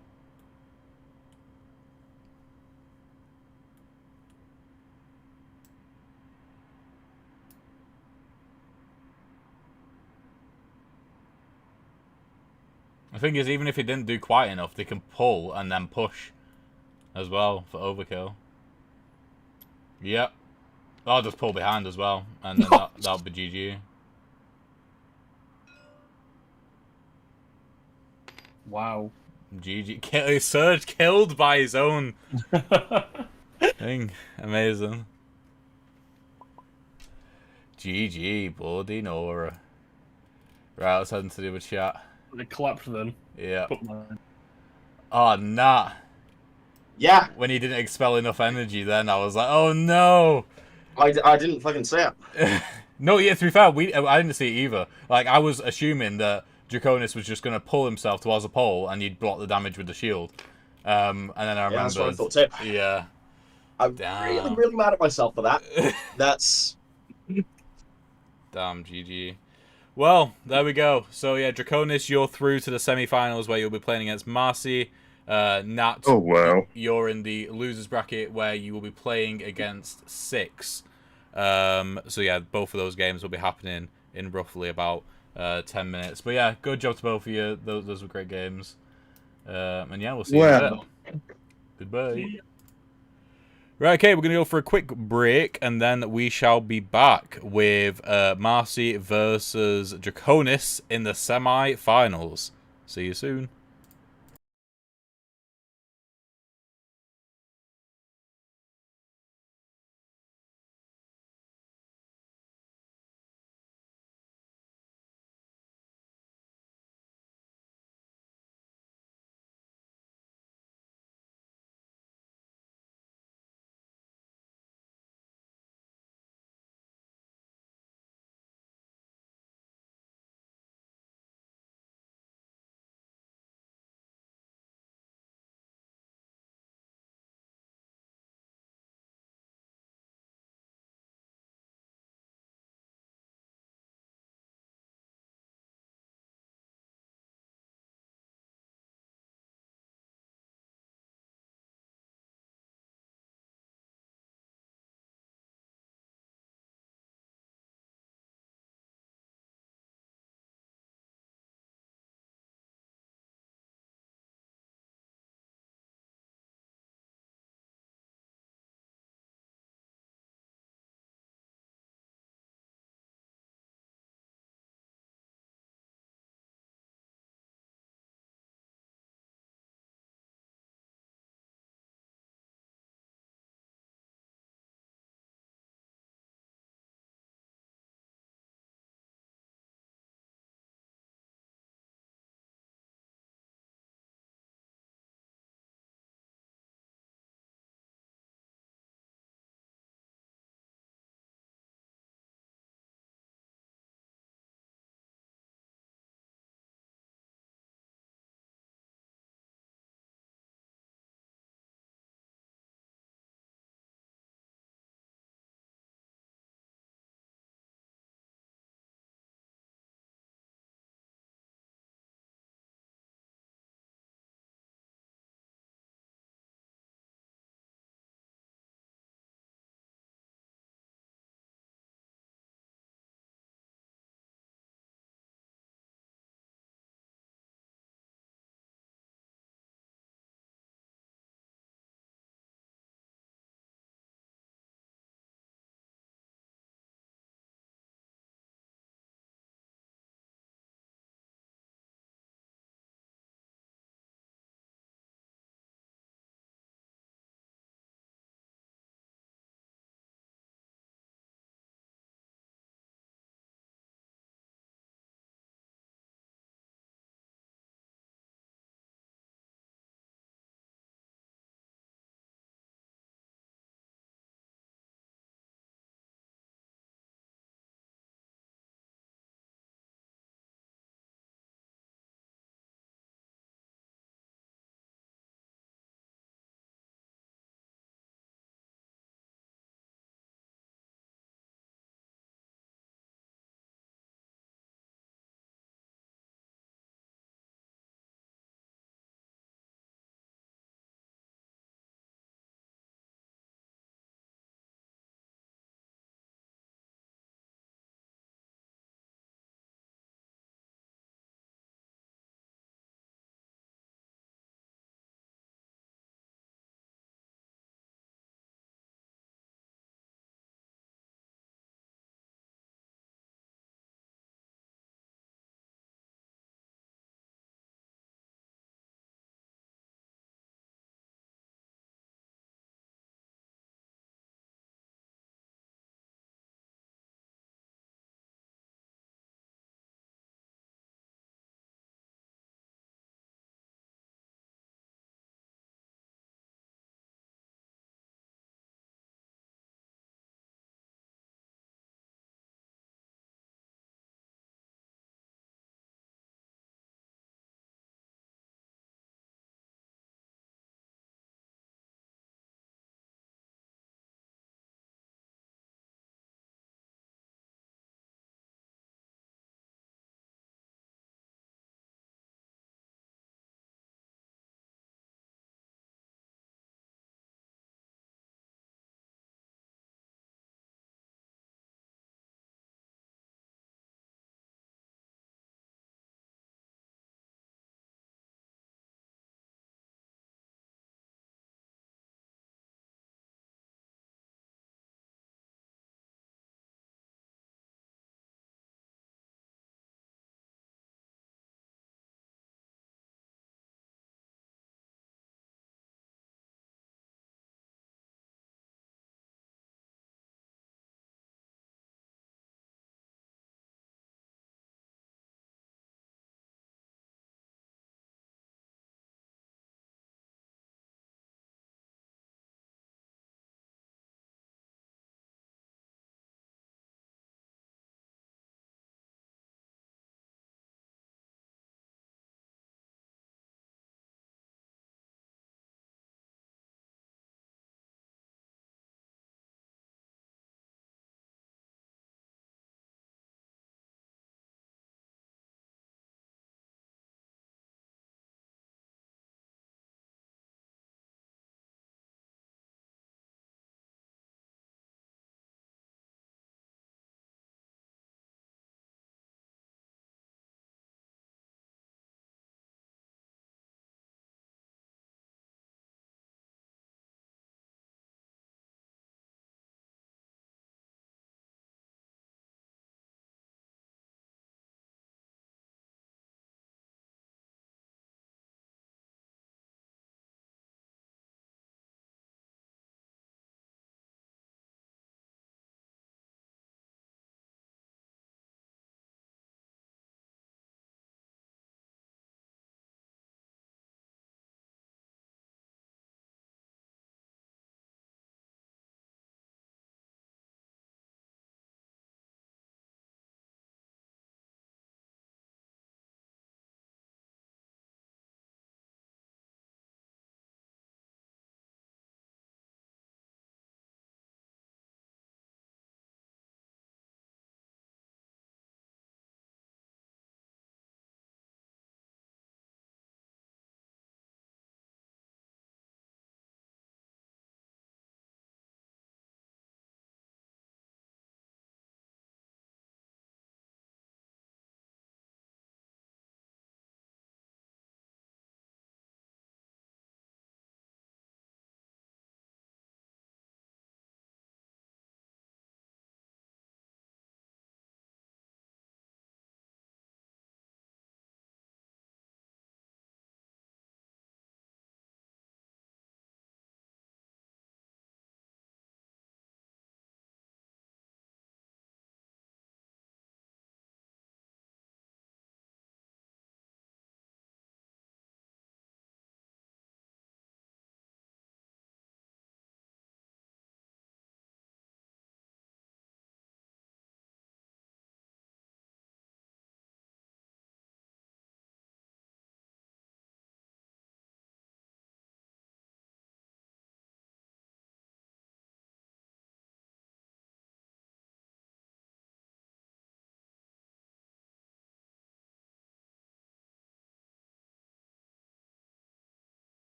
The thing is, even if it didn't do quite enough, they can pull and then push as well for overkill. Yep. I'll just pull behind as well, and then that'll be GG. Wow. GG. Surge killed by his own thing. Amazing. GG, bloody Nora. Right, let's head into the other chat. They clapped then. Yeah. Put mine. Oh, nah. Yeah, When he didn't expel enough energy, then I was like, oh no. I didn't fucking see it. No, yeah, to be fair, I didn't see it either. Like, I was assuming that Draconis was just going to pull himself towards the pole and he'd block the damage with the shield. And then I remembered... Yeah, that's what I thought too. Yeah. I'm really, really mad at myself for that. That's... Damn, GG. Well, there we go. So, yeah, Draconis, you're through to the semi-finals where you'll be playing against Marcy. Nat, Oh, wow. you're in the losers bracket where you will be playing against Six. So yeah, both of those games will be happening in roughly about 10 minutes. But yeah, good job to both of you. Those were great games. And yeah, we'll see you in a bit. Goodbye. Right, okay, we're going to go for a quick break, and then we shall be back with Marcy versus Draconis in the semi-finals. See you soon.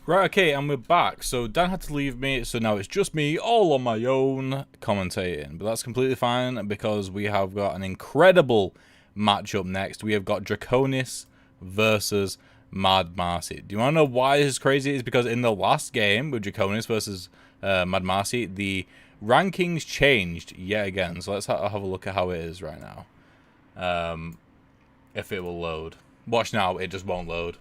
Right, okay, and we're back. So Dan had to leave me, so now it's just me all on my own commentating. But that's completely fine because we have got an incredible matchup next. We have got Draconis versus Mad Marcy. Do you want to know why this is crazy? It's because in the last game with Draconis versus Mad Marcy, the rankings changed yet again. So let's have a look at how it is right now. If it will load. Watch now, it just won't load.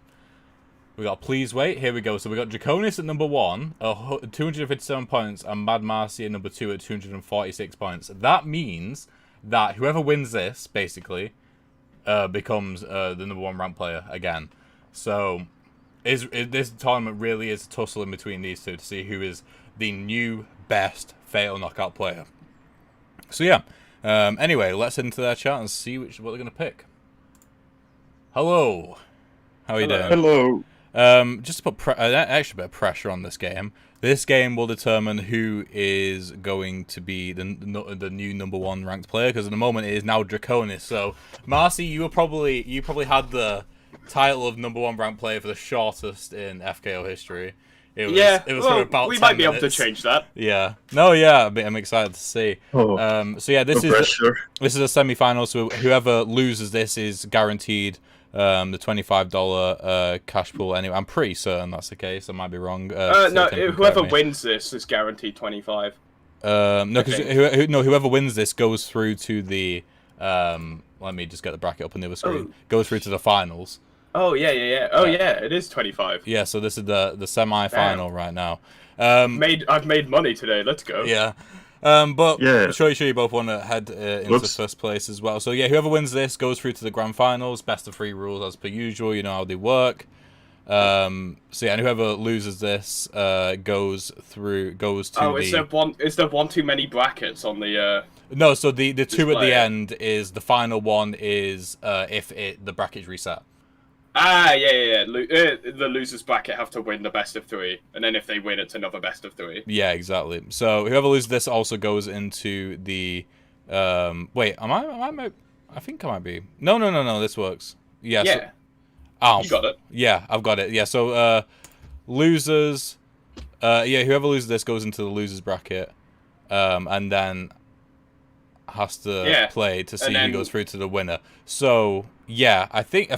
We got Please Wait. Here we go. So we got Draconis at number 1, 257 points, and Mad Marcy at number 2 at 246 points. That means that whoever wins this, basically, becomes the number 1 ranked player again. So this tournament really is a tussle in between these two to see who is the new best Fatal Knockout player. So yeah. Anyway, let's head into their chat and see what they're going to pick. Hello. How are you doing? Hello. Just to put an extra bit of pressure on this game. This game will determine who is going to be the new number 1 ranked player, because at the moment it is now Draconis. So, Marcy, you probably had the title of number 1 ranked player for the shortest in FKO history. It was for about 10 might be able to minutes. change that. Yeah. No, yeah, I'm excited to see. Oh, so yeah, this pressure. is a semi-final, so whoever loses this is guaranteed the $25 cash pool. Anyway, I'm pretty certain that's the case. I might be wrong. No, whoever wins this is guaranteed 25. No, because whoever wins this goes through to the let me just get the bracket up on the other screen. Goes through to the finals. Oh yeah. Oh yeah, it is 25. Yeah, so this is the semi-final right now. I've made money today. Let's go. Yeah. But Yeah. I'm sure you both want to head into first place as well. So yeah, whoever wins this goes through to the grand finals. Best of 3 rules as per usual. You know how they work. So yeah, and whoever loses this goes to is there one too many brackets on the No, so the two display? at the end is the final one is if the bracket's reset. Yeah. The losers bracket have to win the best of 3, and then if they win, it's another best of 3. Yeah, exactly. So whoever loses this also goes into the wait, I think I might be. No, this works. Yeah. Yeah. So, You got it. Yeah, I've got it. Yeah, so losers whoever loses this goes into the losers bracket. And then has to play to see who goes through to the winner. So yeah, I think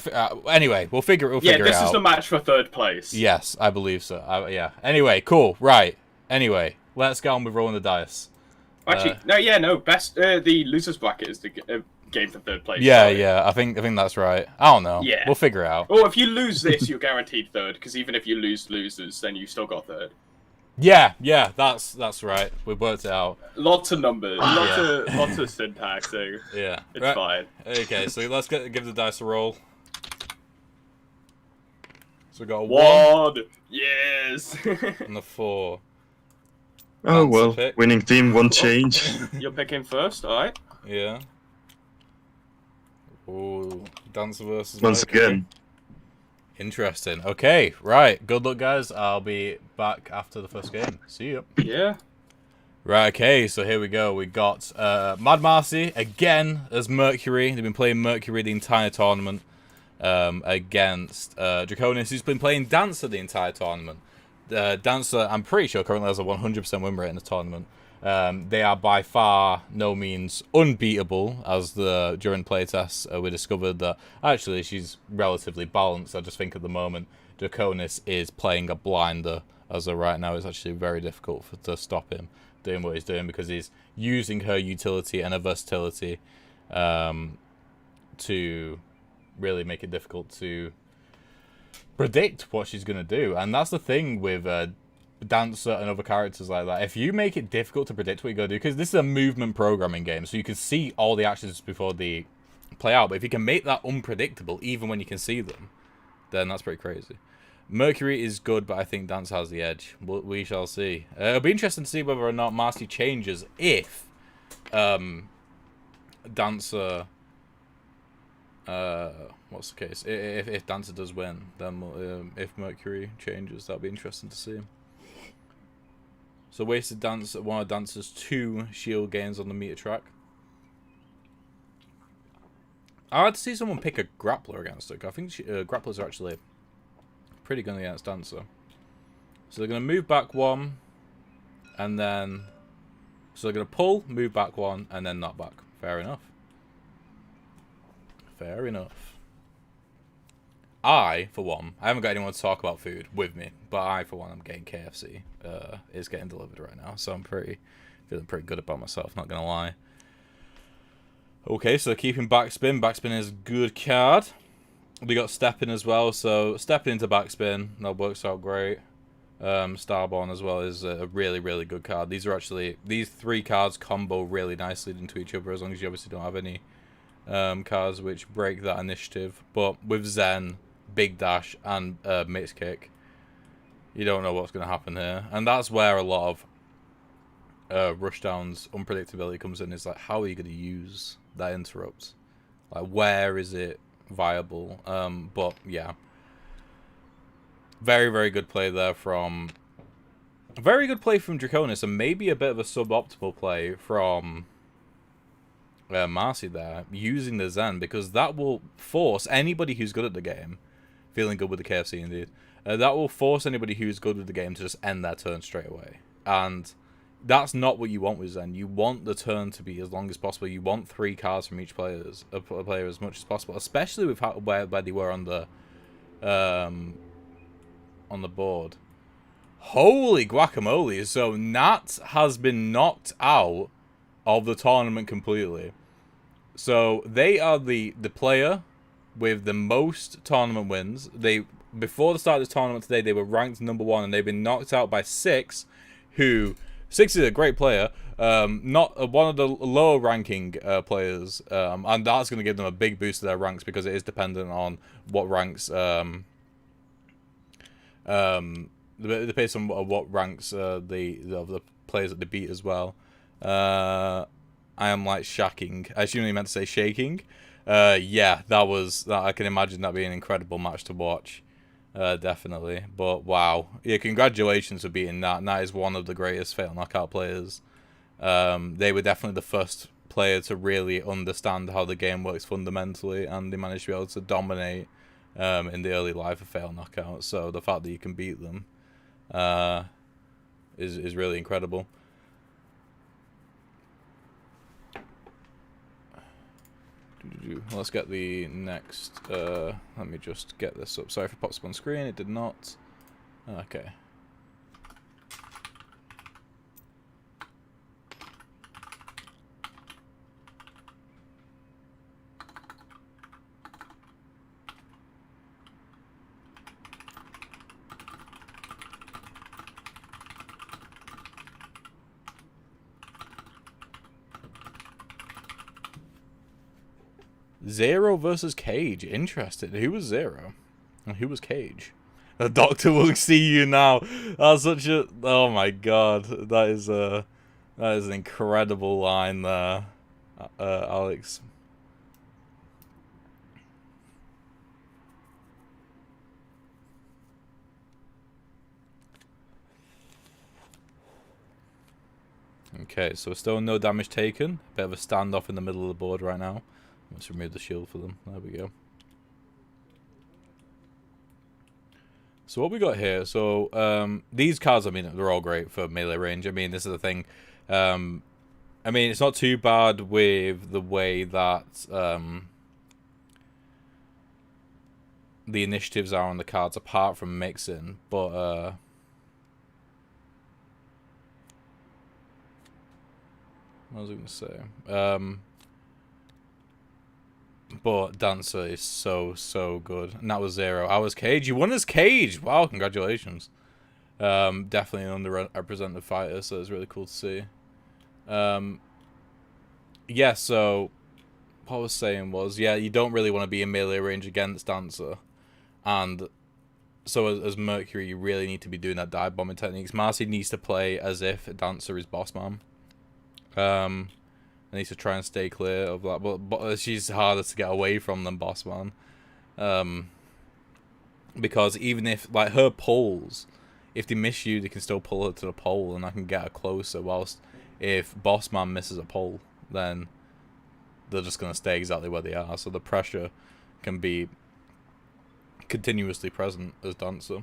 anyway, we'll figure it out. Yeah, this is the match for 3rd place. Yes, I believe so. Yeah. Anyway, cool. Right. Anyway, let's get on with rolling the dice. Actually, no. Best the losers bracket is the game for 3rd place. Yeah. I think that's right. I don't know. Yeah, we'll figure it out. Or if you lose this, you're guaranteed 3rd, because even if you lose losers, then you still got 3rd. Yeah, that's right. We worked it out. Lots of numbers, lots of syntaxing. Yeah, it's fine. Okay, so let's give the dice a roll. So we got a 1. Yes. and a 4. Oh well, winning team won't change. You're picking first, all right? Yeah. Oh, Dancer versus Once Mercury. again. Interesting. Okay, right. Good luck, guys. I'll be back after the first game. See you. Yeah. Right, okay, so here we go. We got Mad Marcy again as Mercury. They've been playing Mercury the entire tournament against Draconis, who's been playing Dancer the entire tournament. Dancer, I'm pretty sure, currently has a 100% win rate in the tournament. They are by far no means unbeatable, as during playtests we discovered that actually she's relatively balanced. I just think at the moment Draconis is playing a blinder as of right now. It's actually very difficult to stop him doing what he's doing, because he's using her utility and her versatility to really make it difficult to predict what she's going to do. And that's the thing with Dancer and other characters like that. If you make it difficult to predict what you're going to do, because this is a movement programming game, so you can see all the actions before they play out, but if you can make that unpredictable even when you can see them, then that's pretty crazy. Mercury is good, but I think Dancer has the edge. We shall see. It'll be interesting to see whether or not Marcy changes if Dancer... what's the case? If Dancer does win, then if Mercury changes, that'll be interesting to see. So wasted Dancer, one of Dancer's 2 shield gains on the meter track. I'd like to see someone pick a grappler against her. I think grapplers are actually pretty good against Dancer. So they're going to move back 1, and then... So they're going to pull, move back 1, and then knock back. Fair enough. Fair enough. I, for one, I haven't got anyone to talk about food with me, but I, for one, I'm getting KFC. It's getting delivered right now, so I'm feeling pretty good about myself, not going to lie. Okay, so keeping backspin. Backspin is a good card. We got stepping as well, so stepping into backspin, that works out great. Starborn as well is a really, really good card. These 3 cards combo really nicely into each other, as long as you obviously don't have any cards which break that initiative. But with Zen, Big Dash, and Mixed Kick, you don't know what's going to happen here. And that's where a lot of Rushdown's unpredictability comes in, is like, how are you going to use that interrupt? Like, where is it viable? But yeah, very, very good play there from Draconis, and maybe a bit of a suboptimal play from Marcy there, using the Zen, because that will force anybody who's good at the game, feeling good with the KFC indeed, that will force anybody who's good with the game to just end their turn straight away. And that's not what you want with Zen. You want the turn to be as long as possible. You want 3 cards from each player as much as possible, especially with where they were on the board. Holy guacamole! So Nat has been knocked out of the tournament completely. So they are the player with the most tournament wins. Before the start of this tournament today, they were ranked #1, and they've been knocked out by 6, who... 6 is a great player, not one of the lower ranking players, and that's going to give them a big boost to their ranks, because it is dependent on what ranks, based on what ranks the players that they beat as well. I am like shacking. I assume you meant to say shaking. Yeah, that. I can imagine that being an incredible match to watch. Definitely. But wow. Yeah, congratulations for beating Nat. Nat is one of the greatest Fatal Knockout players. They were definitely the first player to really understand how the game works fundamentally, and they managed to be able to dominate in the early life of Fatal Knockout. So the fact that you can beat them is really incredible. Let's get the next. Let me just get this up. Sorry if it pops up on screen. It did not. Okay. Zero versus Cage. Interesting. Who was Zero? And who was Cage? The doctor will see you now. That's such a... Oh my god. That is an incredible line there, Alex. Okay, so still no damage taken. Bit of a standoff in the middle of the board right now. Let's remove the shield for them. There we go. So what we got here? So these cards, I mean, they're all great for melee range. I mean, this is the thing. I mean, it's not too bad with the way that the initiatives are on the cards, apart from mixing. But what was I going to say? But Dancer is so good. And that was Zero. I was Cage. You won as Cage! Wow, congratulations. Definitely an underrepresented fighter, so it's really cool to see. Yeah, so what I was saying was, yeah, you don't really want to be in melee range against Dancer. And so as Mercury, you really need to be doing that dive bombing techniques. Marcy needs to play as if Dancer is Boss Man. I need to try and stay clear of that, but she's harder to get away from than Boss Man. Because even if, like, her pulls, if they miss you, they can still pull her to the pole, and I can get her closer, whilst if Boss Man misses a pole, then they're just going to stay exactly where they are, so the pressure can be continuously present as Dancer.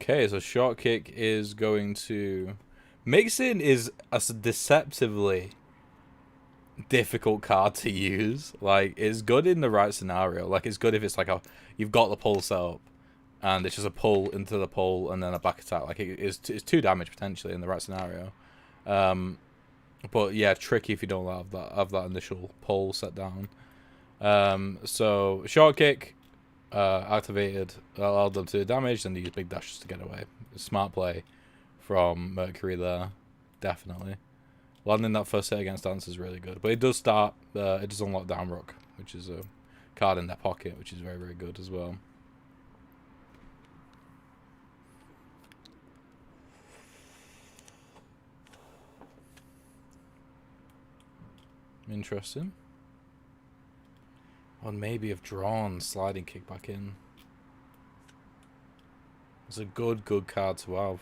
Okay, so short kick is going to... Mixing is a deceptively difficult card to use. Like, it's good in the right scenario. Like, it's good if it's like you've got the pull set up and it's just a pull into the pull and then a back attack. Like, it's 2 damage potentially in the right scenario. But yeah, tricky if you don't have that initial pull set down. So short kick activated, allowed them to damage, and use big dashes to get away. Smart play from Mercury there, definitely. Landing that first hit against Dance is really good, but it does start. It does unlock Down Rock, which is a card in their pocket, which is very, very good as well. Interesting. Or maybe have drawn sliding kick back in. It's a good card to have.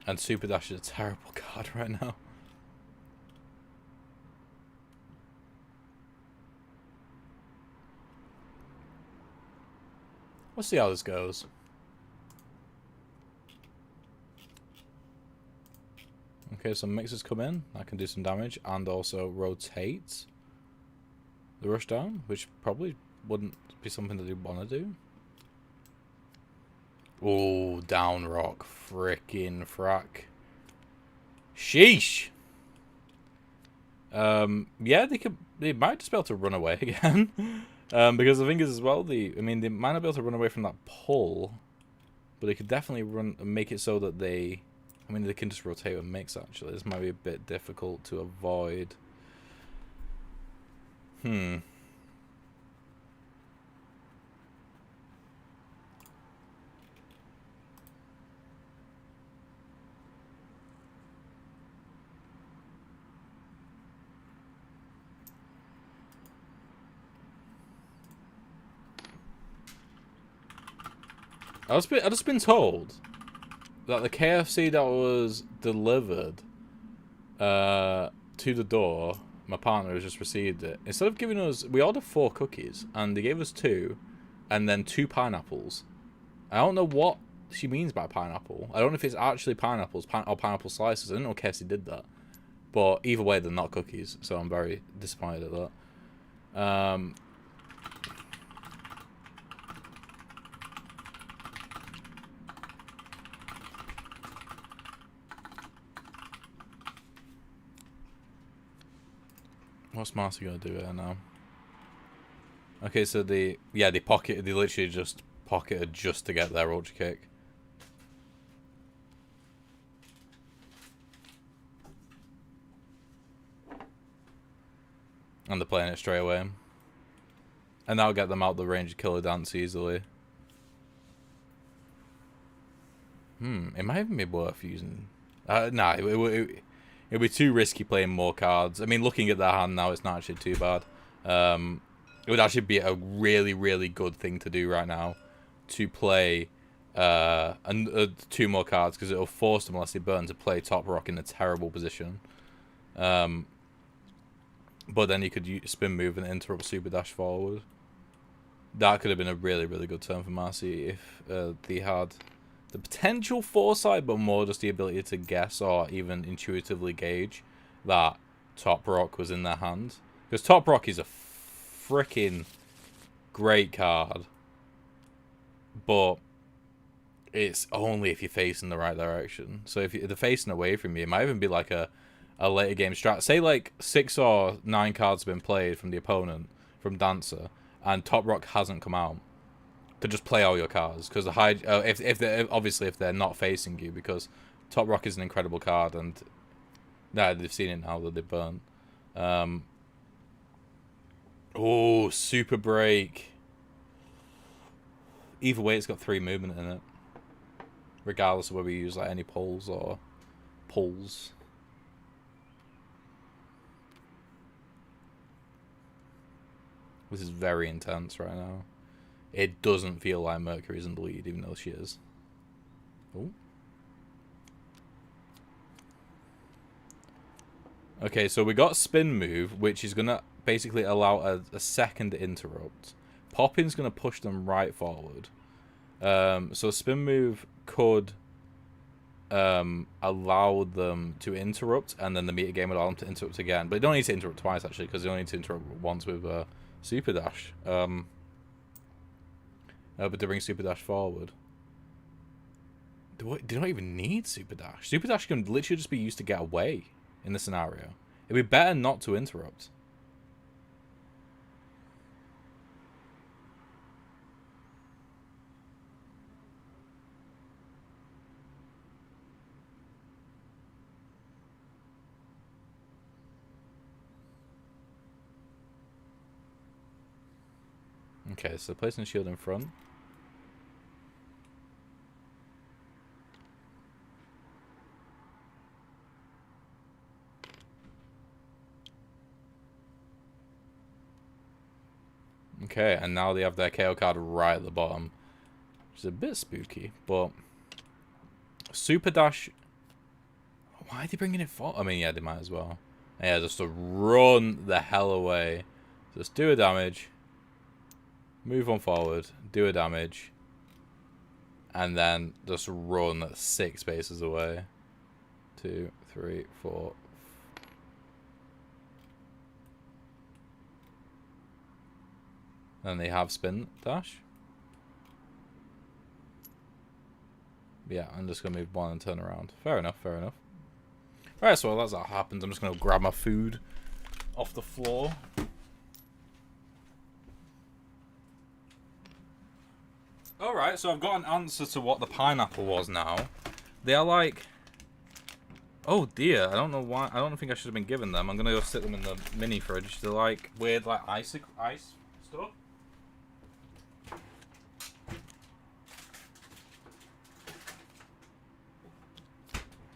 And Super Dash is a terrible card right now. We'll see how this goes. Okay, some mixes come in. I can do some damage and also rotate the rush down, which probably wouldn't be something that you'd want to do. Oh, down rock. Frickin' frack. Sheesh! Yeah, they might just be able to run away again. Because the thing is as well, they might not be able to run away from that pull, but they could definitely make it so that they can just rotate and mix, actually. This might be a bit difficult to avoid. I've just been told that the KFC that was delivered to the door, my partner has just received it. Instead of giving us, we ordered 4 cookies, and they gave us 2, and then 2 pineapples. I don't know what she means by pineapple. I don't know if it's actually pineapples or pineapple slices. I didn't know KFC did that. But either way, they're not cookies, so I'm very disappointed at that. What's Marcy gonna do here now? Okay, so they literally just pocketed just to get their ultra kick. And they're playing it straight away. And that'll get them out the range of Killer Dance easily. It might even be worth using... nah, it'd be too risky playing more cards. I mean, looking at their hand now, it's not actually too bad. It would actually be a really, really good thing to do right now. To play 2 more cards, because it'll force them, unless they burn, to play Top Rock in a terrible position. But then you could spin move and interrupt Super Dash forward. That could have been a really, really good turn for Marcy if they had the potential foresight, but more just the ability to guess or even intuitively gauge that Top Rock was in their hand. Because Top Rock is a freaking great card, but it's only if you're facing the right direction. So if they're facing away from you, it might even be like a later game strat. Say like 6 or 9 cards have been played from the opponent, from Dancer, and Top Rock hasn't come out. To just play all your cards, because if they're not facing you, because Top Rock is an incredible card, and they've seen it now that they burn. Oh, Super Break. Either way, it's got 3 movement in it, regardless of whether you use like any pulls or pulls. This is very intense right now. It doesn't feel like Mercury's in the lead, even though she is. Oh. Okay, so we got Spin Move, which is going to basically allow a second interrupt. Poppin's going to push them right forward. So a spin move could allow them to interrupt, and then the meter game would allow them to interrupt again. But they don't need to interrupt twice, actually, because they only need to interrupt once with Super Dash. But they bring Super Dash forward. They don't even need Super Dash. Super Dash can literally just be used to get away in this scenario. It'd be better not to interrupt. Okay, so placing shield in front. Okay, and now they have their KO card right at the bottom, which is a bit spooky, but Super Dash. Why are they bringing it for? I mean, yeah, they might as well. Yeah, just to run the hell away. Just do a damage. Move on forward. Do a damage. And then just run 6 spaces away. 2, 3, 4. Then they have spin dash. Yeah, I'm just going to move 1 and turn around. Fair enough, fair enough. Alright, so as that happens, I'm just going to grab my food off the floor. Alright, so I've got an answer to what the pineapple was now. They are like... Oh dear, I don't know why. I don't think I should have been given them. I'm going to go sit them in the mini fridge. They're like weird like ice stuff.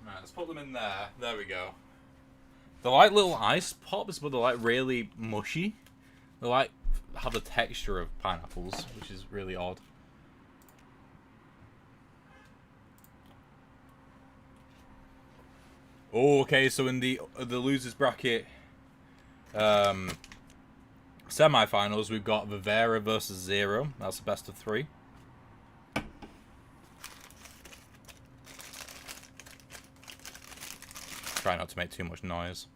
Right, let's put them in there. There we go. They're like little ice pops, but they're like really mushy. They like have the texture of pineapples, which is really odd. Oh, okay, so in the losers bracket semi-finals, we've got Vivera versus Zero. That's the best of 3. Try not to make too much noise.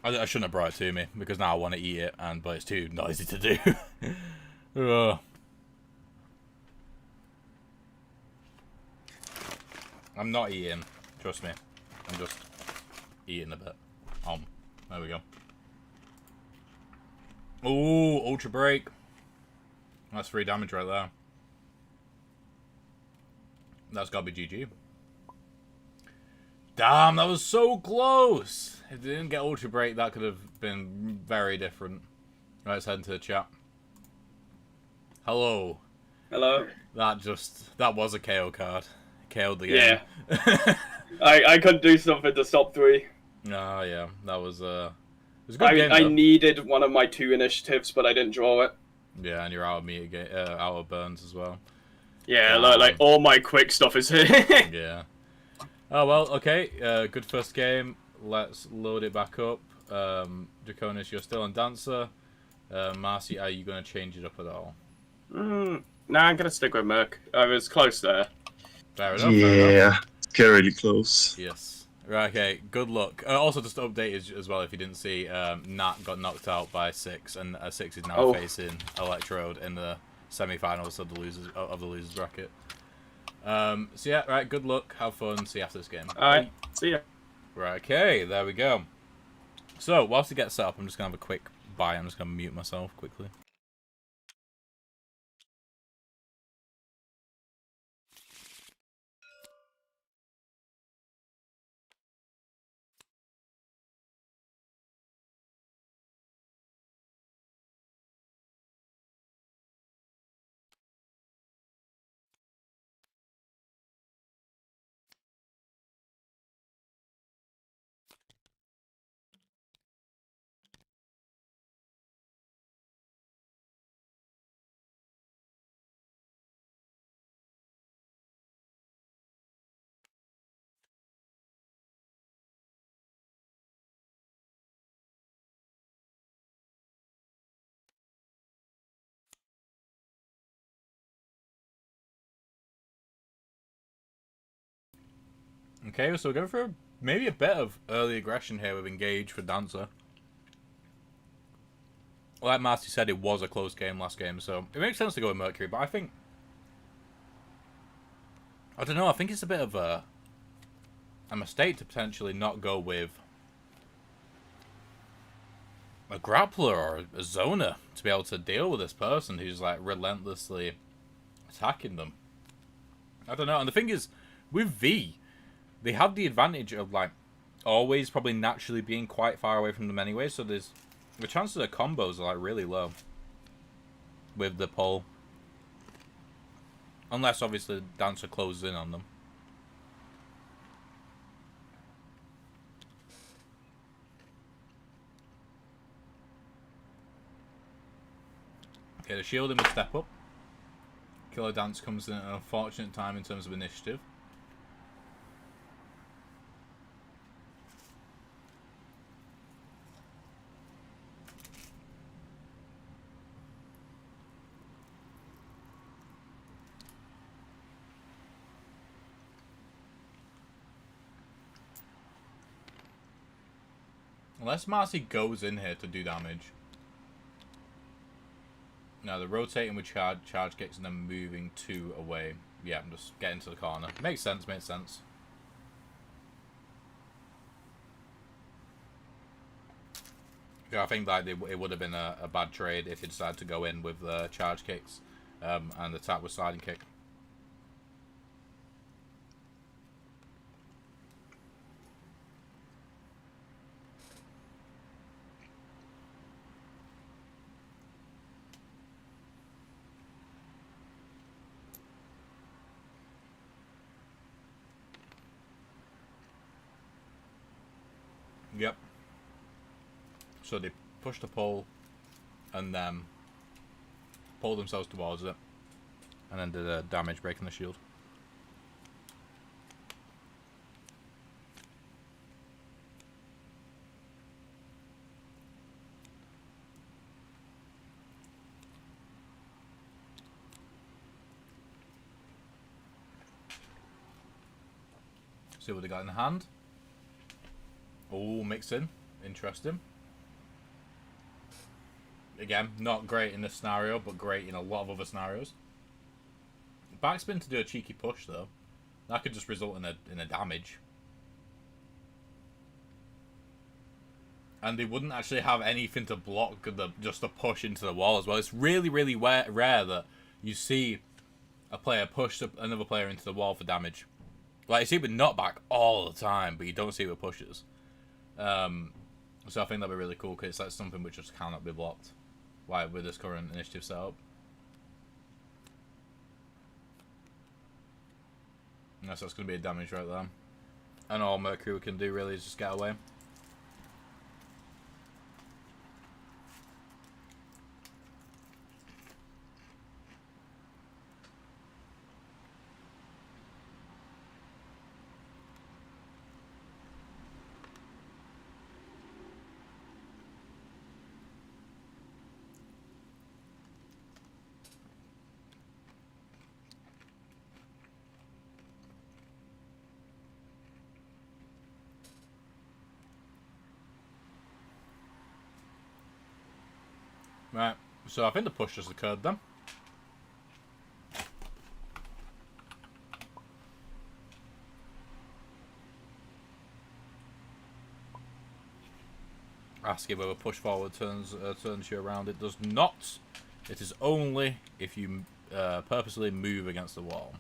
I shouldn't have brought it to me, because now I want to eat it, but it's too noisy to do. I'm not eating, trust me. I'm just eating a bit. There we go. Ooh, Ultra Break. That's 3 damage right there. That's gotta be GG. Damn, that was so close! If they didn't get Ultra Break, that could have been very different. Right, let's head into the chat. Hello. Hello. That was a KO card. KO'd the game. Yeah. I couldn't do something to stop 3. Oh, yeah. That was, it was a good game, I though. needed one of my 2 initiatives, but I didn't draw it. Yeah, and you're out of out of burns as well. Yeah, like all my quick stuff is here. Yeah. Oh, well, okay. Good first game. Let's load it back up. Draconis, you're still on Dancer. Marcy, are you going to change it up at all? Nah, I'm going to stick with Merc. I was close there. Fair enough. Yeah, fair enough. scarily close. Yes. Right, okay. Good luck. Also, just to update as well, if you didn't see, Nat got knocked out by 6, and 6 is now facing Electrode in the semi-finals of the losers bracket. So yeah, right, good luck, have fun, see you after this game. Alright, see ya. Right, okay, there we go. So, whilst it gets set up, I'm just going to have a quick bye, I'm just going to mute myself quickly. Okay, so we're going for maybe a bit of early aggression here with Engage for Dancer. Like Marty said, it was a close game last game, so it makes sense to go with Mercury, but I think... I don't know, I think it's a bit of a mistake to potentially not go with a grappler or a zoner to be able to deal with this person who's like relentlessly attacking them. I don't know, and the thing is, with V, they have the advantage of like always probably naturally being quite far away from them anyway, so there's the chances of combos are like really low with the pull. Unless obviously the Dancer closes in on them. Okay, the shielding will step up. Killer Dance comes in at an unfortunate time in terms of initiative. Unless Marcy goes in here to do damage. No, they're rotating with charge kicks and then moving 2 away. Yeah, I'm just getting to the corner. Makes sense, makes sense. Yeah, I think that it would have been a bad trade if he decided to go in with charge kicks and attack with sliding kick. Yep. So they pushed the pole and then pulled themselves towards it and then did a damage breaking the shield. See what they got in the hand. Oh, mixing. Interesting. Again, not great in this scenario, but great in a lot of other scenarios. Backspin to do a cheeky push, though. That could just result in a damage. And they wouldn't actually have anything to block just a push into the wall as well. It's really, really rare that you see a player push another player into the wall for damage. Like, you see it with knockback all the time, but you don't see it with pushes. So I think that'd be really cool because that's something which just cannot be blocked, like with this current initiative setup. Yes, that's going to be a damage right there. And all Mercury can do really is just get away. Right, so I think the push just occurred then. Asking whether push forward turns you around. It does not. It is only if you purposely move against the wall.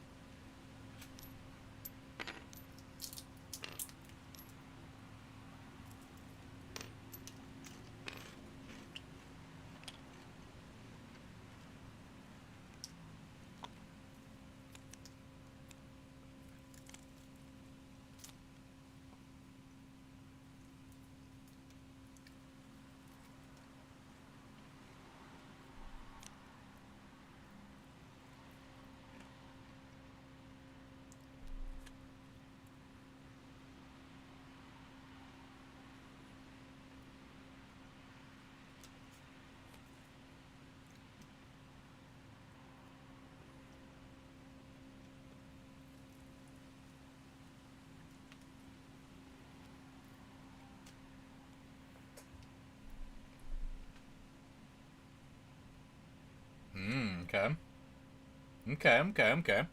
Okay.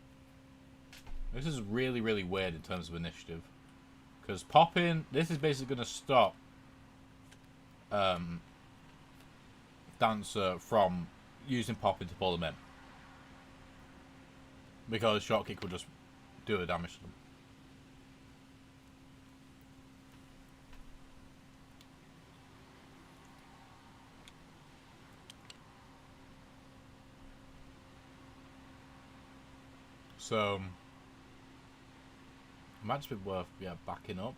This is really, really weird in terms of initiative. Because popping... This is basically going to stop Dancer from using popping to pull them in. Because short kick will just do the damage to them. So, it might just be worth backing up.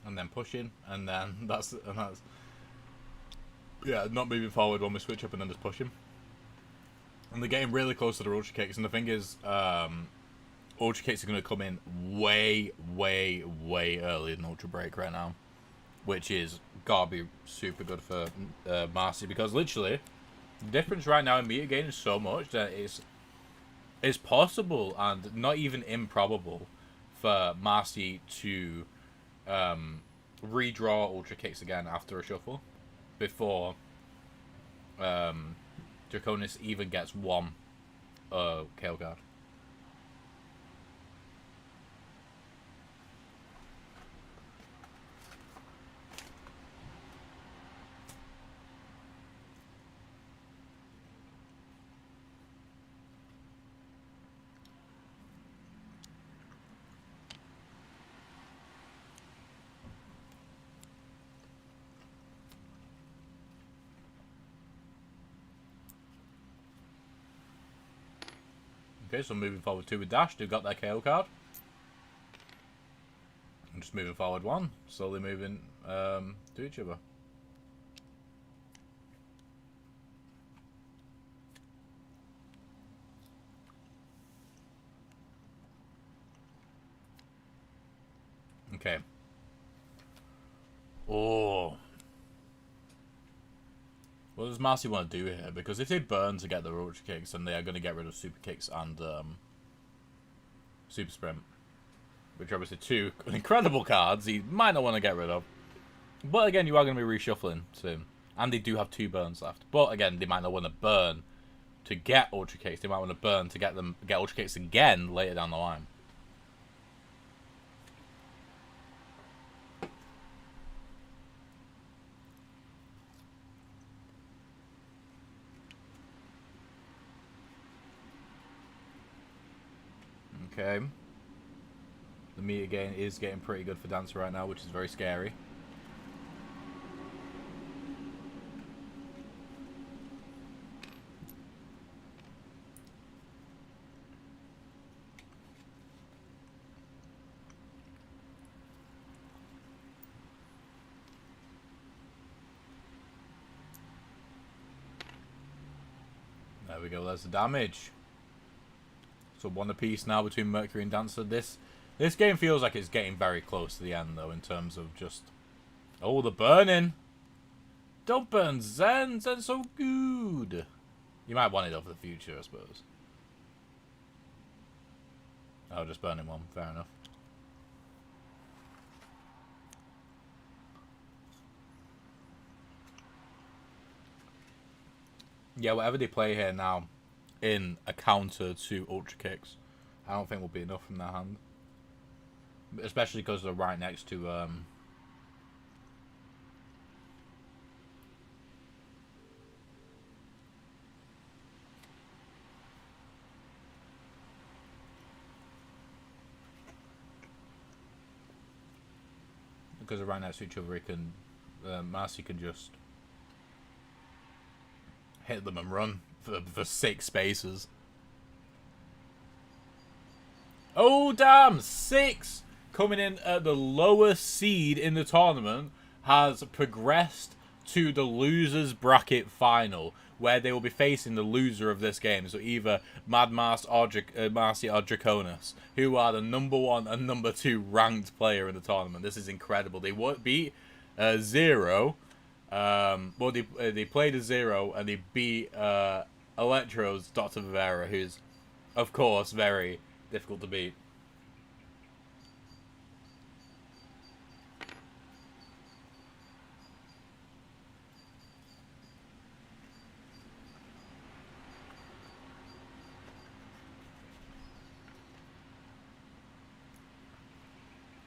And then pushing, and then that's not moving forward when we switch up and then just pushing. And they're getting really close to the ultra kicks, and the thing is, ultra kicks are going to come in way earlier than ultra break right now, which is gotta be super good for Marcy, because literally the difference right now in meter gain is so much that it's possible and not even improbable for Marcy to redraw ultra kicks again after a shuffle before Draconis even gets one KO card. Okay, so moving forward 2 with dash, they've got their KO card. I'm just moving forward 1, slowly moving to each other. Okay. Oh. What does Marcy want to do here? Because if they burn to get their ultra kicks, then they are going to get rid of super kicks and super sprint, which are obviously 2 incredible cards he might not want to get rid of. But again, you are going to be reshuffling soon, and they do have 2 burns left. But again, they might not want to burn to get ultra kicks. They might want to burn to get ultra kicks again later down the line. Okay. The meter gain is getting pretty good for Dancer right now, which is very scary. There we go, there's the damage. So 1 apiece now between Mercury and Dancer. This game feels like it's getting very close to the end, though, in terms of just... Oh, the burning! Don't burn Zen! Zen's so good! You might want it over the future, I suppose. Oh, just burning 1. Fair enough. Yeah, whatever they play here now in a counter to ultra kicks, I don't think will be enough from their hand. Especially because they're right next to because they're right next to each other, he can Marcy can just hit them and run for 6 spaces. Oh damn! 6 coming in at the lowest seed in the tournament has progressed to the losers bracket final, where they will be facing the loser of this game. So either Mad Mars or Marcy or Draconis, who are the #1 and #2 ranked player in the tournament. This is incredible. They beat Zero. Well, they played a Zero and they beat Electro's Dr. Vivera, who's of course very difficult to beat.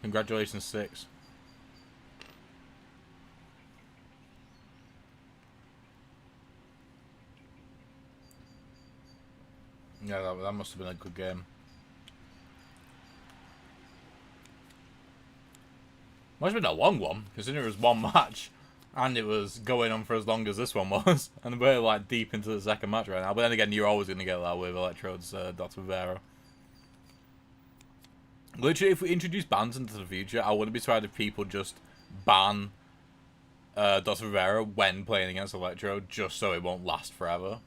Congratulations, 6. Yeah, that must have been a good game. Must have been a long one, considering it was one match. And it was going on for as long as this one was. And we're like deep into the second match right now. But then again, you're always going to get that with Electrode's Dr. Rivera. Literally, if we introduce bans into the future, I wouldn't be surprised if people just ban Dr. Rivera when playing against Electrode, just so it won't last forever.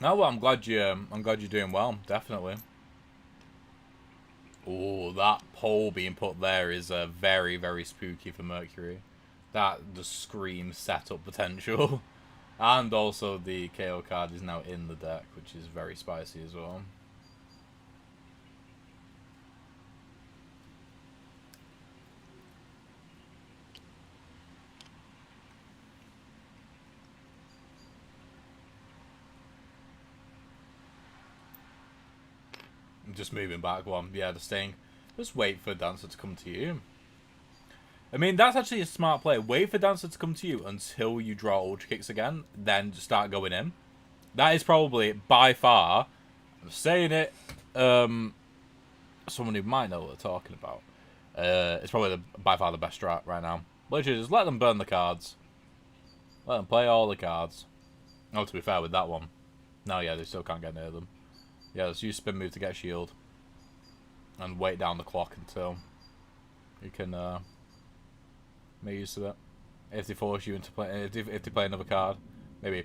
No, well, I'm glad you're doing well. Definitely. Oh, that pole being put there is very, very spooky for Mercury. That just screams setup potential, and also the KO card is now in the deck, which is very spicy as well. Just moving back one. Yeah, just staying. Just wait for Dancer to come to you. I mean, that's actually a smart play. Wait for Dancer to come to you until you draw Ultra Kicks again, then start going in. That is probably, by far, I'm saying it, someone who might know what they're talking about. It's probably by far the best strat right now. Literally, just let them burn the cards. Let them play all the cards. Oh, to be fair with that one. No, yeah, they still can't get near them. Yeah, let's use spin move to get shield. And wait down the clock until you can make use of it. If they force you into play, if they play another card, maybe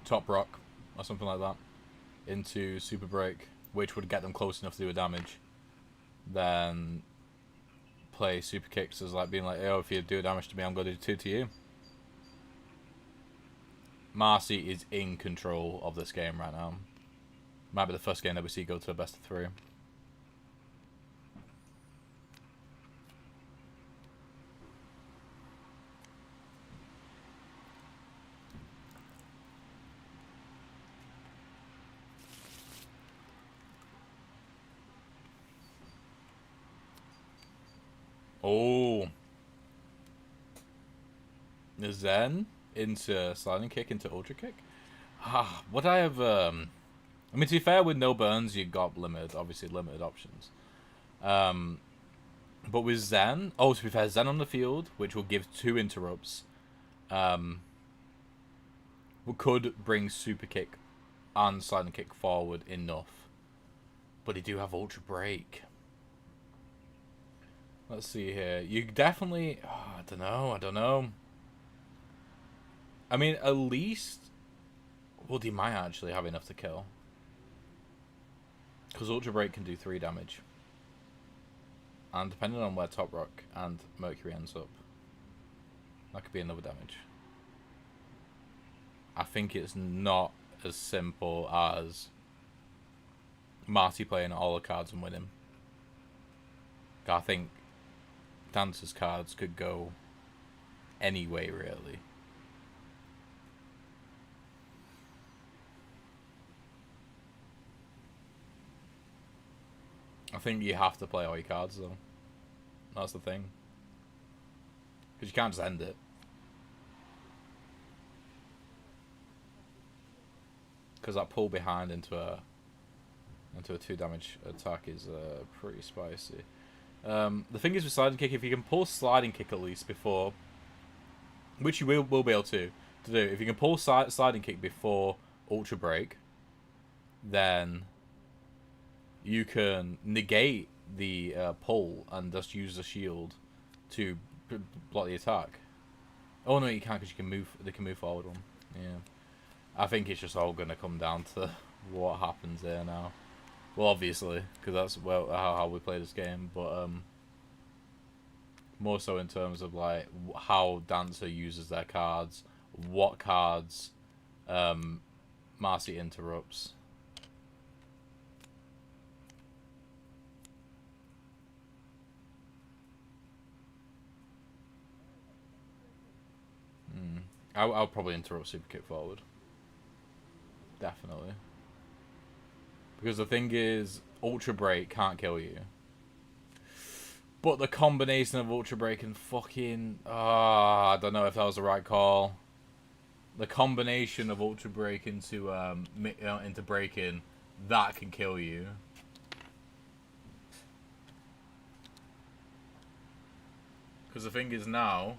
Top Rock or something like that into Super Break, which would get them close enough to do a damage. Then play Super Kicks as like being like, oh, if you do damage to me, I'm going to do 2 to you. Marcy is in control of this game right now. Might be the first game that we see go to a best of 3. Oh. Zen into sliding kick into ultra kick. Ah, would I have I mean, to be fair, with no burns you got obviously limited options. But with Zen, oh, to be fair, Zen on the field, which will give 2 interrupts, could bring super kick and sliding kick forward enough. But he do have ultra break. Let's see here. You definitely, oh, I don't know. I mean, at least, well, he might actually have enough to kill. Because Ultra Break can do 3 damage. And depending on where Top Rock and Mercury ends up, that could be another damage. I think it's not as simple as Marty playing all the cards and winning. I think Dancer's cards could go any way, really. I think you have to play all your cards, though. That's the thing. Because you can't just end it. Because that pull behind into a 2 damage attack is pretty spicy. The thing is with sliding kick, if you can pull sliding kick at least before, which you will be able to do, if you can pull sliding kick before ultra break, then you can negate the pull and just use the shield to block the attack. Oh no, you can't because you can move. They can move forward one. Yeah, I think it's just all gonna come down to what happens there now. Well, obviously, because that's how we play this game, but more so in terms of like how Dancer uses their cards, what cards Marcy interrupts. I'll probably interrupt super kick forward. Definitely. Because the thing is, Ultra Break can't kill you. But the combination of Ultra Break and fucking... I don't know if that was the right call. The combination of Ultra Break into breaking, that can kill you. Because the thing is now,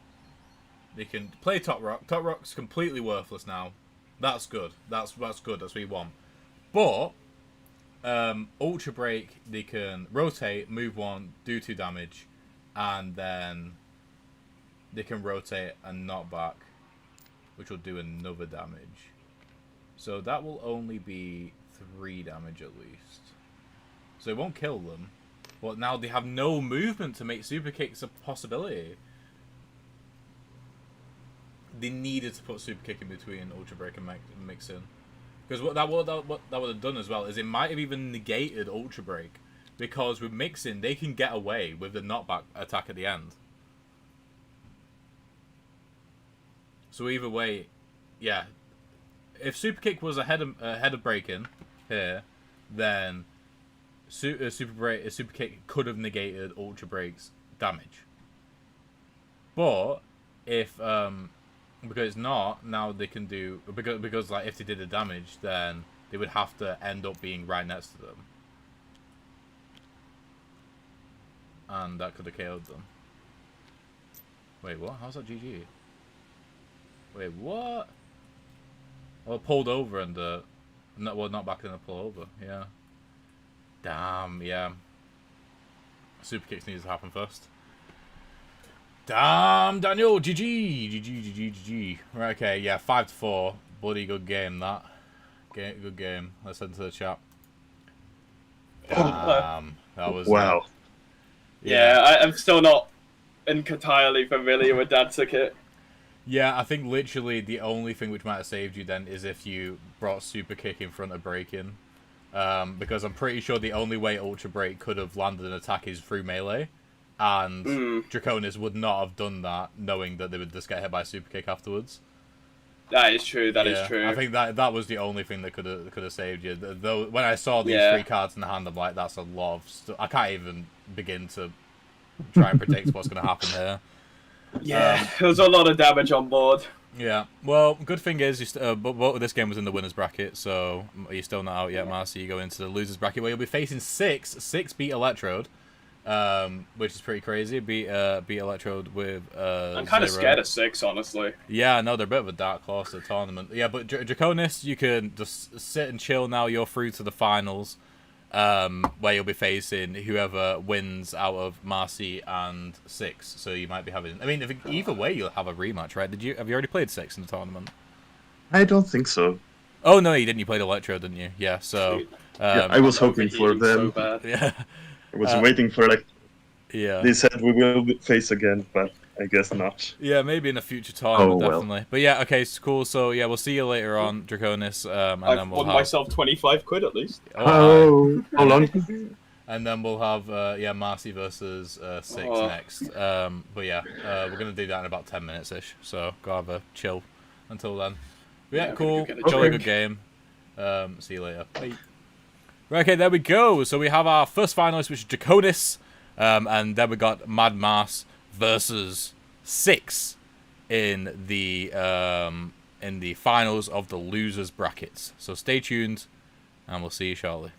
they can play Top Rock. Top Rock's completely worthless now. That's good. That's good. That's what you want. But Ultra Break, they can rotate, move 1, do 2 damage, and then they can rotate and knock back, which will do another damage. So that will only be 3 damage at least. So it won't kill them. But now they have no movement to make super kicks a possibility. They needed to put super kick in between Ultra Break and mix in. Because what that would have done as well is it might have even negated Ultra Break. Because with mixing, they can get away with the knockback attack at the end. So either way, yeah. If super kick was ahead of breaking here, then super kick could have negated Ultra Break's damage. But if because it's not, now they can do because like if they did the damage, then they would have to end up being right next to them, and that could have KO'd them. Wait, what? How's that GG? Wait, what? Well, pulled over and not back in the pull over. Yeah. Damn. Yeah. Super kicks needs to happen first. Damn, Daniel, GG. Right, okay, yeah, 5-4. Bloody good game, that. Good game. Let's head into the chat. Damn, that was... Wow. Yeah, I'm still not entirely familiar with that ticket. Yeah, I think literally the only thing which might have saved you then is if you brought super kick in front of breaking. Because I'm pretty sure the only way Ultra Break could have landed an attack is through melee. And Draconis would not have done that, knowing that they would just get hit by super kick afterwards. That is true. That is true. I think that was the only thing that could have saved you. Though when I saw these 3 cards in the hand, I'm like, that's a lot of stuff. I can't even begin to try and predict what's going to happen here. Yeah, there was a lot of damage on board. Yeah. Well, good thing is, but this game was in the winners bracket, so you're still not out yet, Marcy. You go into the losers bracket where you'll be facing 6 beat Electrode. Which is pretty crazy. Beat Electrode with I'm kind of scared of 6, honestly. Yeah, no, they're a bit of a dark horse of the tournament. Yeah, but Draconis, you can just sit and chill now. You're through to the finals, where you'll be facing whoever wins out of Marcy and 6. So you might be having. I mean, either way, you'll have a rematch, right? Have you already played 6 in the tournament? I don't think so. Oh no, you didn't. You played Electrode, didn't you? Yeah. So. Yeah, I was hoping for them. So yeah. I was waiting for Yeah. They said we will face again, but I guess not. Yeah, maybe in a future tournament, definitely. But yeah, okay, cool. So yeah, we'll see you later on, Draconis. And I've then we'll won myself 25 quid at least. Oh, how long? And then we'll have Marcy versus 6 next. But yeah, we're gonna do that in about 10 minutes ish. So go have a chill until then. But yeah, cool, jolly good game. See you later. Bye. Right, okay, there we go. So we have our first finalist, which is Draconis, and then we got Mad Mars versus 6 in the finals of the losers brackets. So stay tuned, and we'll see you shortly.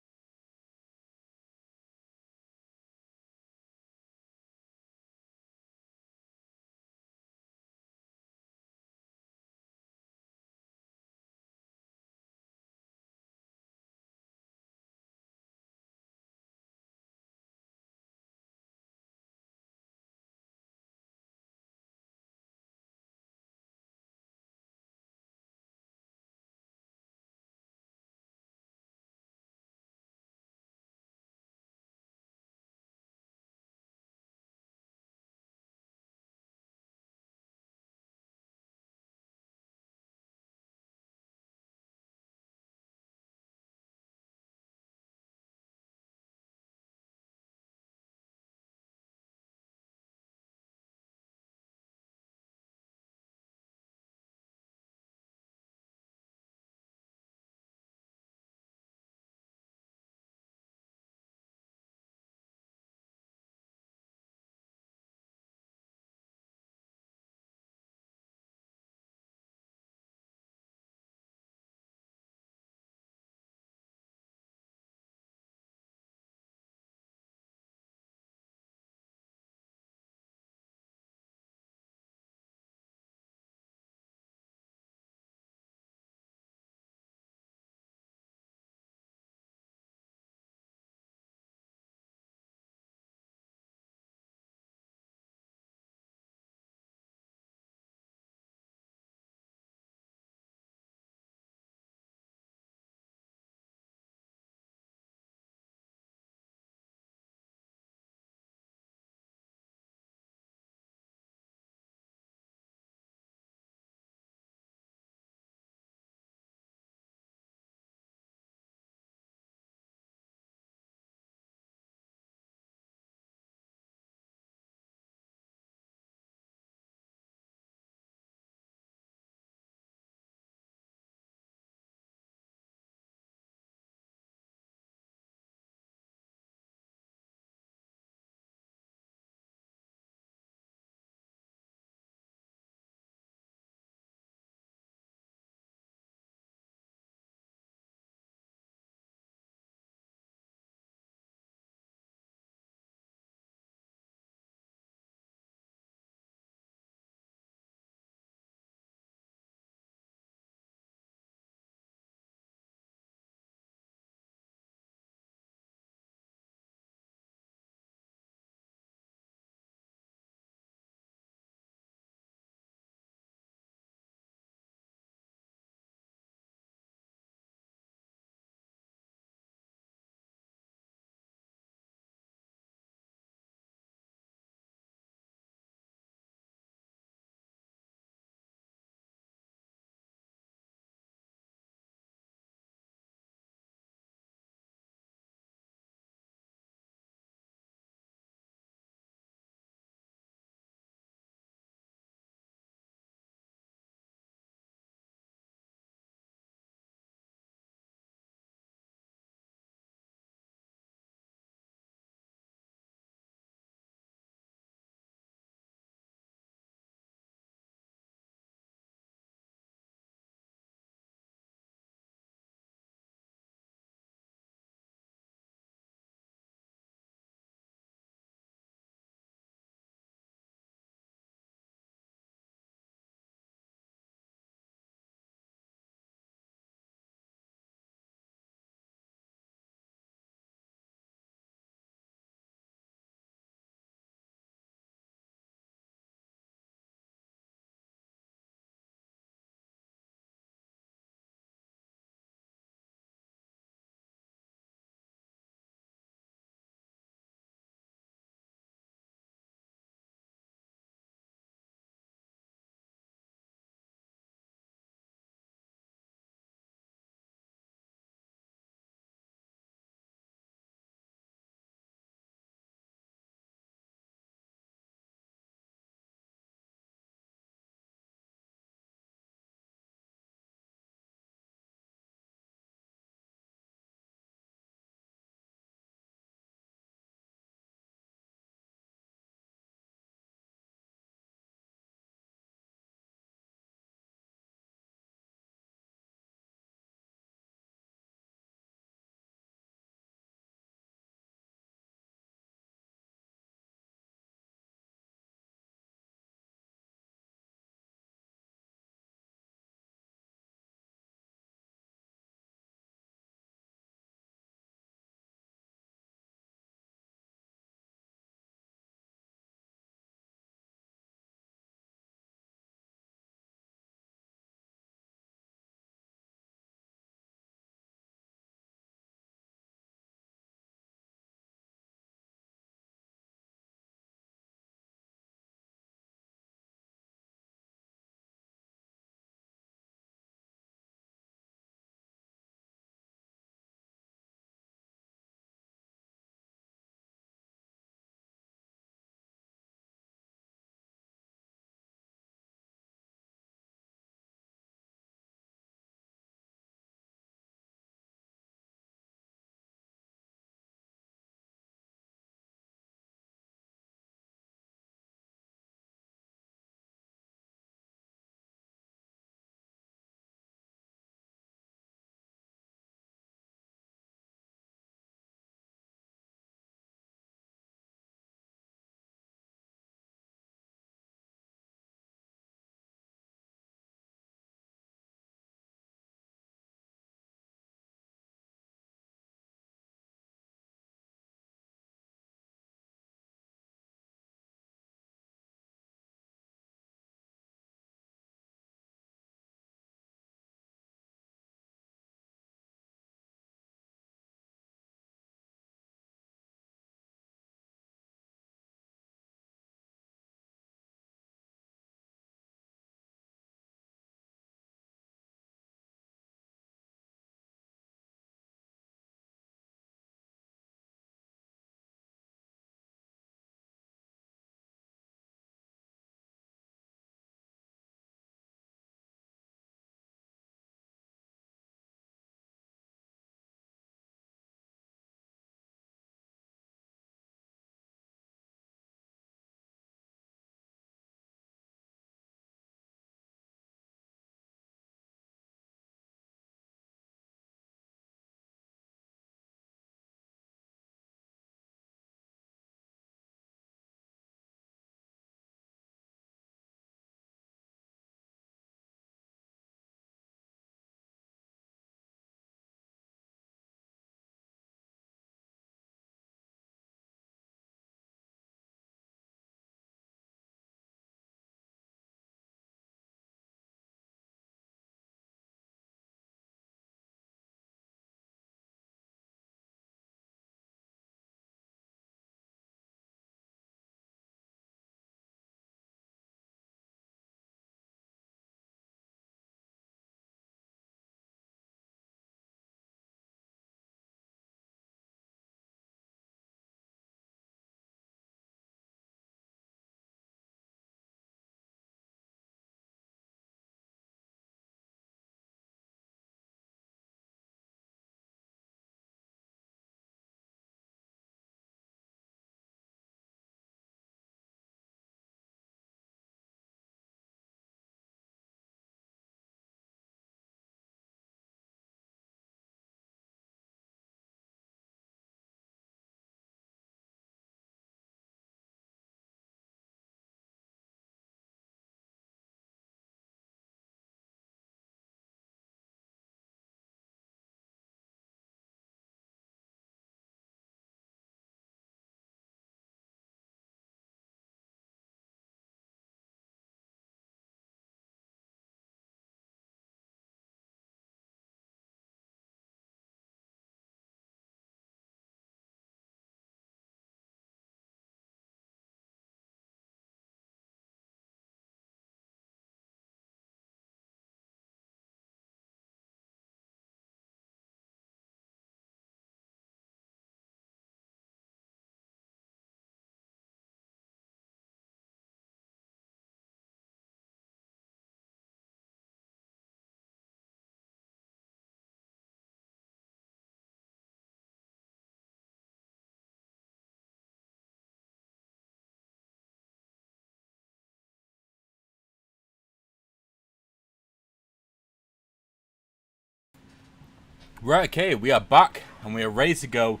Right, okay, we are back and we are ready to go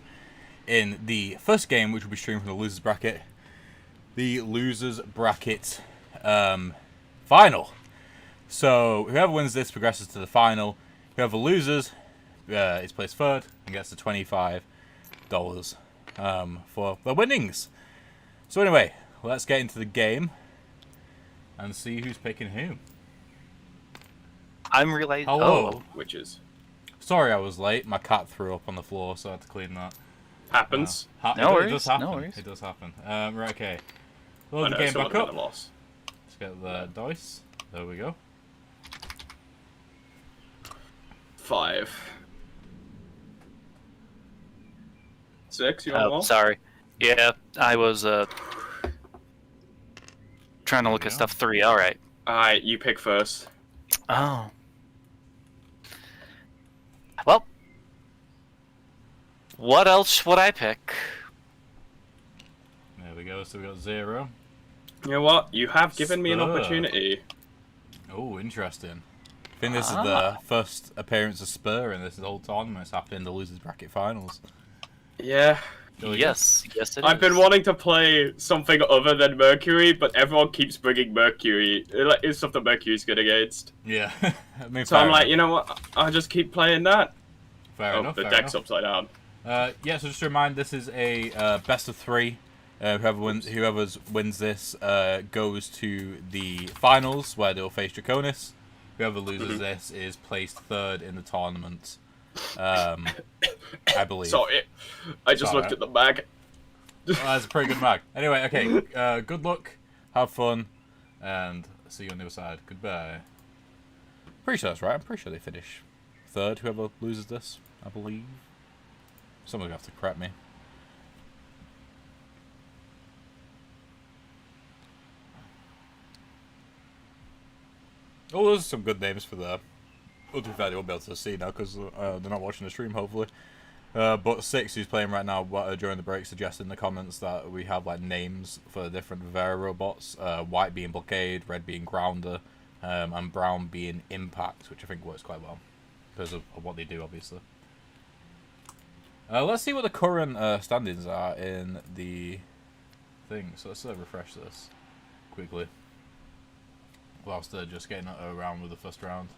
in the first game, which will be streamed from the losers bracket. The losers bracket final. So whoever wins this progresses to the final. Whoever loses is placed third and gets the $25 for the winnings. So anyway, let's get into the game and see who's picking who. I'm realizing. Hello. Oh, Witches. Sorry I was late. My cat threw up on the floor, so I had to clean that. Happens. No It does worries, happen. no worries. It does happen. Right, okay. I Load know, the game so it back would've up. been a loss. Let's get the dice. There we go. 5. 6. You want more? sorry. Yeah, I was trying to look at Yeah. stuff 3. All right. Alright, you pick first. Oh. Well, what else would I pick? There we go. So we got 0. You know what? You have given me an Spur. opportunity. Oh, interesting. I think this is the first appearance of Spur in this whole tournament. It's happening in the losers bracket finals. Yeah. Yes, yes, it is. I've been wanting to play something other than Mercury, but everyone keeps bringing Mercury. It's stuff that Mercury's good against. Yeah. I mean, So fair I'm like, enough. you know what? I'll just keep playing that. Fair enough. The fair deck's enough. upside down. Yeah, so just to remind, this is a best of 3. Whoever wins this goes to the finals where they'll face Draconis. Whoever loses this is placed third in the tournament. I believe. Sorry. I just It's looked at the bag. Oh, that's a pretty good mag. Anyway, okay. Good luck. Have fun. And see you on the other side. Goodbye. Pretty sure that's right. I'm pretty sure they finish third. Whoever loses this, I believe. Someone's going to have to correct me. Oh, those are some good names for the... Well, to be fair, they won't be able to see now because they're not watching the stream, hopefully. But Six, who's playing right now during the break, suggested in the comments that we have like names for the different Vera robots. White being Blockade, red being Grounder, and brown being Impact, which I think works quite well because of what they do, obviously. Let's see what the current standings are in the thing. So let's refresh this quickly whilst they're just getting around with the first round.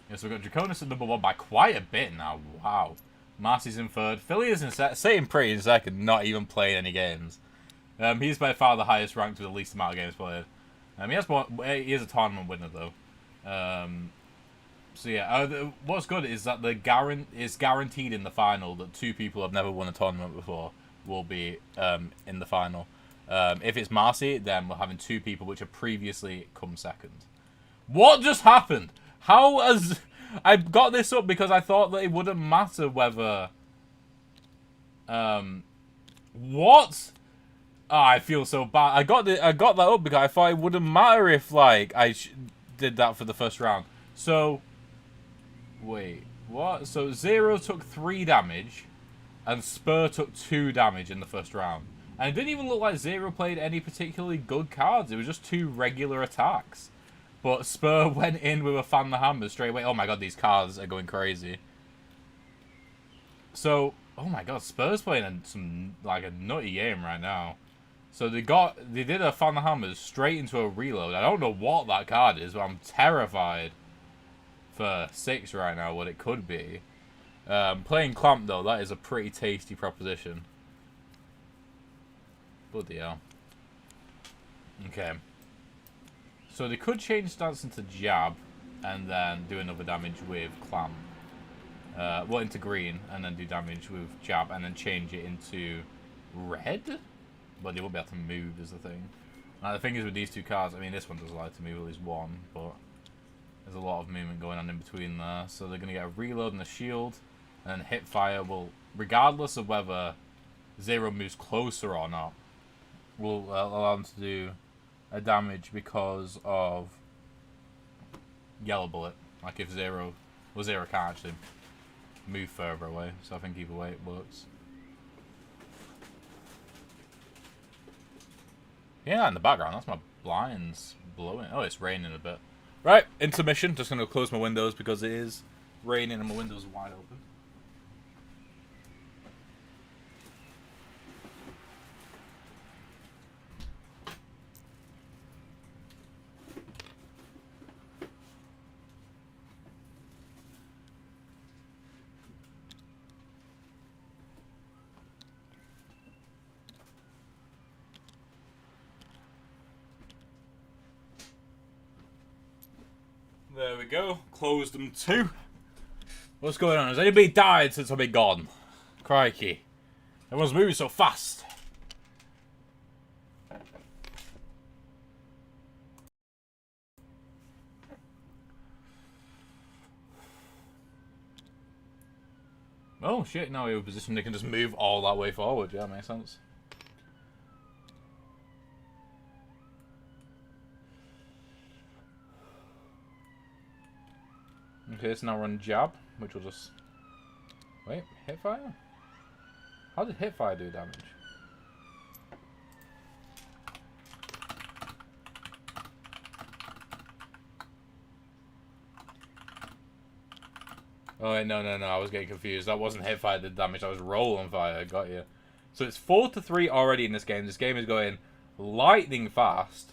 Yeah, so we've got Draconis at number 1 by quite a bit now. Wow. Marcy's in third. Philly is in sitting pretty in second, not even playing any games. He's by far the highest ranked with the least amount of games played. He is a tournament winner though. So yeah, what's good is that it's guaranteed in the final that 2 people who have never won a tournament before will be in the final. If it's Marcy, then we're having 2 people which have previously come second. What just happened? How has... I got this up because I thought that it wouldn't matter whether... What? Oh, I feel so bad. I got that up because I thought it wouldn't matter if, like, I did that for the first round. So... Wait. What? So, 0 took 3 damage, and Spur took 2 damage in the first round. And it didn't even look like 0 played any particularly good cards. It was just 2 regular attacks. But Spur went in with a fan the hammer straight away. Oh my god, these cards are going crazy. So, oh my god, Spur's playing a nutty game right now. So they did a fan the hammers straight into a reload. I don't know what that card is, but I'm terrified for 6 right now what it could be. Playing Clamp though, that is a pretty tasty proposition. Bloody hell. Okay. So they could change stance into Jab, and then do another damage with Clamp. Well, into green, and then do damage with Jab, and then change it into red? But they won't be able to move, is the thing. Now, the thing is with these 2 cards, I mean, this one does allow to move at least 1, but there's a lot of movement going on in between there. So they're going to get a reload and a shield, and then hip fire will, regardless of whether 0 moves closer or not, will allow them to do a damage because of yellow bullet. Like if 0 can't actually move further away, so I think either way it works. Yeah, in the background, that's my blinds blowing. Oh, it's raining a bit. Right, intermission. Just going to close my windows because it is raining and my windows are wide open. There we go. Closed them too. What's going on? Has anybody died since I've been gone? Crikey. Everyone's moving so fast. Oh shit, now we have a position they can just move all that way forward. Yeah, makes sense. Okay, so now we're on jab, which will just... Wait, hit fire? How did hit fire do damage? Oh wait, no, I was getting confused. That wasn't hit fire that did damage, that was roll on fire. Got you. So it's 4-3 already in this game. This game is going lightning fast.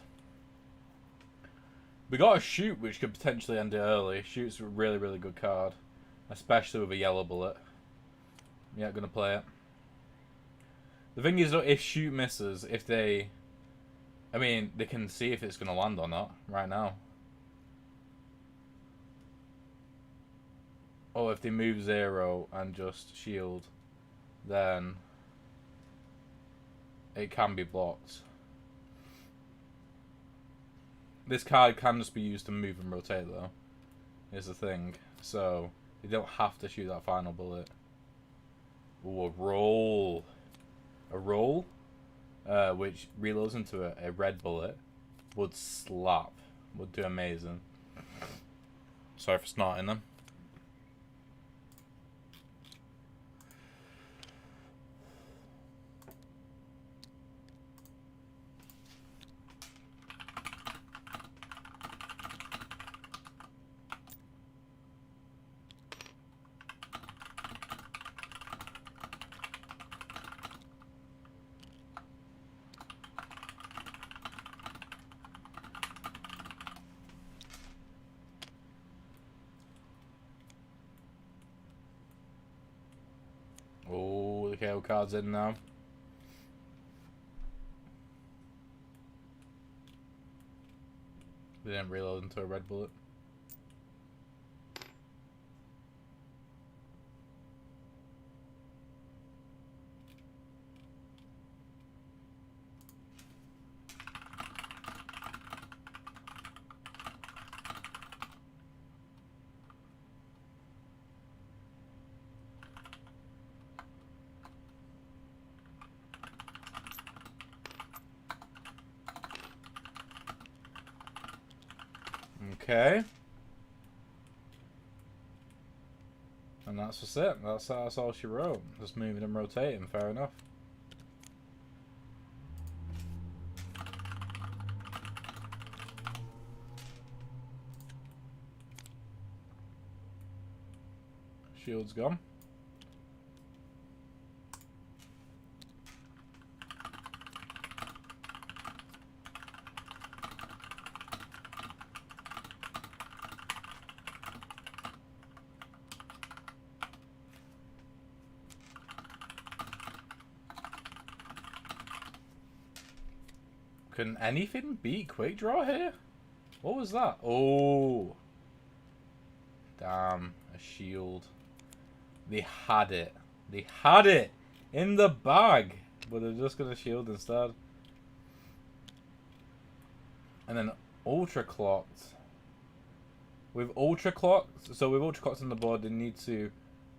We got a shoot, which could potentially end it early. Shoot's a really, really good card. Especially with a yellow bullet. Yeah, gonna play it. The thing is, though, if shoot misses, if they... I mean, they can see if it's gonna land or not, right now. Or if they move 0 and just shield, then... it can be blocked. This card can just be used to move and rotate, though, is the thing. So, you don't have to shoot that final bullet. Ooh, a roll. A roll, which reloads into a red bullet, would slap. Would do amazing. Sorry for snotting them. Oh, the KO card's in now. They didn't reload into a red bullet. Okay. And that's just it. That's all she wrote. Just moving and rotating. Fair enough. Shield's gone. Can anything beat quick draw here? What was that? Oh. Damn. A shield. They had it. They had it in the bag. But they're just going to shield instead. And then ultra clocked. With ultra clocked, so with ultra clocked on the board, they need to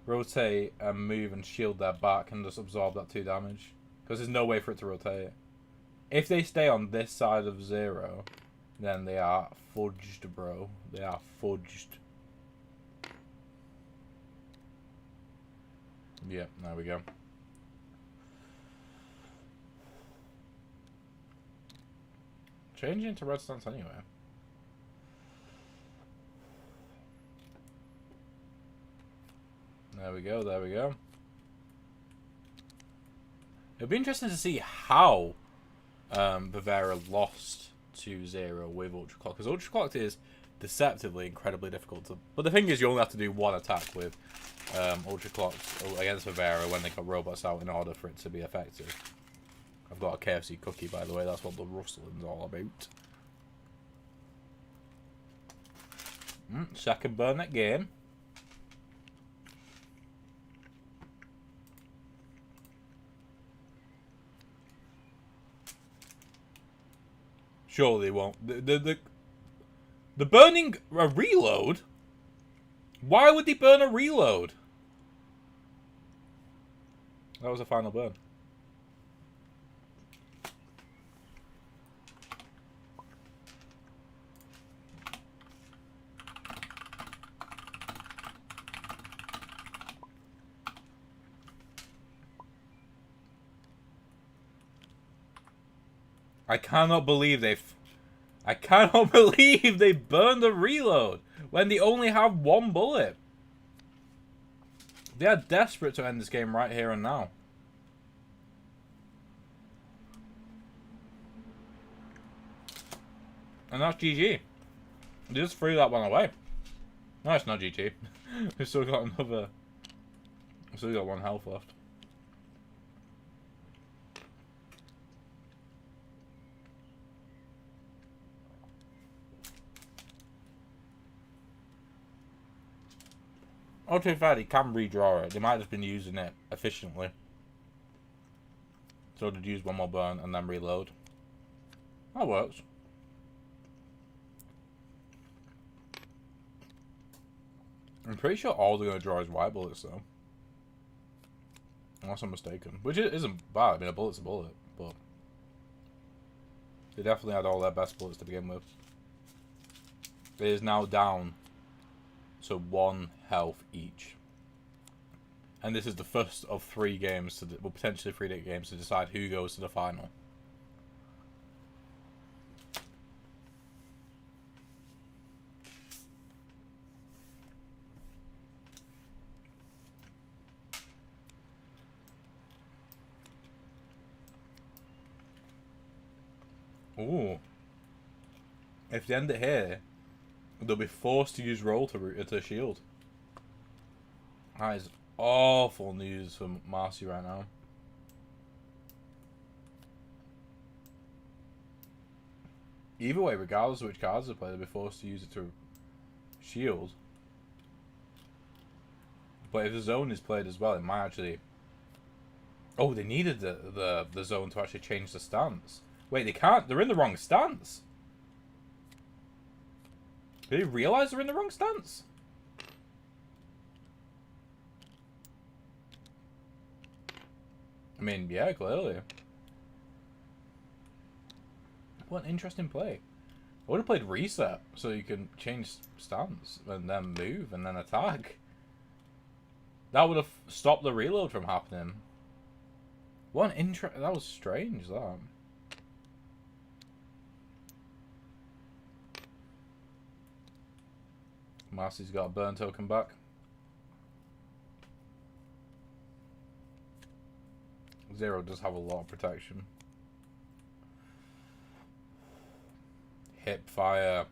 rotate and move and shield their back and just absorb that 2 damage. Because there's no way for it to rotate. If they stay on this side of 0, then they are fudged, bro. They are fudged. Yep, there we go. Changing into red stance anyway. There we go, there we go. It'll be interesting to see how Bavaria lost 2-0 with Ultra Clock, because Ultra Clock is deceptively incredibly difficult to... But the thing is, you only have to do one attack with Ultra Clock against Bavaria when they got robots out in order for it to be effective. I've got a KFC cookie, by the way, that's what the rustling's all about. Second burn that game. Surely they won't. The burning a reload? Why would they burn a reload? That was a final burn. I cannot believe I cannot believe they burned the reload when they only have one bullet. They are desperate to end this game right here and now. And that's GG. They just threw that one away. No, it's not GG. We've still got another... We've still got one health left. Oh, to be fair, they can redraw it. They might have just been using it efficiently. So they'd use one more burn and then reload. That works. I'm pretty sure all they're going to draw is white bullets, though. Unless I'm mistaken. Which isn't bad. I mean, a bullet's a bullet, but... They definitely had all their best bullets to begin with. It is now down to 1 health each. And this is the first of 3 games, well, potentially 3 games, to decide who goes to the final. Ooh. If they end it here, they'll be forced to use roll to shield. That is awful news for Marcy right now. Either way, regardless of which cards they play, they'll be forced to use it to shield. But if the zone is played as well, it might actually... Oh, they needed the zone to actually change the stance. Wait, they can't. They're in the wrong stance. Did they realise they're in the wrong stance? I mean, yeah, clearly. What an interesting play. I would have played reset, so you can change stance, and then move, and then attack. That would have stopped the reload from happening. What an that was strange, that. Marcy's got a burn token back. Zero does have a lot of protection. Hip fire.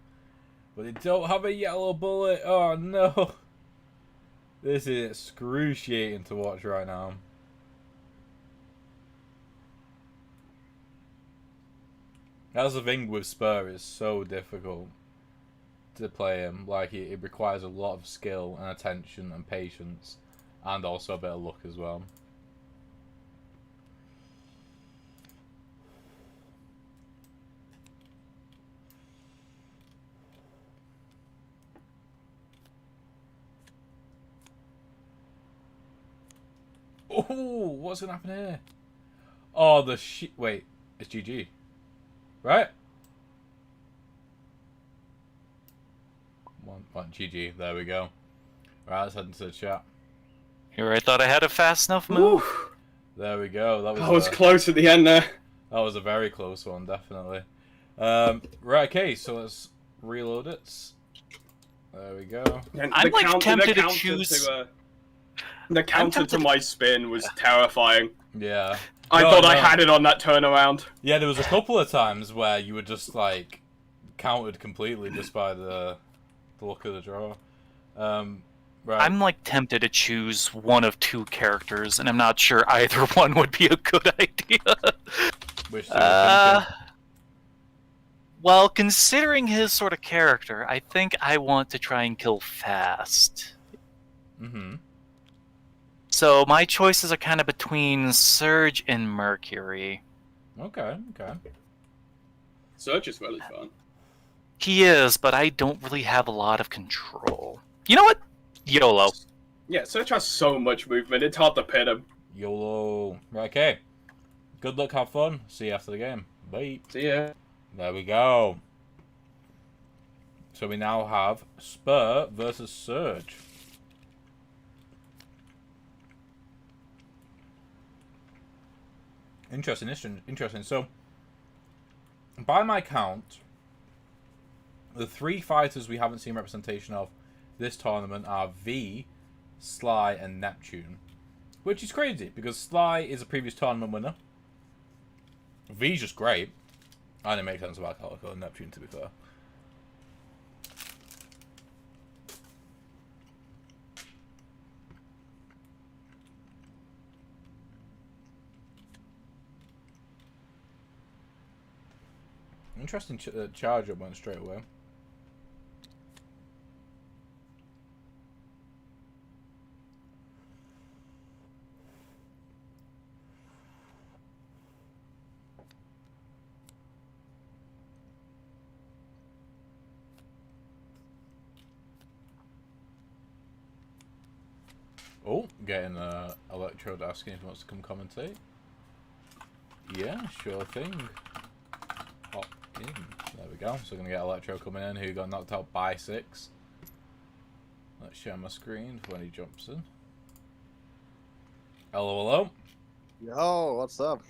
But they don't have a yellow bullet. Oh no. This is excruciating to watch right now. That's the thing with Spur, it's so difficult to play him. Like, it requires a lot of skill and attention and patience, and also a bit of luck as well. Oh, what's gonna happen here? Oh, the shit. Wait, it's GG, right? One GG. There we go. Right, let's head into the chat. Here, I thought I had a fast enough move. Ooh, There we go. that was close at the end there. That was a very close one, definitely. Right, okay, so let's reload it. There we go. I'm like tempted to choose. The counter to my spin was terrifying. Yeah. I thought I had it on that turnaround. Yeah, there was a couple of times where you were just like countered completely just by the look of the draw. Right. I'm like tempted to choose one of two characters, and I'm not sure either one would be a good idea. Which do you think? Well, considering his sort of character, I think I want to try and kill fast. Mm-hmm. So my choices are kind of between Surge and Mercury. Okay. Okay. Surge is really fun. He is, but I don't really have a lot of control. You know what? YOLO. Yeah, Surge has so much movement, it's hard to pin him. YOLO. Right. Okay. Good luck. Have fun. See you after the game. Bye. See ya. There we go. So we now have Spur versus Surge. Interesting. So, by my count, the three fighters we haven't seen representation of this tournament are V, Sly, and Neptune. Which is crazy, because Sly is a previous tournament winner. V's just great. I didn't make sense about Calico and Neptune, to be fair. Interesting charge up went straight away. Oh, getting Electrode asking if he wants to come commentate. Yeah, sure thing. Hop in. There we go. So we're going to get Electro coming in, who got knocked out by 6. Let's share my screen for when he jumps in. Hello, hello. Yo, what's up?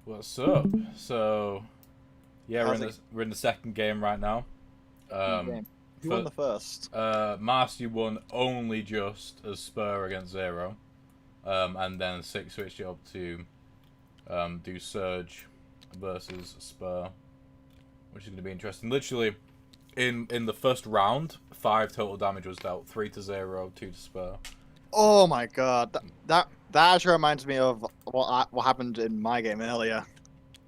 What's up? So, yeah, we're in the second game right now. Who won the first? Marcy won only just as Spur against Zero. And then 6 switched it up to do Surge versus Spur, which is going to be interesting. Literally, in the first round, 5 total damage was dealt. 3 to Zero, 2 to Spur. Oh my god, that actually reminds me of what happened in my game earlier.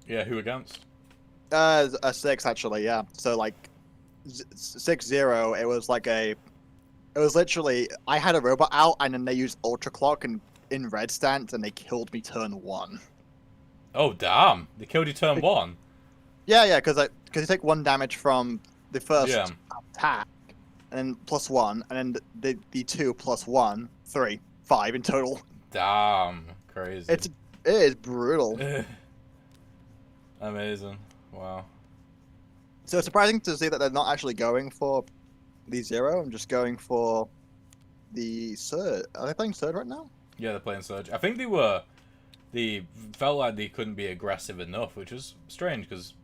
Yeah, who against? A 6 actually, yeah. So like 6-0, it was like it was literally I had a robot out and then they used Ultra Clock and in red stance and they killed me turn 1. Oh damn! They killed you turn 1. Yeah, because you take 1 damage from the first attack, and then +1, and then the 2 +1, 3, 5 in total. Damn, crazy. It is brutal. Amazing. Wow. So it's surprising to see that they're not actually going for the 0 and just going for the Surge. Are they playing Surge right now? Yeah, they're playing Surge. I think they felt like they couldn't be aggressive enough, which is strange because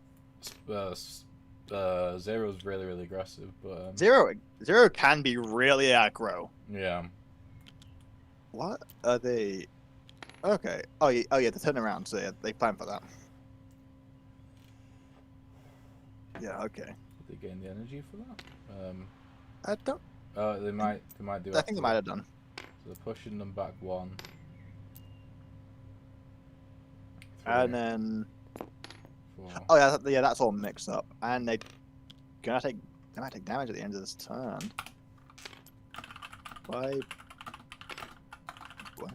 Zero's really, really aggressive. But Zero can be really aggro. yeah. What are they? Okay. Oh yeah, the turnaround. So yeah, they plan for that. Yeah. Okay. Did they gain the energy for that? I don't. They might do. I think they might have done. So they're pushing them back 1. 3, And then. 4. Oh yeah, that's all mixed up. And they might take damage at the end of this turn. 5. What?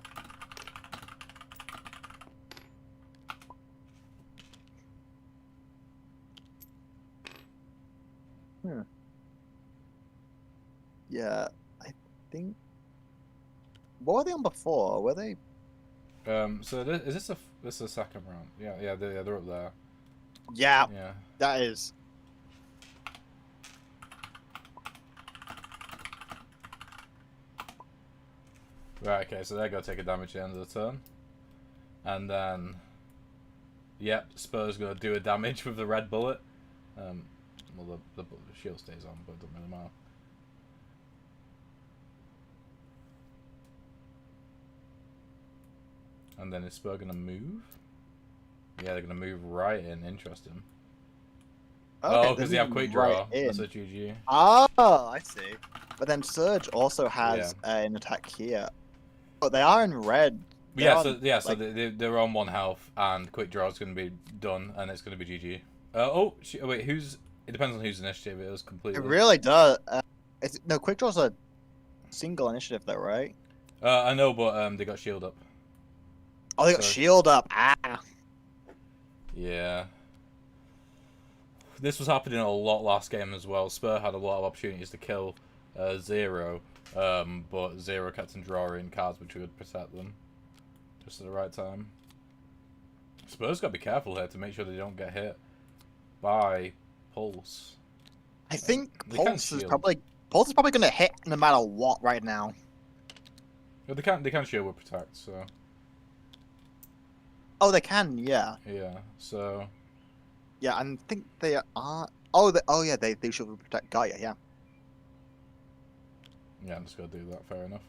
Yeah, I think. What were they on before? Were they? So is this the second round? Yeah, they're up there. Yeah. Yeah. That is. Right. Okay. So they're gonna take a damage at the end of the turn, and then, yep, Spur's gonna do a damage with the red bullet. Well, the shield stays on, but it doesn't really matter. And then is Spur going to move? Yeah, they're going to move right in. Interesting. Okay, because they have quick draw. That's a GG. Oh, I see. But then Surge also has an attack here. But they are in red. So they're on 1 health, and quick draw is going to be done, and it's going to be GG. Wait, who's? It depends on whose initiative it is completely. It really does. No, quick draw's a single initiative though, right? I know, but they got shield up. Oh, they got shield up. Ah. Yeah. This was happening a lot last game as well. Spur had a lot of opportunities to kill Zero, but Zero kept on drawing cards which would protect them just at the right time. Spur's got to be careful here to make sure they don't get hit by Pulse. I think Pulse is probably going to hit no matter what right now. Well, they can shield with protect, so. Oh, they can, yeah. Yeah, so. Yeah, I think they are. Yeah, they should protect Gaia. Yeah. Yeah, I'm just gonna do that. Fair enough.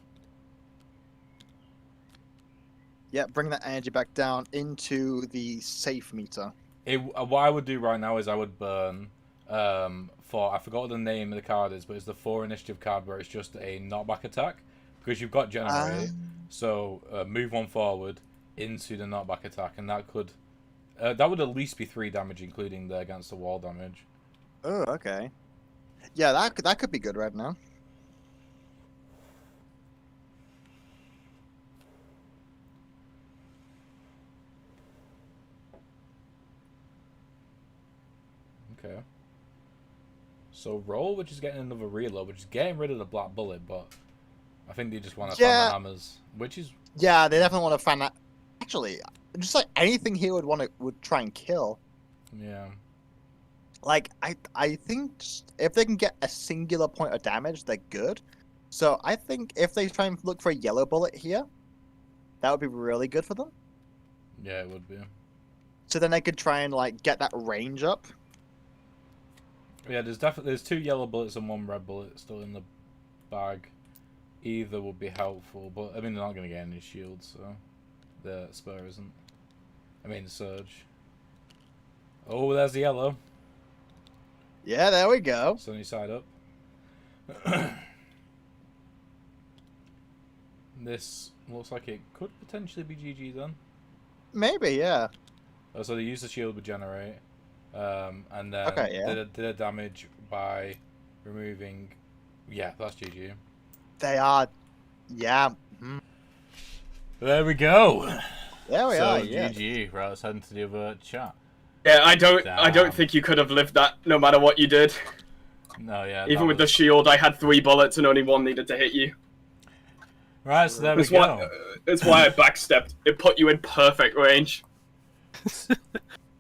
Yeah, bring that energy back down into the safe meter. What I would do right now is I would burn for I forgot what the name of the card is, but it's the 4 initiative card where it's just a knockback attack because you've got generate. So move 1 forward into the knockback attack, and that could that would at least be 3 damage, including the against the wall damage. Oh, okay. Yeah, that could be good right now. Okay. So roll, which is getting another reload, which is getting rid of the black bullet, but I think they just want to find the hammers, which is they definitely want to find that. Actually, just like anything he would try and kill. Yeah. Like I think if they can get a singular point of damage, they're good. So I think if they try and look for a yellow bullet here, that would be really good for them. Yeah, it would be. So then they could try and like get that range up. Yeah, there's 2 yellow bullets and 1 red bullet still in the bag. Either would be helpful, but I mean they're not going to get any shields, so the Spur isn't. I mean Surge. Oh, there's the yellow. Yeah, there we go. Sunny side up. This looks like it could potentially be GG then. Maybe, yeah. Oh, so they use the shield with generate, and then did a damage by removing. Yeah, that's GG. They are, yeah. Mm. There we go. There we are. Yeah. GG. Right, let's head into the other chat. Yeah, I don't think you could have lived that no matter what you did. No, yeah. Even with the shield, I had 3 bullets and only 1 needed to hit you. Right, so there we go. That's why I backstepped. It put you in perfect range.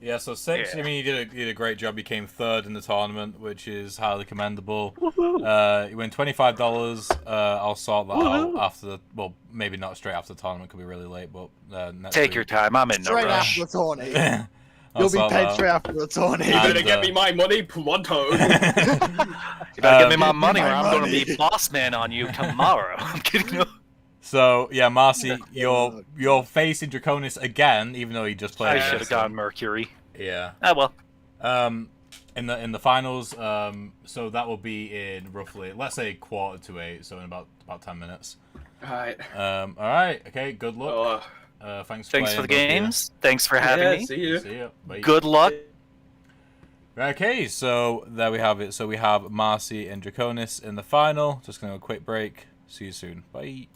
Yeah, so 6. I mean, you did a great job. You came 3rd in the tournament, which is highly commendable. You win $25. I'll sort that out after the. Well, maybe not straight after the tournament. Could be really late, but take your time. I'm in no rush. Straight after the tournament. You'll be paid straight after the tournament. You better get me my money pronto. You better get me my money, or I'm going to be boss man on you tomorrow. I'm kidding. So yeah, Marcy, you're facing Draconis again, even though you just played. I should have gone Mercury. Yeah. Ah well. In the finals, so that will be in roughly, let's say 7:45, so in about 10 minutes. All right. All right. Okay. Good luck. Thanks for the games. Thanks for having me. See you. See ya. Bye. Good luck. Okay, so there we have it. So we have Marcy and Draconis in the final. Just gonna go a quick break. See you soon. Bye.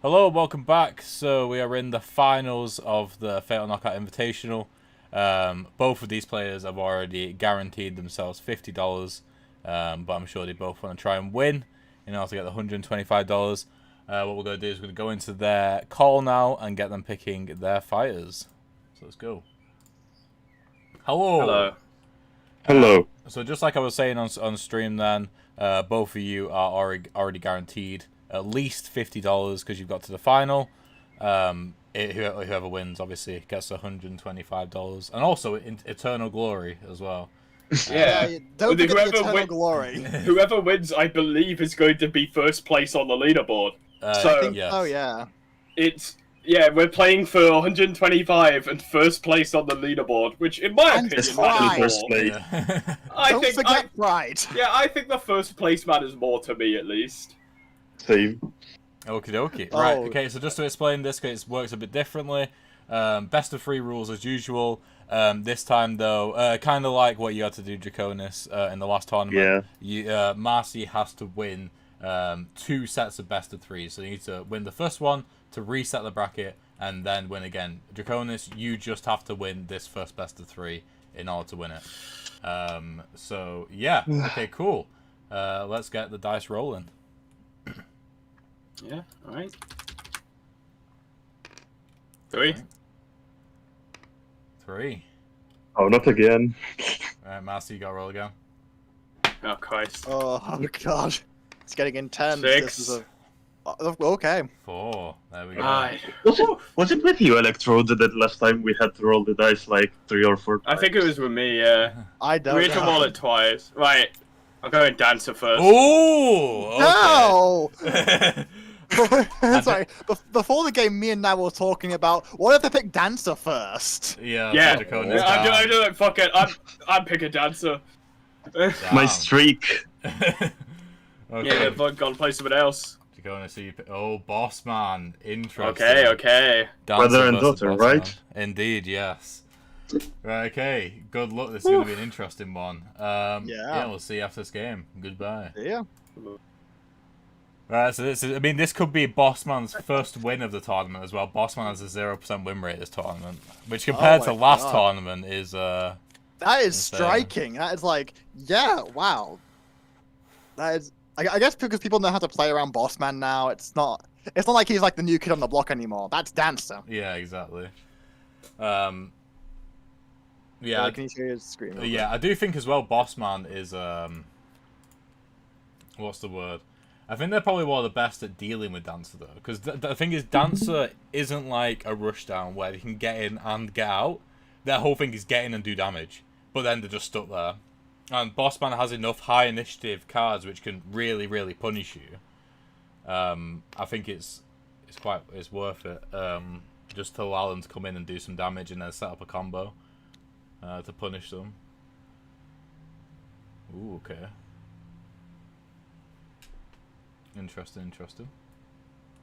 Hello, welcome back. So we are in the finals of the Fatal Knockout Invitational. Both of these players have already guaranteed themselves $50, but I'm sure they both want to try and win in order to get the $125. What we're going to do is we're going to go into their call now and get them picking their fighters. So let's go. Hello. Hello. Hello. So just like I was saying on stream then, both of you are already guaranteed at least $50 because you've got to the final. Whoever wins, obviously, gets $125. And also Eternal Glory as well. Yeah. Don't forget the Whoever eternal win- glory. Whoever wins, I believe, is going to be first place on the leaderboard. So yes. Oh yeah. we're playing for 125 and first place on the leaderboard, which, in my And opinion, pride. matters First more. place. Yeah. Don't forget pride. I think the first place matters more to me, at least. Same. Okie dokie. Right, Oh. okay, so just to explain this, because it works a bit differently. Best of 3 rules as usual. This time, though, kind of like what you had to do, Draconis, in the last tournament. Yeah. Marcy has to win 2 sets of best of 3. So you need to win the first one to reset the bracket, and then win again. Draconis, you just have to win this first best of 3 in order to win it. So, yeah. Okay, cool. Let's get the dice rolling. Yeah, alright. 3. 3. Oh, not again. Alright, Marcy, you got to roll again. Oh, Christ. Oh god. It's getting intense. 6. This is okay. 4. There we go. Right. Was it with you, Electro, that last time we had to roll the dice like 3 or 4 times? I think it was with me, yeah. I don't We had to roll it twice. Right. I'm going Dancer first. Oh! Okay. No! Sorry, before the game, me and Nat were talking about what if they pick Dancer first? Yeah, Yeah. Draconis I'm doing it. Fuck it. I'm picking Dancer. My streak. Okay. Yeah, fuck, gotta play someone else. Draconis, so you oh, Boss Man. Interesting. Okay. Dancer Brother and versus daughter, Boss right? Man. Indeed, yes. Right, okay. Good luck. This is going to be an interesting one. Yeah, we'll see you after this game. Goodbye. Yeah. Right, so this could be Bossman's first win of the tournament as well. Bossman has a 0% win rate this tournament, which compared to my last God. tournament is That is striking. That is like, yeah, wow. That is. I guess because people know how to play around Bossman now. It's not like he's like the new kid on the block anymore. That's Dancer. Yeah, exactly. Yeah. Yeah, Can you share your screen? yeah, I do think as well Bossman is what's the word? I think they're probably one of the best at dealing with Dancer though, because the thing is Dancer isn't like a rushdown where they can get in and get out. Their whole thing is get in and do damage, but then they're just stuck there. And Bossman has enough high initiative cards which can really, really punish you. I think it's worth it just to allow them to come in and do some damage and then set up a combo to punish them. Ooh, okay. Interesting.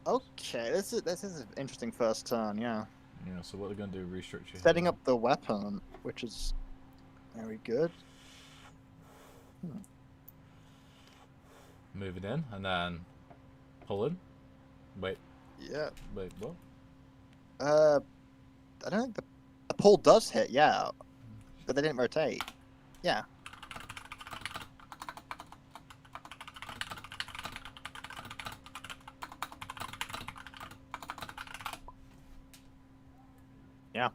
Okay, this is an interesting first turn. Yeah. Yeah. So what they're gonna do? Restructure. Setting up the weapon, which is very good. Moving in and then pulling. Wait. Yeah. Wait. What? I don't think the pull does hit. Yeah, but they didn't rotate. Yeah. Yeah,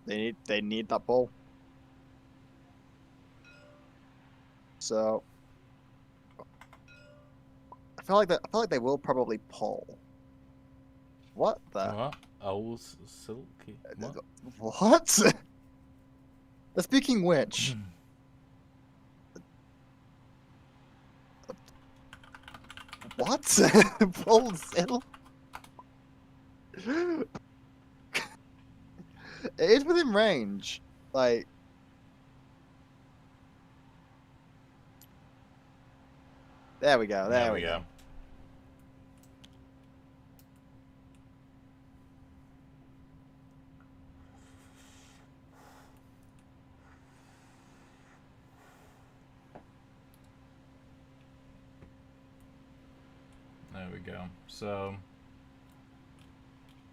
they need that ball. So I feel like they will probably pull. What the? What? Old silky. What? What? The speaking which. What? Pull Zill? It is within range. Like. There we go. There we go. There we go. So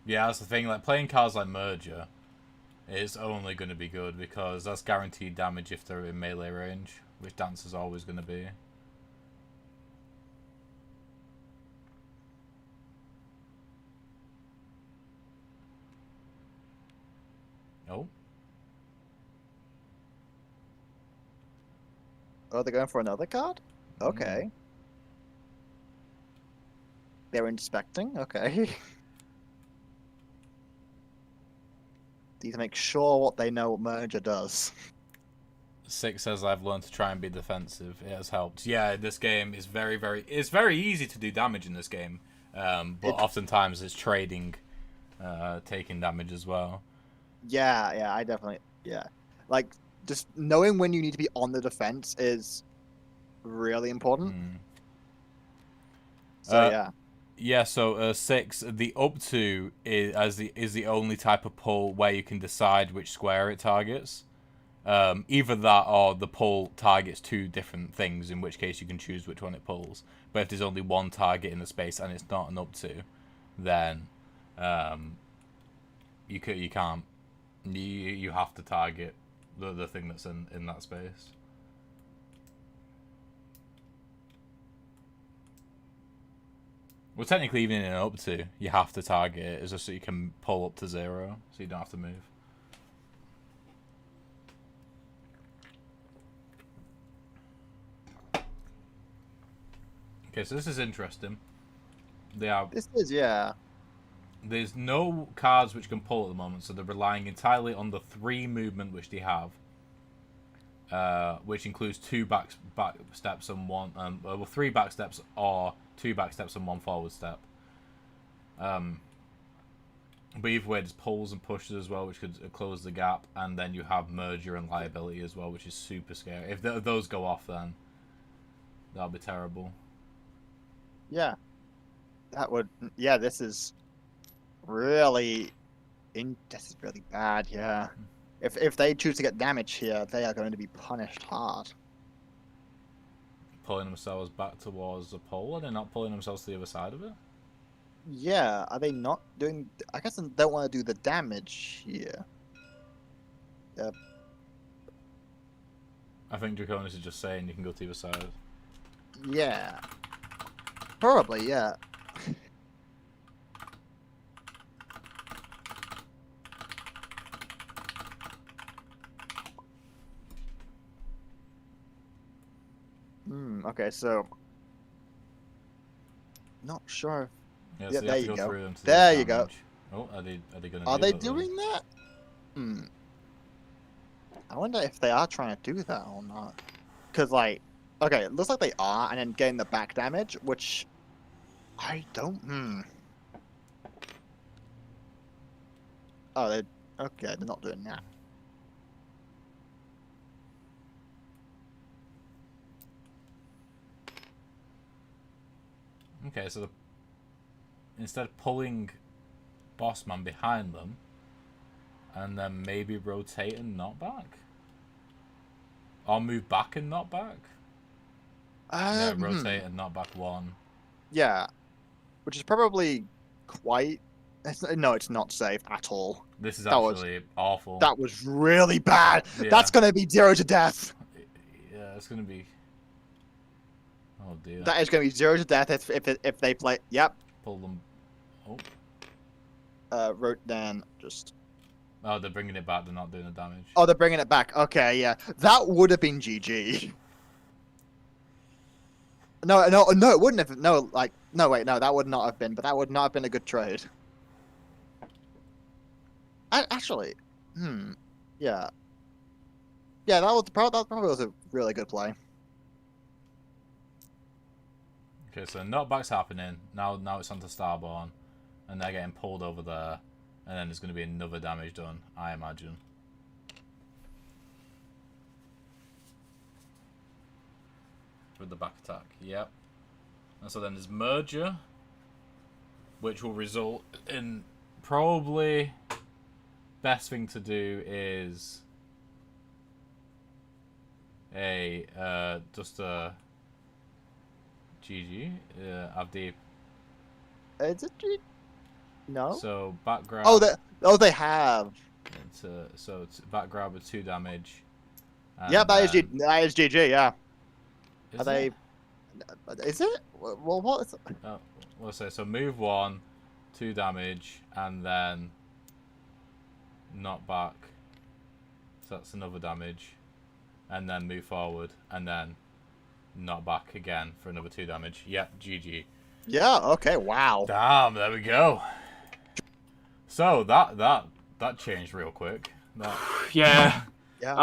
Yeah, that's the thing. Like playing cards like Merger is only going to be good because that's guaranteed damage if they're in melee range, which Dancer's always going to be. Oh. Oh, they're going for another card? Okay. They're inspecting? Okay. Need to make sure what they know what Merger does. Six says I've learned to try and be defensive. It has helped. Yeah, this game is it's very easy to do damage in this game, but oftentimes it's trading, taking damage as well. Yeah, I definitely, like, just knowing when you need to be on the defense is really important. So yeah. Yeah, so 6, the up to is the only type of pull where you can decide which square it targets. Either that or the pull targets 2 different things, in which case you can choose which one it pulls. But if there's only one target in the space and it's not an up to, then you can't. You have to target the thing that's in that space. Well, technically, even in an up to, you have to target it, is just so you can pull up to 0, so you don't have to move. Okay, so this is interesting. This is, yeah. There's no cards which can pull at the moment, so they're relying entirely on the 3 movement which they have, which includes 2 back steps and 1, 3 back steps or 2 back steps and 1 forward step. But either way, there's pulls and pushes as well, which could close the gap, and then you have merger and liability as well, which is super scary. If those go off, then that'll be terrible. Yeah. That would, yeah, this is really, this is really bad, yeah. If they choose to get damage here, they are going to be punished hard. Pulling themselves back towards the pole? Are they not pulling themselves to the other side of it? Yeah, are they not doing... I guess they don't want to do the damage here. Yep. I think Draconis is just saying you can go to the other side. Yeah. Probably, yeah. Okay, so... Not sure. Yeah, Yeah, so there you have to you go go. through them to There do you go. damage. Oh, are they going to Are do they that, though? doing that? I wonder if they are trying to do that or not. Because, like, okay, it looks like they are, and then getting the back damage, which I don't. Oh, they okay. They're not doing that. Okay, so instead of pulling Bossman behind them, and then maybe rotate and not back? Or move back and not back? Yeah, rotate and not back 1. Yeah, which is probably quite... No, it's not safe at all. This is That was- actually awful. That was really bad. Yeah. That's going to be 0 to death. Yeah, it's going to be... Oh dear. That is going to be 0 to death if they play... Yep. Pull them... Oh. Wrote down just... Oh, they're bringing it back. They're not doing the damage. Oh, they're bringing it back. Okay, yeah. That would have been GG. No, it wouldn't have. No, like, no, wait, no, that would not have been. But that would not have been a good trade. Actually, yeah. Yeah, that probably was a really good play. Okay, so knockback's happening. Now it's onto Starborn. And they're getting pulled over there. And then there's going to be another damage done, I imagine. With the back attack, yep. And so then there's Merger, which will result in probably best thing to do is just a GG. Avdeep. Is it? No. So back grab. They have. So it's back grab with 2 damage. Yeah, and that is then- that is GG. Yeah. Is Are they? it? Is it? Well, what is it? Oh, what's it? So move 1, 2 damage, and then knock back. So that's another damage, and then move forward, and then knock back again for another 2 damage. Yep, GG. Yeah. Okay. Wow. Damn, there we go. So that changed real quick. Yeah. Yeah.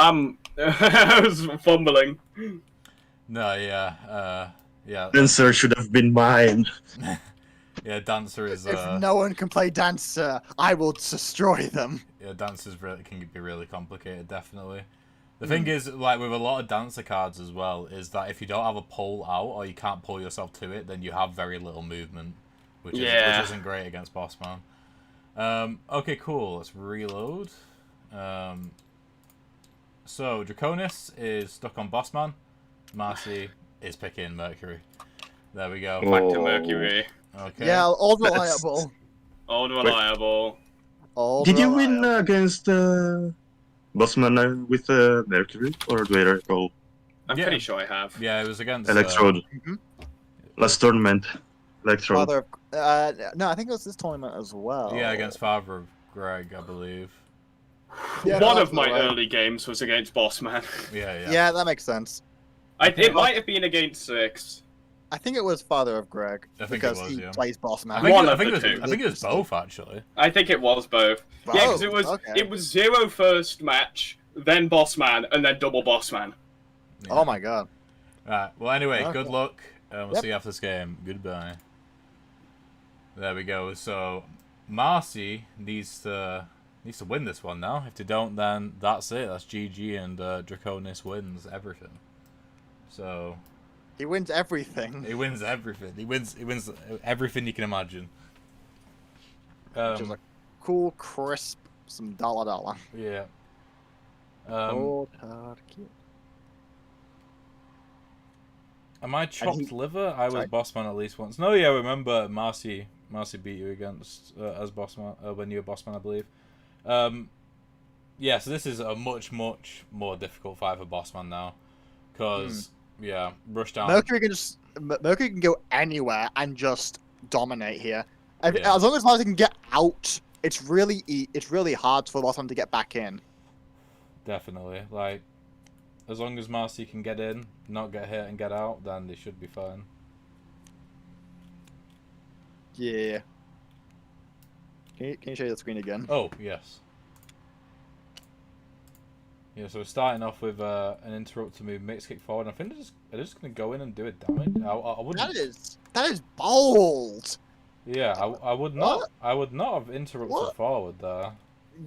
I was fumbling. No, yeah, yeah. Dancer should have been mine. Yeah, Dancer is. If no one can play Dancer, I will destroy them. Yeah, Dancer's can be really complicated, definitely. The thing is, like with a lot of Dancer cards as well, is that if you don't have a pull out or you can't pull yourself to it, then you have very little movement, which isn't great against Bossman. Okay, cool. Let's reload. So Draconis is stuck on Bossman. Marcy is picking Mercury. There we go. Back to Mercury. Okay. Yeah, all That's- reliable. Old reliable. All Did you reliable. win against Bossman with Mercury, or do I recall? I'm Yeah. pretty sure I have. Yeah, it was against Electrode. Mhm. Last tournament. Electrode. Father of, no, I think it was this tournament as well. Yeah, against Father of Greg, I believe. Yeah, One that's of my right. early games was against Bossman. Yeah. Yeah, that makes sense. It might have been against 6. I think it was Father of Greg I think it because was, he yeah. plays Boss Man. One I of think the it was, two. I think it was both actually. I think it was both. Yeah, because Both, okay. it was 0 first match, then Bossman, and then double Bossman. Yeah. Oh my god. Right. Well, anyway, Okay. good luck. We'll Yep. see you after this game. Goodbye. There we go. So Marcy needs to win this one now. If they don't, then that's it. That's GG, and Draconis wins everything. So He wins everything. he wins everything. He wins everything you can imagine. Which is a cool, crisp, some dollar. Yeah. Oh, card cute. Am I chopped he- liver? I was Sorry? Bossman at least once. No, yeah, I remember Marcy beat you against as Bossman when you were Bossman, I believe. Yeah, so this is a much more difficult fight for Bossman now, because yeah, Rushdown. Mercury can go anywhere and just dominate here. Yeah. As long as Marcy can get out, it's really hard for Bossman to get back in. Definitely, like as long as Marcy can get in, not get hit, and get out, then they should be fine. Yeah. Can you show the screen again? Oh yes. Yeah, so we're starting off with an interrupt to move mix kick forward. I think they're just gonna go in and do a damage. I wouldn't. That is bold. Yeah, I would not. I would not have interrupted What? forward there.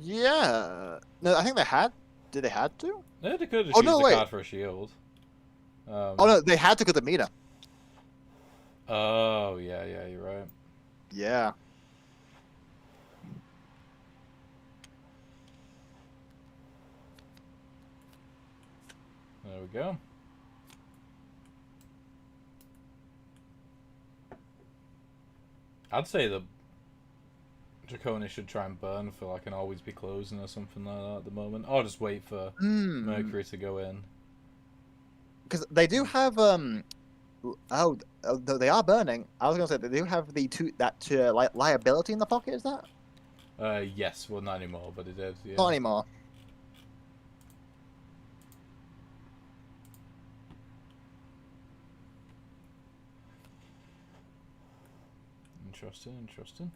Yeah. No, I think they had. Did they had to? Yeah, they could have Oh, used no, the wait. card for a shield. Oh no, they had to because of the meter. Oh yeah, you're right. Yeah. There we go. I'd say the Draconis should try and burn for like an always be closing or something like that at the moment. Or just wait for Mercury to go in. Because they do have they are burning. I was gonna say they do have the liability in the pocket. Is that Yes, well not anymore, but it did. Yeah. not anymore? Interesting.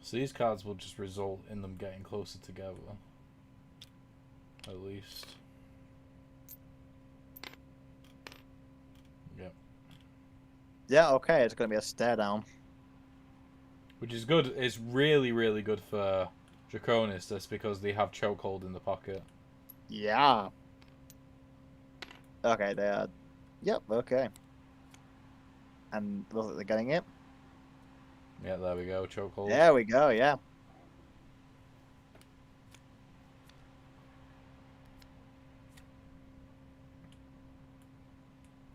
So these cards will just result in them getting closer together. At least. Yep. Yeah. Okay, it's gonna be a stare down. Which is good. It's really good for Draconis, just because they have chokehold in the pocket. Yeah. Okay, they are. Yep. Okay. And looks like they're getting it. Yeah, there we go, chokehold. There we go. Yeah.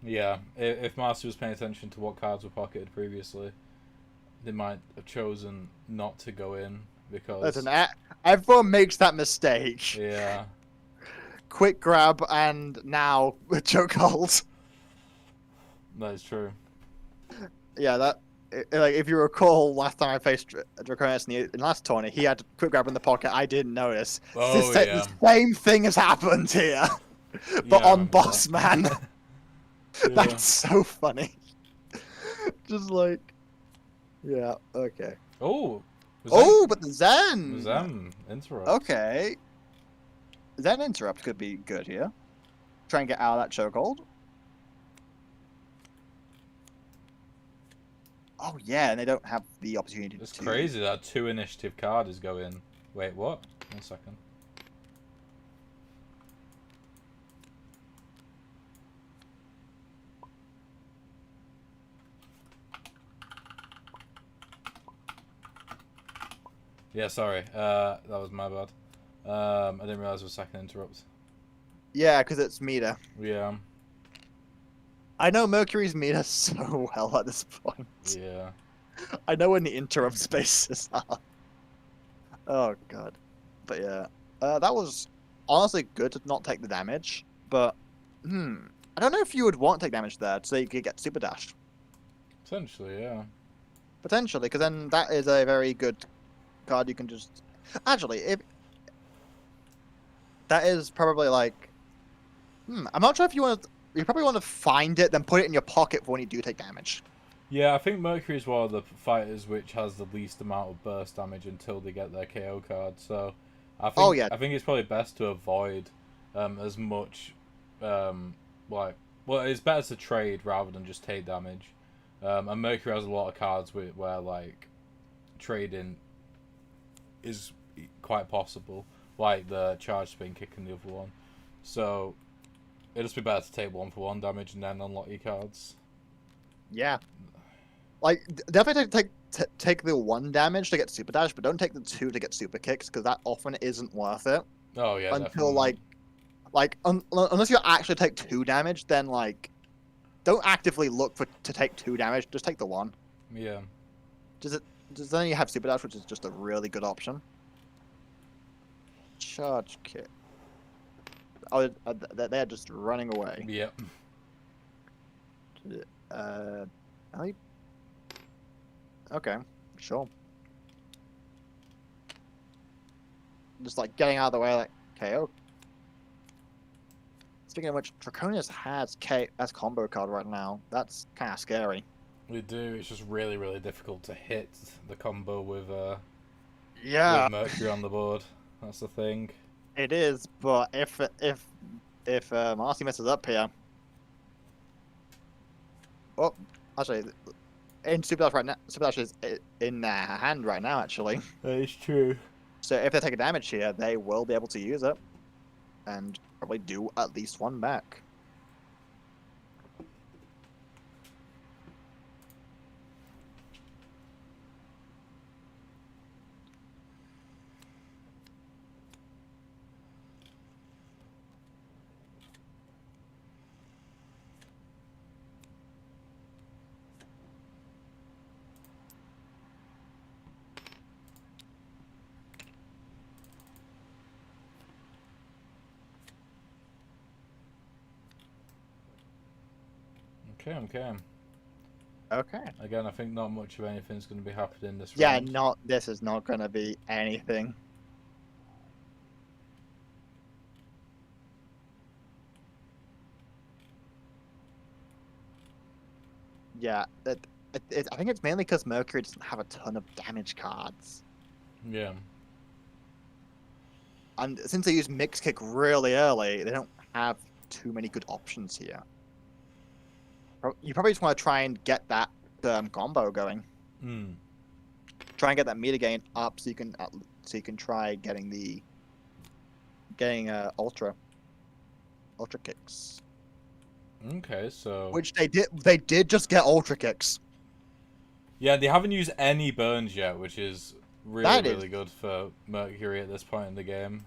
Yeah, if Marcy was paying attention to what cards were pocketed previously, they might have chosen not to go in because. Listen, everyone makes that mistake. Yeah. Quick grab and now chokehold. That is true. Yeah, like if you recall, last time I faced Draconis in last tourney, he had quick grab in the pocket. I didn't notice. Oh, yeah. The same thing has happened here, but Yeah, I on remember Boss that. Man. Yeah. That's so funny. Just like, yeah, okay. Oh. But the Zen. Zen interrupt. Okay. Zen interrupt could be good here. Try and get out of that chokehold. Oh yeah, and they don't have the opportunity It's to. crazy that 2 initiative card is going. Wait, what? 1 second. Yeah, sorry. That was my bad. I didn't realize it was second interrupt. Yeah, because it's meter. Yeah. I know Mercury's meter so well at this point. Yeah. I know when the interrupt spaces are. Oh god. But yeah. That was honestly good to not take the damage, but I don't know if you would want to take damage there so you could get super dashed. Potentially, yeah. Potentially, because then that is a very good card you can just... Actually, if... That is probably like... I'm not sure if you want to... You probably want to find it, then put it in your pocket for when you do take damage. Yeah, I think Mercury is one of the fighters which has the least amount of burst damage until they get their KO card. So, I think I think it's probably best to avoid as much well, it's better to trade rather than just take damage. And Mercury has a lot of cards where like trading is quite possible, like the charge spin kick and the other one. So, it'd just be better to take 1-for-1 damage and then unlock your cards. Yeah. Like, definitely take the 1 damage to get super dash, but don't take the 2 to get super kicks, because that often isn't worth it. Oh, yeah, Until, definitely. unless you actually take 2 damage, then, like, don't actively look to take 2 damage, just take the 1. Yeah. Does then you have super dash, which is just a really good option. Charge kick. Oh, they're just running away. Yep. Okay, sure. Just like getting out of the way, like KO. Speaking of which, Draconius has combo card right now. That's kind of scary. We do. It's just really, really difficult to hit the combo with with Mercury on the board. That's the thing. It is, but if Marcy messes up here, oh, actually, in Super Dash right now, Super Dash is in their hand right now. Actually, That is true. so if they take a damage here, they will be able to use it, and probably do at least 1 back. Okay. Okay. Again, I think not much of anything's going to be happening this Yeah, round. this is not gonna be anything. Yeah, I think it's mainly because Mercury doesn't have a ton of damage cards. Yeah. And since they use Mix Kick really early, they don't have too many good options here. You probably just want to try and get that combo going. Try and get that meter gain up so you can try getting ultra kicks. Okay, so Which they did just get ultra kicks. yeah, they haven't used any burns yet, which is That is- really good for Mercury at this point in the game.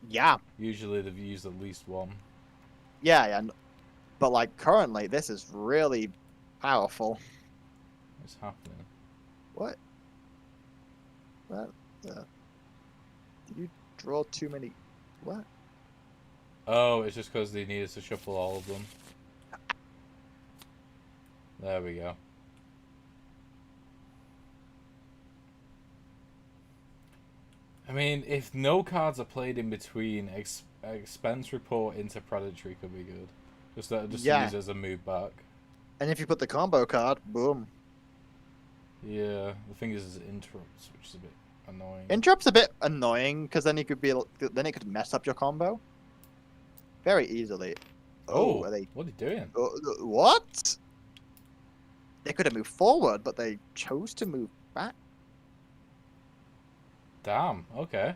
Yeah. Usually they've used at least 1. Yeah. But like currently, this is really powerful. What's happening? What? What? Did you draw too many? What? Oh, it's just because they needed to shuffle all of them. There we go. I mean, if no cards are played in between, expense report into predatory could be good. Just to Yeah. use as a move back. And if you put the combo card, boom. Yeah, the thing is interrupts, which is a bit annoying. Interrupt's a bit annoying because then it could mess up your combo very easily. Oh, Are they? what are you doing? What? They could have moved forward, but they chose to move back. Damn, okay.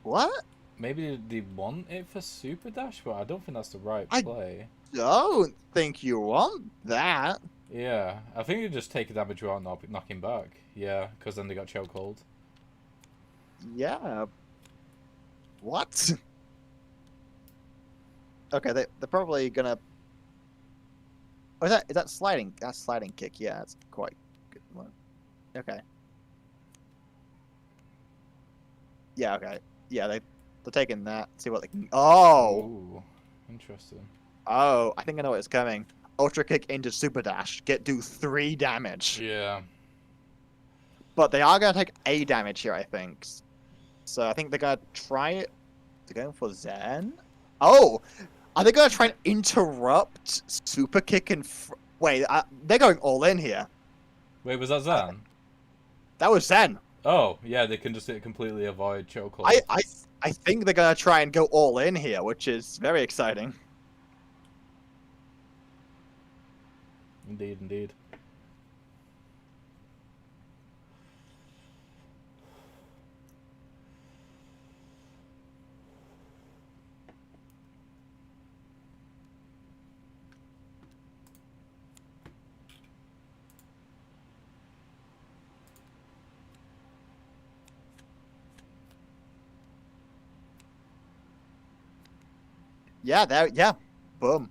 What? Maybe they want it for Super Dash, but I don't think that's the right I- play. Don't think you want that. Yeah, I think you just take a damage without knocking back. Yeah, because then they got chokehold. Yeah. What? Okay, they're probably gonna. Oh, is that sliding? That's sliding kick. Yeah, that's quite good one. Okay. Yeah. Okay. Yeah, they're taking that. See what they can. Oh. Ooh, interesting. Oh, I think I know what's coming. Ultra kick into super dash. Do 3 damage. Yeah. But they are gonna take a damage here, I think. So I think they're gonna try it. They're going for Zen. Oh, are they gonna try and interrupt super kick and? Wait, they're going all in here. Wait, was that Zan? That was Zen. Oh, yeah, they can just completely avoid chokehold. I think they're gonna try and go all in here, which is very exciting. Indeed, indeed. Yeah, boom.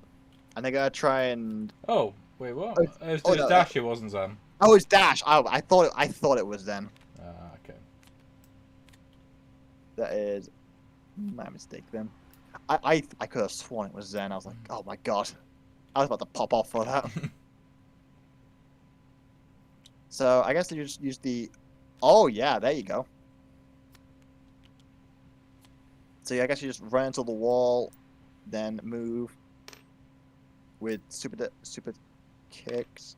And they're gonna try and. Oh, wait, what? Oh, It oh, was no, Dash, it wasn't Zan. Oh, it's dash. Oh, I thought it was Zen. Okay. That is my mistake then. I could have sworn it was Zen. I was like, oh my god. I was about to pop off for that. So I guess they just use the. Oh yeah, there you go. So yeah, I guess you just run into the wall, then move with super kicks.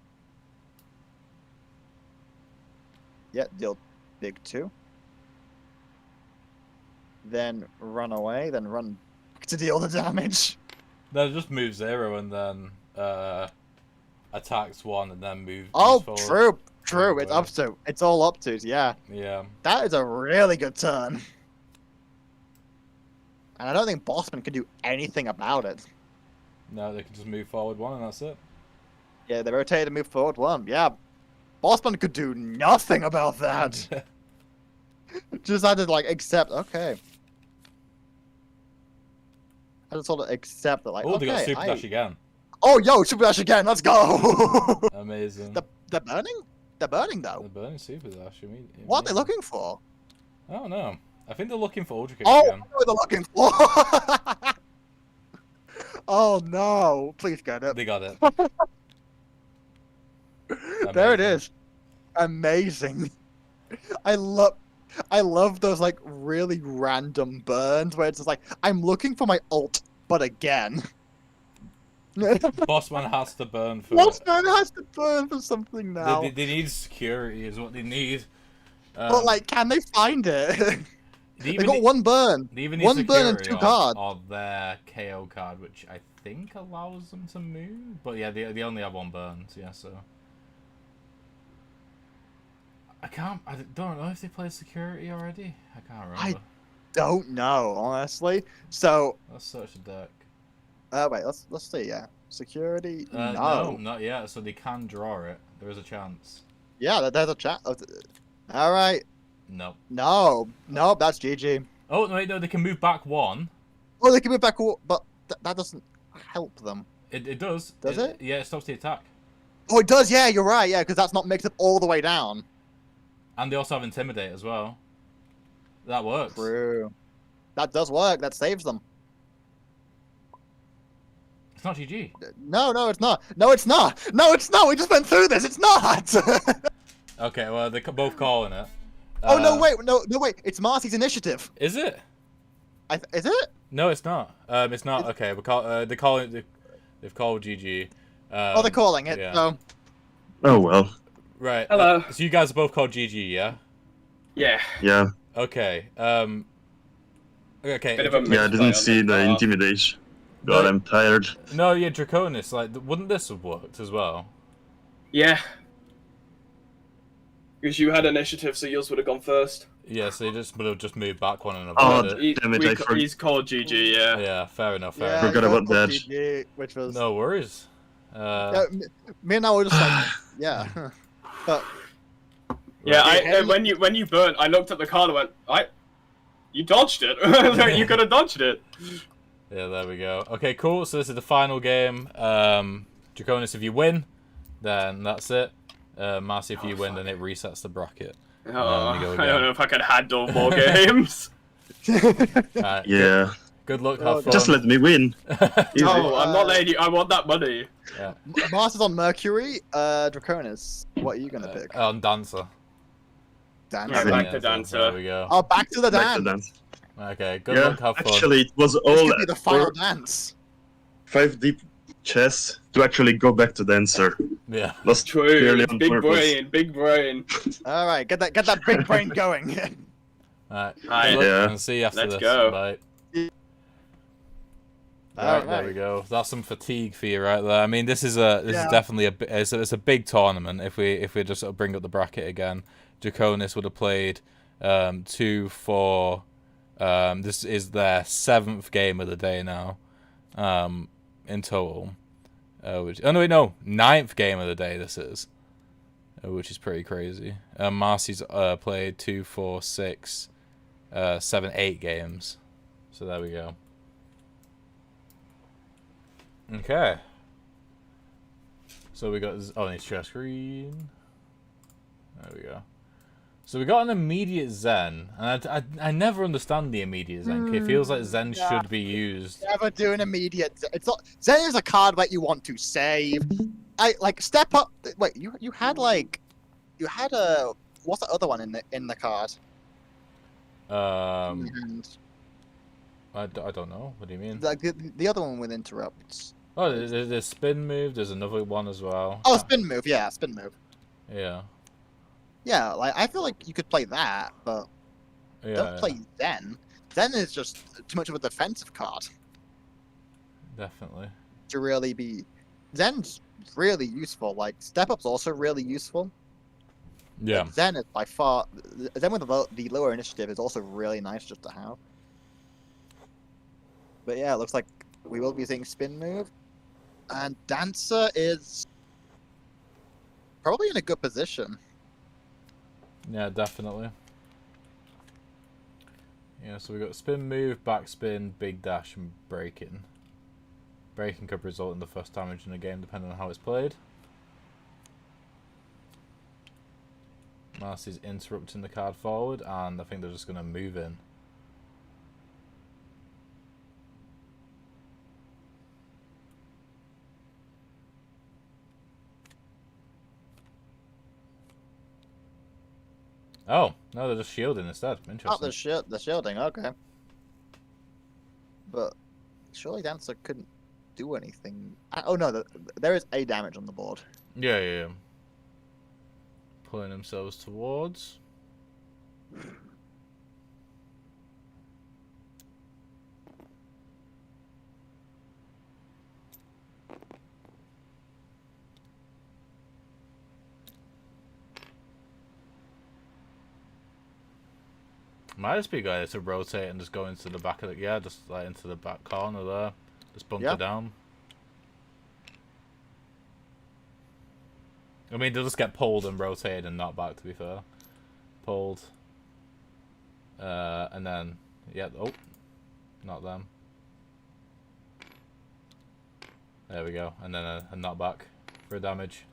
Yeah, deal big 2. Then run away, then run back to deal the damage. No, just move 0 and then attacks 1 and then moves Oh, forward. true. It's up to. It's all up to. Yeah. Yeah. That is a really good turn. And I don't think Bossman can do anything about it. No, they can just move forward 1 and that's it. Yeah, they rotate and move forward 1. Yeah. Bossman could do nothing about that. Just had to, like, accept. Okay. I just sort of accept that, like, Oh, okay, they got Super Dash again. Oh, yo, Super Dash again. Let's go. Amazing. They're burning? They're burning, though. They're burning Super Dash. What are they looking for? I don't know. I think they're looking for Ultra Kick Oh, again. I know what they're looking for. Oh, no. Please get it. They got it. There it Amazing. is. Amazing. I love those like really random burns where it's just like I'm looking for my ult, but again. Bossman has to burn for Bossman has to burn for something now. They need security is what they need. But like, can they find it? They They got one burn. They even need One burn and security 2 cards. on their KO card, which I think allows them to move. But yeah, they only have 1 burn, so yeah, so. I don't know if they played security already. I can't remember. Don't know, honestly. So, Let's search the deck. wait, let's see. Yeah, security. No, not yet. So they can draw it. There is a chance. Yeah, there's a chat. All right. No. No, that's GG. Oh wait, no, they can move back 1. Oh, they can move back, but that doesn't help them. It does. Does it? Yeah, it stops the attack. Oh, it does. Yeah, you're right. Yeah, because that's not mixed up all the way down. And they also have Intimidate as well. That works. True. That does work. That saves them. It's not GG. No, it's not. No, it's not. No, it's not. We just went through this. It's not. Okay, well, they're both calling it. Oh no! Wait, no, wait! It's Marcy's initiative. Is it? Is it? No, it's not. It's not. Okay, they've called GG. Oh, they're calling it. yeah. So. Oh well. Right. Hello. So you guys are both called GG, yeah? Yeah. Yeah. Okay. Okay. Bit of a Yeah, I misplay didn't on see their the part. intimidation. God, I'm tired. No, yeah, Draconis. Like, wouldn't this have worked as well? Yeah. Because you had initiative, so yours would have gone first. Yeah, so you just would have just moved back one and Oh, avoided it. damn it! He's called GG, yeah. Yeah, fair enough. Fair Yeah, enough. Forgot about that. GG, which was. No worries. Yeah, me and I were just like, yeah. But Yeah, when you burnt, I looked at the card and went, you dodged it. You could have dodged it. Yeah, there we go. Okay, cool. So this is the final game. Draconis, if you win, then that's it. Marcy, if you win, then it resets the bracket. Oh, you go I again. don't know if I can handle more games. Right, Yeah. Good luck. Have fun. Just let me win. Easy. No, I'm not letting you. I want that money. Yeah. Mars is on Mercury. Draconis, what are you gonna pick? On Dancer. Dancer. Yeah, back Yeah, to so Dancer. There we go. Oh, back to the Back to dance. dance. Okay, good Yeah, luck. Have fun. actually, it was This all could be the final for dance. 5 deep chess to actually go back to dancer. Yeah. Was True. clearly It's on big purpose. brain. Big brain. All right, get that big brain going. Alright. Alright, Good luck, yeah. and see you after Let's this. go. Bye. Alright. There we go. That's some fatigue for you right there. I mean, this is definitely it's a big tournament. If we just sort of bring up the bracket again, Draconis would have played 2, 4. This is their 7th game of the day now, in total. No, 9th game of the day. This is, which is pretty crazy. Marcy's played 2, 4, 6, 7, 8 games. So there we go. Okay. So we got need to share screen. There we go. So we got an immediate Zen, and I never understand the immediate Zen. It feels like Zen should be used. Never do an immediate. It's not. Zen is a card that you want to save. I like step up. Wait, you had a what's the other one in the card? And, I don't know. What do you mean? like the other one with interrupts. Oh, there's spin move. There's another one as well. Oh, spin move. Yeah, spin move. Yeah. Yeah, like I feel like you could play that, but Yeah. don't play Zen. Zen is just too much of a defensive card Definitely. to really be. Zen's really useful. Like step up's also really useful. Yeah. But Zen is by far. Zen with the lower initiative is also really nice just to have. But yeah, it looks like we will be seeing spin move, and Dancer is probably in a good position. Yeah, definitely. Yeah, so we got spin move, backspin, big dash, and breaking. Breaking could result in the first damage in the game, depending on how it's played. Marcy's interrupting the card forward, and I think they're just going to move in. Oh, no, they're just shielding instead. Interesting. Oh, the shielding, okay. But surely Dancer couldn't do anything. Oh no, there is a damage on the board. Yeah. Pulling themselves towards. Might just be guys to rotate and just go into the back of the just like into the back corner there. Just bunker down. I mean, they'll just get pulled and rotated and not back, to be fair. Pulled. And then, oh, not them. There we go. And then a knockback for damage.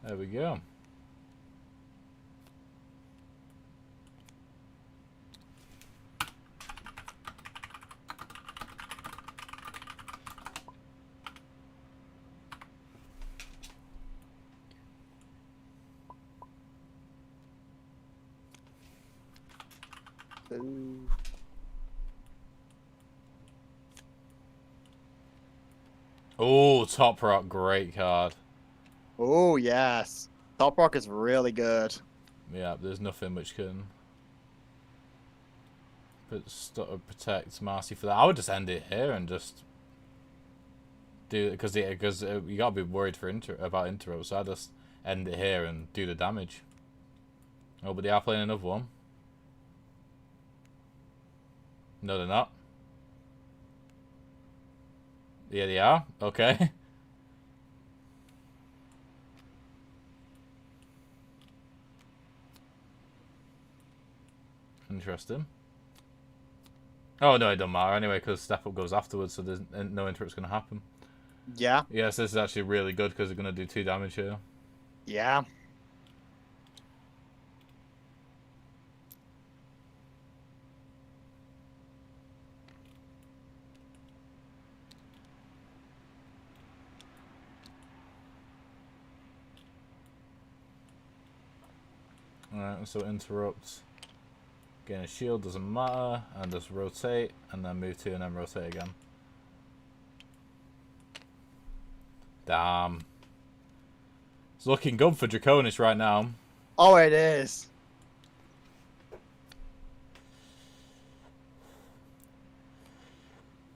There we go. Oh, Top Rock, great card. Oh yes, Top Rock is really good. Yeah, there's nothing which can protect Marcy for that. I would just end it here and just do it because you gotta be worried for about interrupts. So I just end it here and do the damage. Oh, but they are playing another one. No, they're not. Yeah, they are. Okay. Interesting. Oh, no, it doesn't matter anyway, because step up goes afterwards, so there's no interrupt's going to happen. Yeah. Yes, this is actually really good, because they're going to do 2 damage here. Yeah. Alright, so interrupt. Gain a shield, doesn't matter, and just rotate, and then move 2, and then rotate again. Damn. It's looking good for Draconis right now. Oh, it is.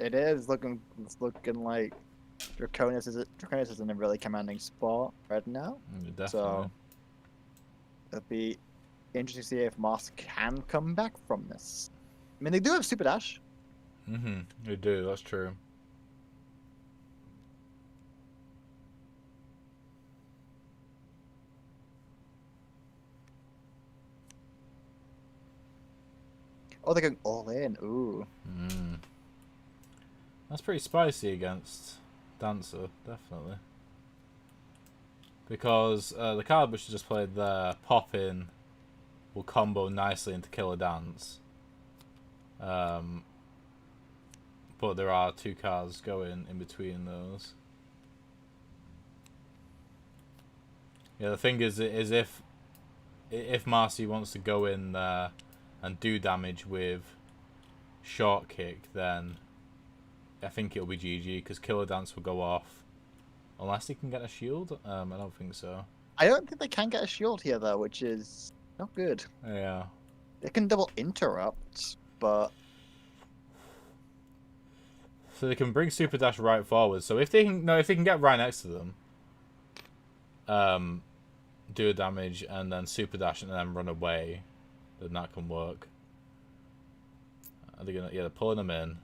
It is looking. It's looking like Draconis is in a really commanding spot right now. Definitely. So it'll be interesting to see if Moss can come back from this. I mean, they do have Super Dash. They do, that's true. Oh, they're going all in. Ooh. That's pretty spicy against Dancer, definitely. Because the card which just played there, Pop In, will combo nicely into Killer Dance. But there are 2 cards going in between those. Yeah, the thing is if Marcy wants to go in there and do damage with Short Kick, then I think it'll be GG, because Killer Dance will go off. Unless he can get a shield? I don't think so. I don't think they can get a shield here, though, which is not good. Yeah. They can double interrupt, but... So they can bring Super Dash right forward. So if they can get right next to them, do a damage and then Super Dash and then run away, then that can work. Are they gonna? Yeah, they're pulling them in.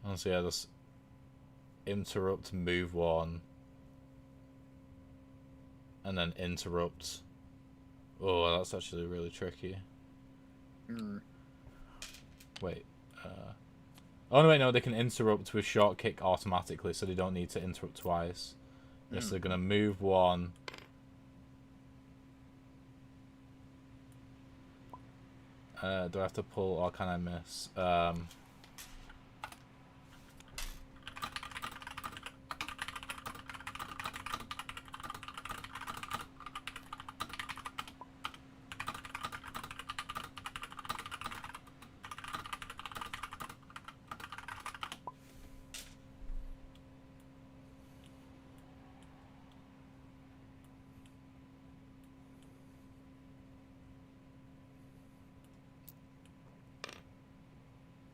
And so yeah, just interrupt, move 1, and then interrupt. Oh, that's actually really tricky. Wait. Oh no, wait, no, they can interrupt with Short Kick automatically, so they don't need to interrupt twice. Yes, they're gonna move 1. Do I have to pull or can I miss?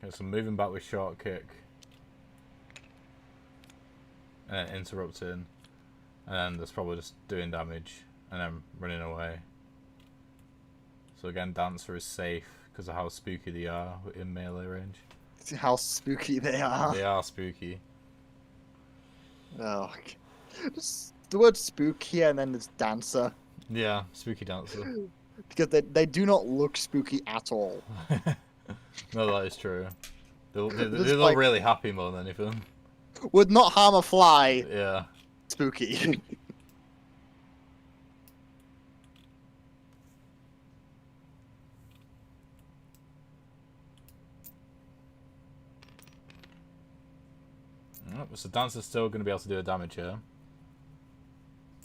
Okay, so moving back with Short Kick. And then interrupting. And then there's probably just doing damage. And then running away. So again, Dancer is safe because of how spooky they are in melee range. See how spooky they are. They are spooky. Oh, just the word spooky and then there's Dancer. Yeah, spooky Dancer. because they do not look spooky at all. No, that is true. They Just look like- really happy more than anything. Would not harm a fly. Yeah. Spooky. Yep, so Dancer's still going to be able to do a damage here.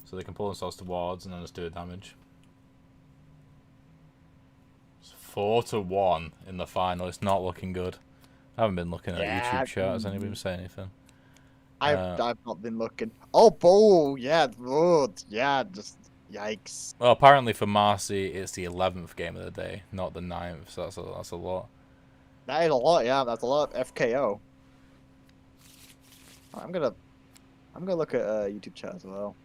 So they can pull themselves towards and then just do a damage. It's 4-1 in the final. It's not looking good. I haven't been looking at Yeah, YouTube chat. Has anybody been saying anything? I've not been looking. Oh, bull. Yeah. Oh, yeah. Just yikes. Well, apparently for Marcy, it's the 11th game of the day, not the 9th. So that's a lot. That is a lot. Yeah, that's a lot of FKO. I'm gonna look at YouTube chat as well.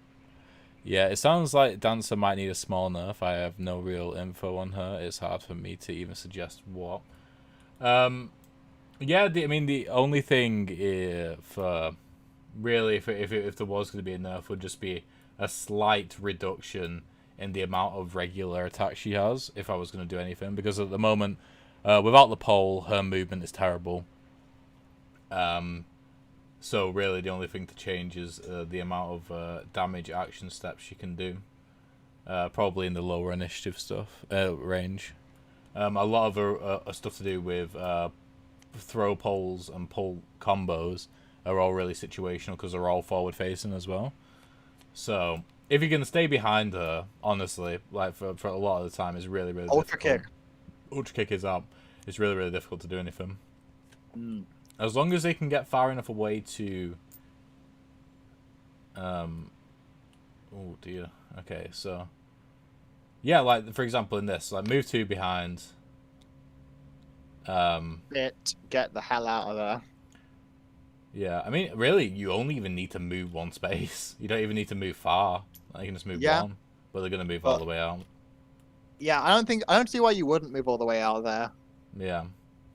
Yeah, it sounds like Dancer might need a small nerf. I have no real info on her. It's hard for me to even suggest what. Yeah, I mean, the only thing for really, if there was going to be a nerf, would just be a slight reduction in the amount of regular attacks she has, if I was going to do anything. Because at the moment, without the pole, her movement is terrible. So really, the only thing to change is the amount of damage action steps she can do. Probably in the lower initiative stuff range. A lot of her stuff to do with throw poles and pull combos are all really situational because they're all forward facing as well. So if you can stay behind her, honestly, like for a lot of the time, it's really Ultra difficult. kick. Ultra kick is up. It's really difficult to do anything. Mm. As long as they can get far enough away to... Oh, dear. Okay, so... Yeah, like, for example, in this, like, move 2 behind. Get the hell out of there. Yeah, I mean, really, you only even need to move 1 space. You don't even need to move far. Like, you can just move 1. But they're going to move all the way out. Yeah, I don't see why you wouldn't move all the way out of there. Yeah.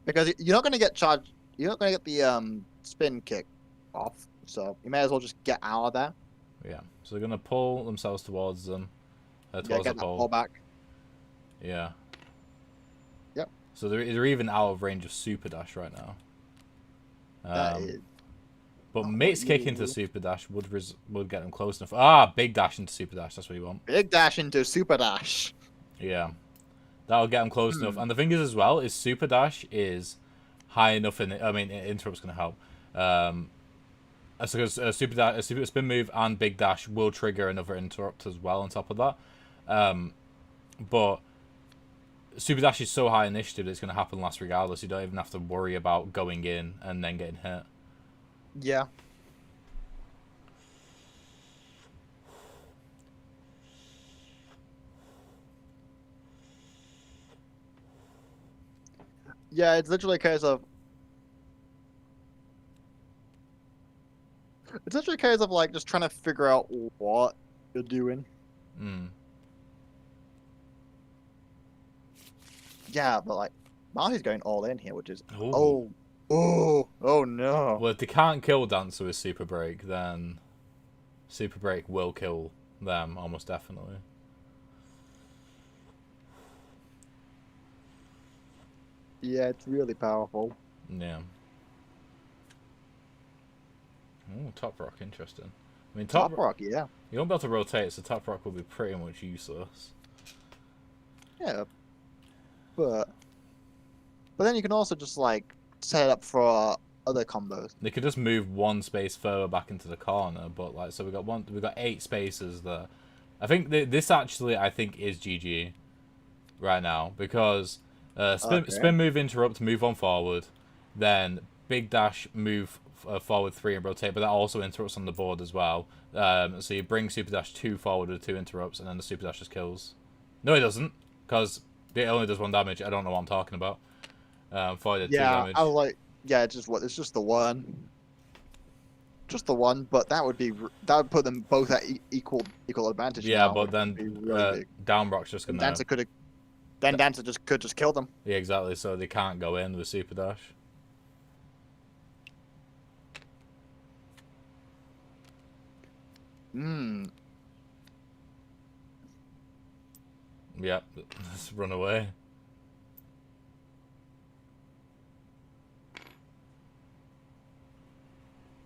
Because you're not going to get charged. You're not going to get the spin kick off. So you may as well just get out of there. Yeah. So they're going to pull themselves towards them. Towards Get the that pole. pull back. Yeah. Yep. So they're even out of range of super dash right now. That is... But mates kick into super dash would get them close enough. Ah, big dash into super dash. That's what you want. Big dash into super dash. Yeah, that'll get them close enough. And the thing is, as well, is super dash is high enough in. I mean, interrupt's gonna help. Because a super spin move and big dash will trigger another interrupt as well on top of that. But super dash is so high initiative that it's gonna happen last regardless. You don't even have to worry about going in and then getting hit. Yeah. Yeah, it's literally a case of... It's literally a case of, like, just trying to figure out what you're doing. Mm. Yeah, but, like, Marty's going all in here, which is... Ooh. Oh no. Well, if they can't kill Dancer with Super Break, then Super Break will kill them, almost definitely. Yeah, it's really powerful. Yeah. Ooh, Top Rock, interesting. I mean, Top Rock, yeah. You won't be able to rotate, so Top Rock will be pretty much useless. Yeah. But then you can also just, like, set it up for other combos. They could just move 1 space further back into the corner, but like, so we got 8 spaces there. I think this actually, I think, is GG right now because spin move interrupt, move on forward, then big dash move forward 3 and rotate, but that also interrupts on the board as well. So you bring super dash 2 forward with 2 interrupts, and then the super dash just kills. No, it doesn't, because it only does 1 damage. I don't know what I'm talking about. Forward 2 damage. I was like, yeah, it's just the one. Just the one, but that would put them both at equal advantage. Yeah, now, but then really down rock's just gonna. Dancer could just kill them. Yeah, exactly. So they can't go in with super dash. Yep, let's run away.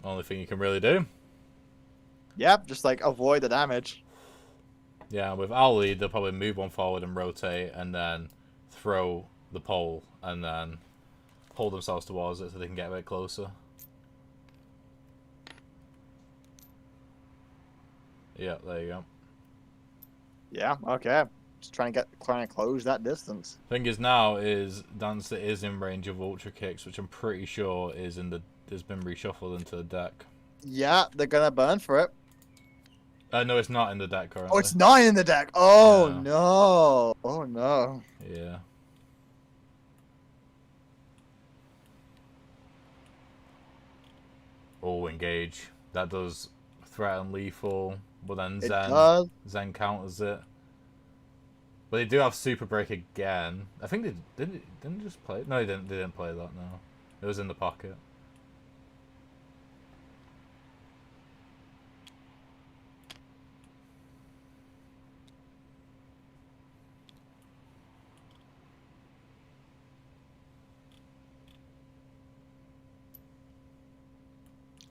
Only thing you can really do. Yep, just like avoid the damage. Yeah, with our lead, they'll probably move one forward and rotate, and then throw the pole, and then pull themselves towards it so they can get a bit closer. Yeah, there you go. Yeah, okay. Just trying to close that distance. Thing is now is Dancer is in range of ultra kicks, which I'm pretty sure is in the has been reshuffled into the deck. Yeah, they're gonna burn for it. No, it's not in the deck currently. Oh, it's not in the deck. Oh Yeah. no. Oh no. Yeah. Oh, engage. That does threaten lethal, but then It does. Zen counters it. But they do have super break again. I think they didn't just play it. No, they didn't. They didn't play that. No, it was in the pocket.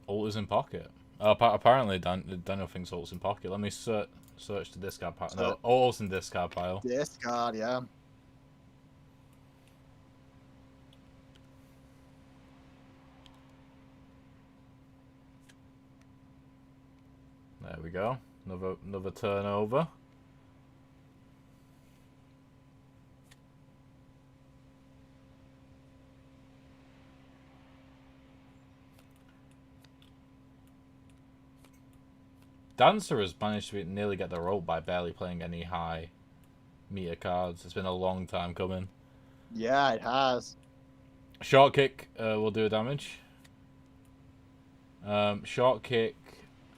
Ult is in pocket. Apparently, Daniel thinks ult's in pocket. Let me search the discard pile. No, ult's in discard pile. Discard, yeah. There we go. Another turnover. Dancer has managed to nearly get the ult by barely playing any high meter cards. It's been a long time coming. Yeah, it has. Short kick will do damage. Short kick.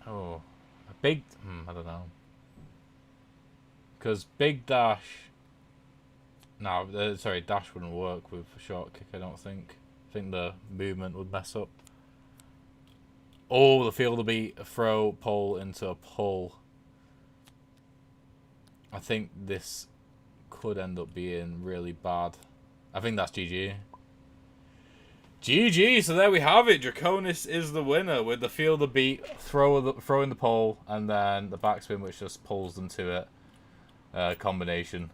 Oh, a big. I don't know. Because big dash. No, sorry, dash wouldn't work with short kick. I don't think. I think the movement would mess up. Oh, the field will be a throw, pull into a pull. I think this could end up being really bad. I think that's GG. GG, so there we have it. Draconis is the winner with the field of beat, throwing the pole, and then the backspin which just pulls them to it. Combination.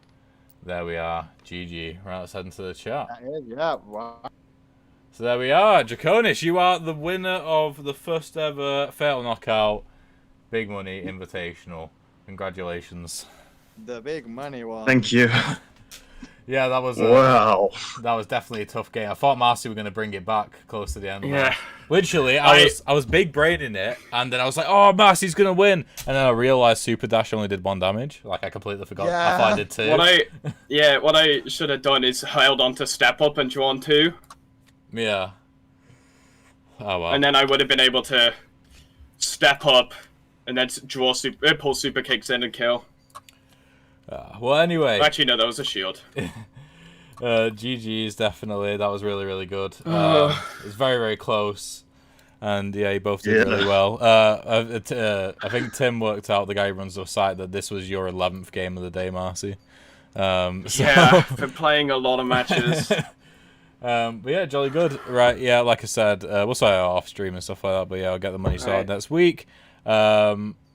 There we are. GG. Right, let's head into the chat. That is, yeah, wow. So there we are. Draconis, you are the winner of the first ever Fatal Knockout Big Money Invitational. Congratulations. The big money one. Thank you. Yeah, that was Wow. that was definitely a tough game. I thought Marcy were going to bring it back close to the end. Yeah. Literally, I was big braining it, and then I was like, "Oh, Marcy's going to win," and then I realized Super Dash only did 1 damage. Like I completely forgot. Yeah. I thought I did 2. What I should have done is held on to step up and drawn 2. Yeah. Oh well. And then I would have been able to step up and then pull super kicks in and kill. Well, anyway. Actually, no, that was a shield. GG's definitely. That was really, really good. It was very, very close. And yeah, you both did really well. I think Tim worked out, the guy who runs the site, that this was your 11th game of the day, Marcy. So... Yeah, I've been playing a lot of matches. But yeah, jolly good. Right, yeah, like I said, we'll start off stream and stuff like that, but yeah, I'll get the money started next week.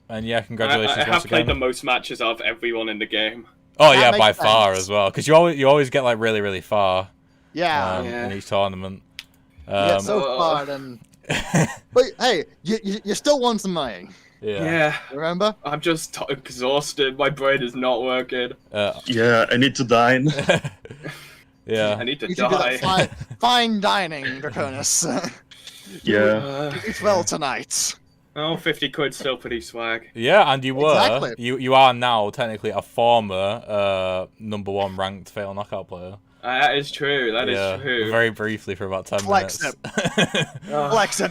And yeah, congratulations I have once played again. the most matches of everyone in the game. Oh That yeah, by makes far sense. as well, because you always get like really, really far Yeah. in each tournament. You get so far, then. But hey, you still won some money. Yeah. Remember? I'm just exhausted. My brain is not working. Yeah, I need to dine. Yeah. I need to You should do die. that fine dining, Draconis. Yeah. Eat well tonight. Oh, 50 quid still pretty swag. Yeah, and you were Exactly. you are now technically a former #1 ranked Fatal Knockout player. That is true. That is true. Very briefly for about 10 Flex minutes. Oh, Flex it.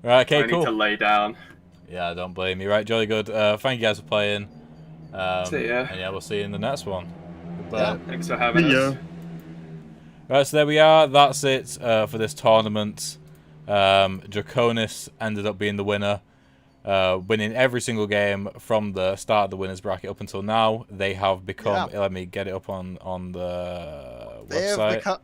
Right, okay, I need cool. to lay down. Yeah, don't blame me. Right, jolly good. Thank you guys for playing. See ya. And yeah, we'll see you in the next one. Yeah. Thanks for having Yeah. us. Right, so there we are. That's it for this tournament. Draconis ended up being the winner. winning every single game from the start of the winners bracket up until now. They have become. Let me get it up on the website.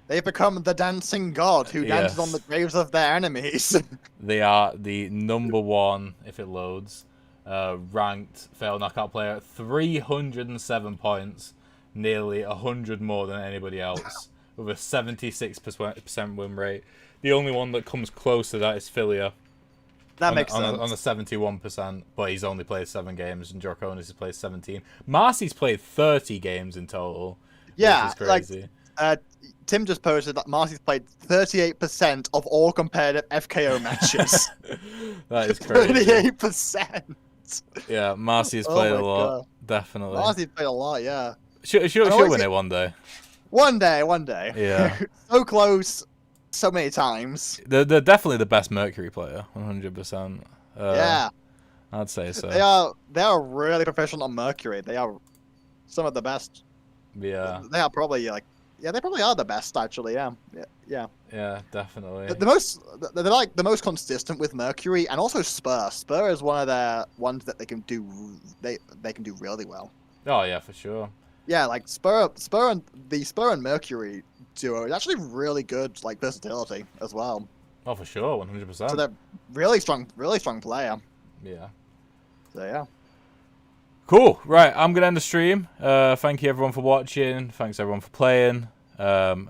They've become the dancing god who dances on the graves of their enemies. They are the #1, if it loads, ranked fail knockout player. 307 points, nearly 100 more than anybody else, with a 76% win rate. The only one that comes close to that is Philia. That makes sense. On a 71%, but he's only played 7 games, and Jorkonis has played 17. Marcy's played 30 games in total. Yeah, which is crazy. Tim just posted that Marcy's played 38% of all competitive FKO matches. That is crazy. 38%. Yeah, Marcy's played a lot, God. Definitely. Marcy's played a lot, yeah. She'll win it one day. One day. Yeah. So close, so many times. They're definitely the best Mercury player, 100%. Yeah. I'd say so. They are really professional on Mercury. They are some of the best. Yeah. They are probably they probably are the best actually. Yeah. Yeah, definitely. They're like the most consistent with Mercury, and also Spur. Spur is one of their ones that they can do really well. Oh yeah, for sure. Yeah, like Spur and Mercury duo is actually really good, like versatility as well. Oh, for sure, 100%. So they're really strong player. Yeah. So yeah. Cool. Right, I'm gonna end the stream. Thank you everyone for watching. Thanks everyone for playing. And